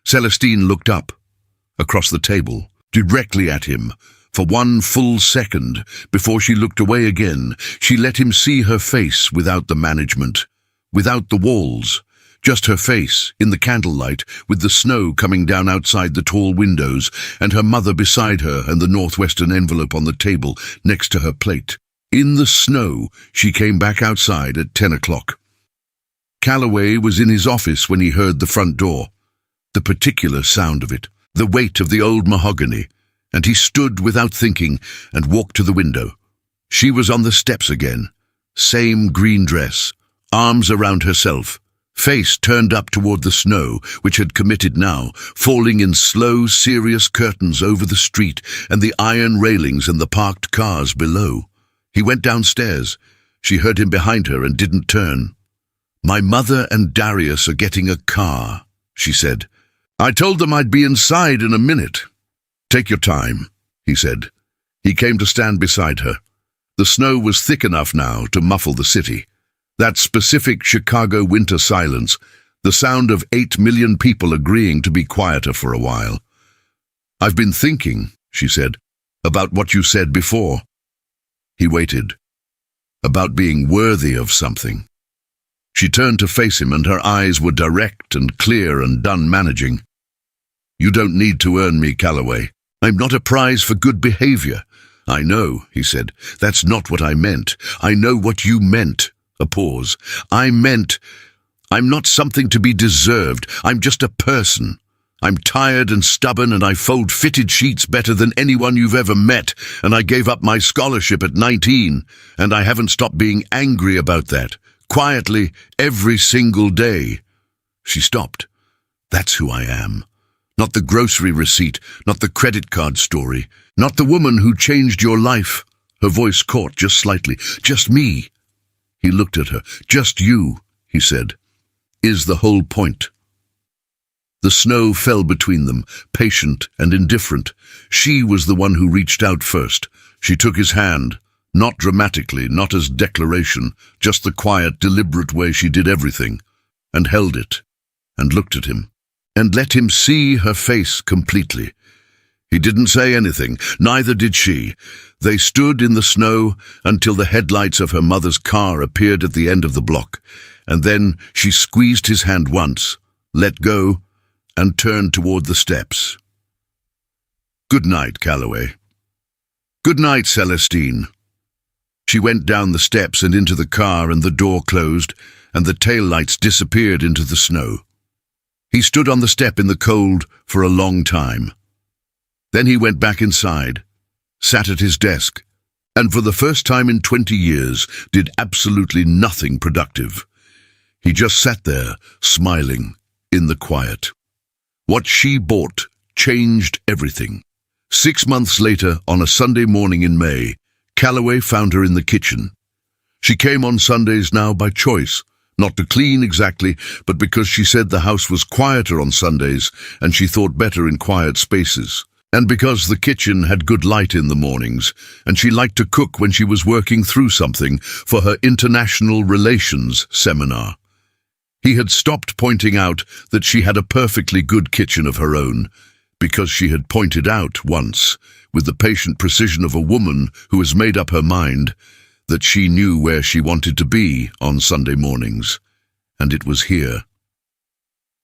Celestine looked up, across the table, directly at him. For 1 full second, before she looked away again, she let him see her face without the management, without the walls, just her face in the candlelight with the snow coming down outside the tall windows and her mother beside her and the northwestern envelope on the table next to her plate. In the snow, she came back outside at 10 o'clock. Calloway was in his office when he heard the front door, the particular sound of it, the weight of the old mahogany, and he stood without thinking and walked to the window. She was on the steps again, same green dress, arms around herself, face turned up toward the snow, which had committed now, falling in slow, serious curtains over the street and the iron railings and the parked cars below. He went downstairs. She heard him behind her and didn't turn. "My mother and Darius are getting a car," she said. "I told them I'd be inside in a minute." "Take your time," he said. He came to stand beside her. The snow was thick enough now to muffle the city. That specific Chicago winter silence, the sound of 8 million people agreeing to be quieter for a while. "I've been thinking," she said, "about what you said before." He waited. "About being worthy of something." She turned to face him and her eyes were direct and clear and done managing. "You don't need to earn me, Calloway. I'm not a prize for good behavior." "I know," he said. "That's not what I meant. I know what you meant." A pause. "I meant I'm not something to be deserved. I'm just a person. I'm tired and stubborn, and I fold fitted sheets better than anyone you've ever met, and I gave up my scholarship at 19, and I haven't stopped being angry about that, quietly, every single day." She stopped. "That's who I am. Not the grocery receipt, not the credit card story, not the woman who changed your life." Her voice caught just slightly. "Just me." He looked at her. "Just you," he said, "is the whole point." The snow fell between them, patient and indifferent. She was the one who reached out first. She took his hand, not dramatically, not as declaration, just the quiet, deliberate way she did everything, and held it, and looked at him, and let him see her face completely. He didn't say anything, neither did she. They stood in the snow until the headlights of her mother's car appeared at the end of the block, and then she squeezed his hand once, let go, and turned toward the steps. "Good night, Calloway." "Good night, Celestine." She went down the steps and into the car, and the door closed, and the taillights disappeared into the snow. He stood on the step in the cold for a long time. Then he went back inside, sat at his desk, and for the first time in 20 years did absolutely nothing productive. He just sat there, smiling, in the quiet. What she bought changed everything. 6 months later, on a Sunday morning in May, Calloway found her in the kitchen. She came on Sundays now by choice, not to clean exactly, but because she said the house was quieter on Sundays and she thought better in quiet spaces. And because the kitchen had good light in the mornings, and she liked to cook when she was working through something for her international relations seminar. He had stopped pointing out that she had a perfectly good kitchen of her own, because she had pointed out once, with the patient precision of a woman who has made up her mind, that she knew where she wanted to be on Sunday mornings, and it was here.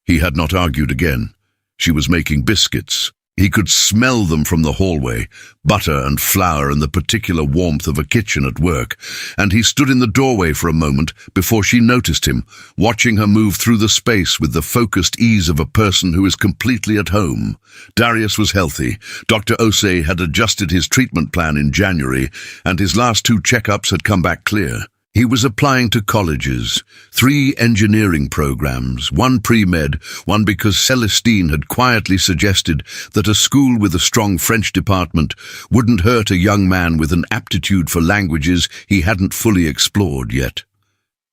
He had not argued again. She was making biscuits. He could smell them from the hallway, butter and flour and the particular warmth of a kitchen at work, and he stood in the doorway for a moment before she noticed him, watching her move through the space with the focused ease of a person who is completely at home. Darius was healthy. Dr. Osei had adjusted his treatment plan in January, and his last 2 checkups had come back clear. He was applying to colleges, 3 engineering programs, 1 pre-med, 1 because Celestine had quietly suggested that a school with a strong French department wouldn't hurt a young man with an aptitude for languages he hadn't fully explored yet.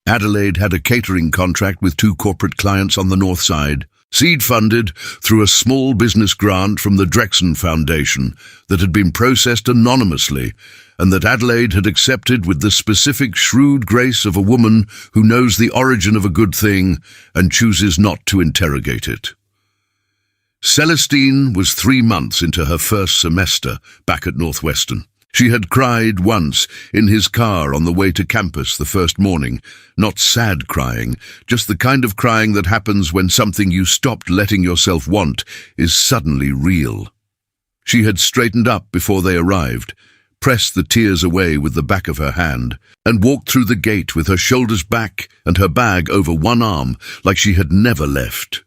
Adelaide had a catering contract with 2 corporate clients on the north side, seed-funded through a small business grant from the Drexen Foundation that had been processed anonymously, and that Adelaide had accepted with the specific shrewd grace of a woman who knows the origin of a good thing and chooses not to interrogate it. Celestine was 3 months into her first semester back at Northwestern. She had cried once in his car on the way to campus the first morning, not sad crying, just the kind of crying that happens when something you stopped letting yourself want is suddenly real. She had straightened up before they arrived, pressed the tears away with the back of her hand, and walked through the gate with her shoulders back and her bag over one arm like she had never left.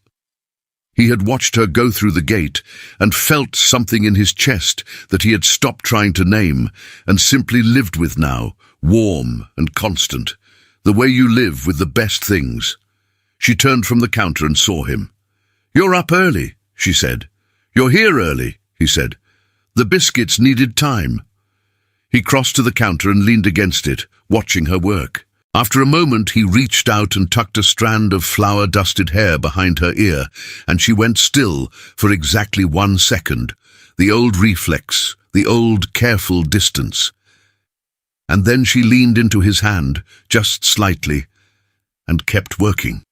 He had watched her go through the gate and felt something in his chest that he had stopped trying to name and simply lived with now, warm and constant, the way you live with the best things. She turned from the counter and saw him. "You're up early," she said. "You're here early," he said. "The biscuits needed time." He crossed to the counter and leaned against it, watching her work. After a moment, he reached out and tucked a strand of flour-dusted hair behind her ear, and she went still for exactly 1 second, the old reflex, the old careful distance. And then she leaned into his hand, just slightly, and kept working.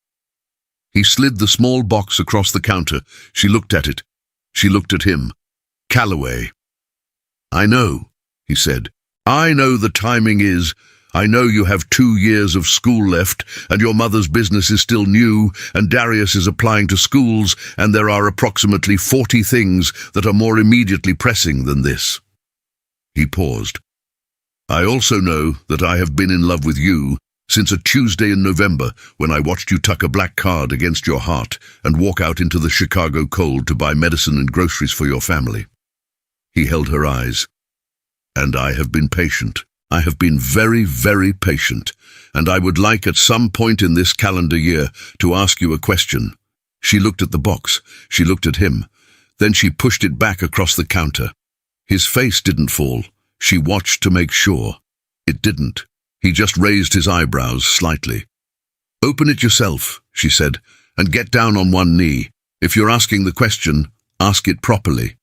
He slid the small box across the counter. She looked at it. She looked at him. "Calloway." "I know," he said. "I know the timing is. I know you have 2 years of school left, and your mother's business is still new, and Darius is applying to schools, and there are approximately 40 things that are more immediately pressing than this." He paused. "I also know that I have been in love with you Since a Tuesday in November, when I watched you tuck a black card against your heart and walk out into the Chicago cold to buy medicine and groceries for your family. He held her eyes. And I have been patient. I have been very, very patient. And I would like at some point in this calendar year to ask you a question. She looked at the box. She looked at him. Then she pushed it back across the counter. His face didn't fall. She watched to make sure. It didn't. He just raised his eyebrows slightly. "Open it yourself," she said, "and get down on one knee. If you're asking the question, ask it properly."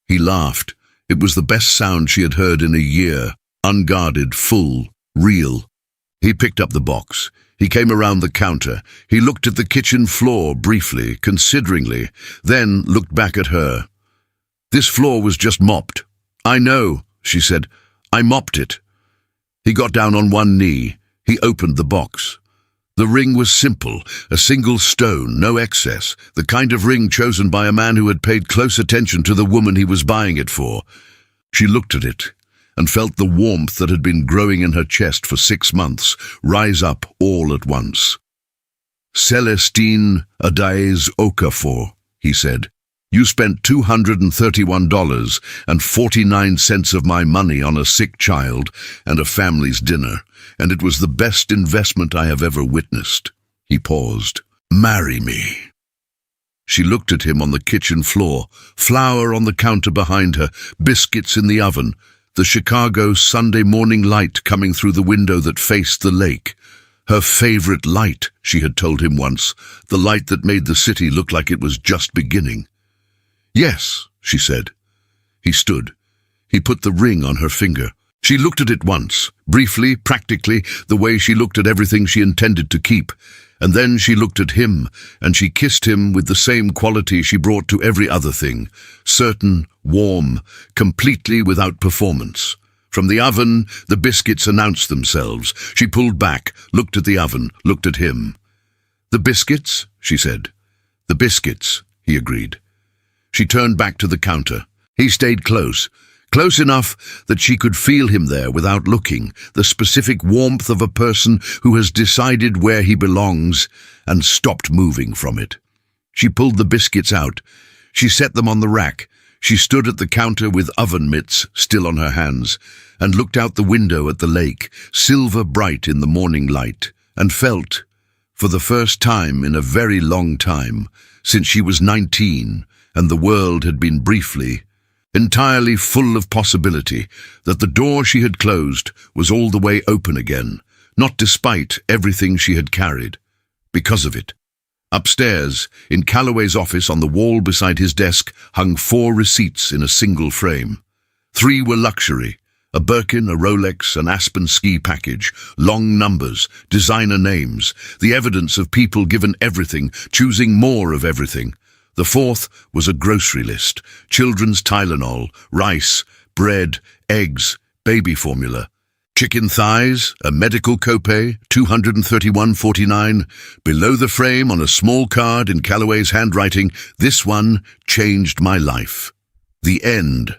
He laughed. It was the best sound she had heard in a year. Unguarded, full, real. He picked up the box. He came around the counter. He looked at the kitchen floor briefly, consideringly, then looked back at her. "This floor was just mopped." "I know," she said. "I mopped it." He got down on one knee. He opened the box. The ring was simple, a single stone, no excess, the kind of ring chosen by a man who had paid close attention to the woman he was buying it for. She looked at it and felt the warmth that had been growing in her chest for 6 months rise up all at once. "Celestine Adaez Okafor," he said. "You spent $231.49 of my money on a sick child and a family's dinner, and it was the best investment I have ever witnessed." He paused. "Marry me." She looked at him on the kitchen floor, flour on the counter behind her, biscuits in the oven, the Chicago Sunday morning light coming through the window that faced the lake. Her favorite light, she had told him once, the light that made the city look like it was just beginning. "Yes," she said. He stood. He put the ring on her finger. She looked at it once, briefly, practically, the way she looked at everything she intended to keep. And then she looked at him, and she kissed him with the same quality she brought to every other thing. Certain, warm, completely without performance. From the oven, the biscuits announced themselves. She pulled back, looked at the oven, looked at him. "The biscuits?" she said. "The biscuits," he agreed. She turned back to the counter. He stayed close enough that she could feel him there without looking, the specific warmth of a person who has decided where he belongs and stopped moving from it. She pulled the biscuits out. She set them on the rack. She stood at the counter with oven mitts still on her hands and looked out the window at the lake, silver bright in the morning light, and felt, for the first time in a very long time, since she was 19, and the world had been briefly, entirely full of possibility, that the door she had closed was all the way open again, not despite everything she had carried, because of it. Upstairs, in Calloway's office on the wall beside his desk, hung 4 receipts in a single frame. 3 were luxury, a Birkin, a Rolex, an Aspen ski package, long numbers, designer names, the evidence of people given everything, choosing more of everything. The 4th was a grocery list, children's Tylenol, rice, bread, eggs, baby formula. Chicken thighs, a medical copay, $231.49. Below the frame on a small card in Calloway's handwriting, "This one changed my life." The end.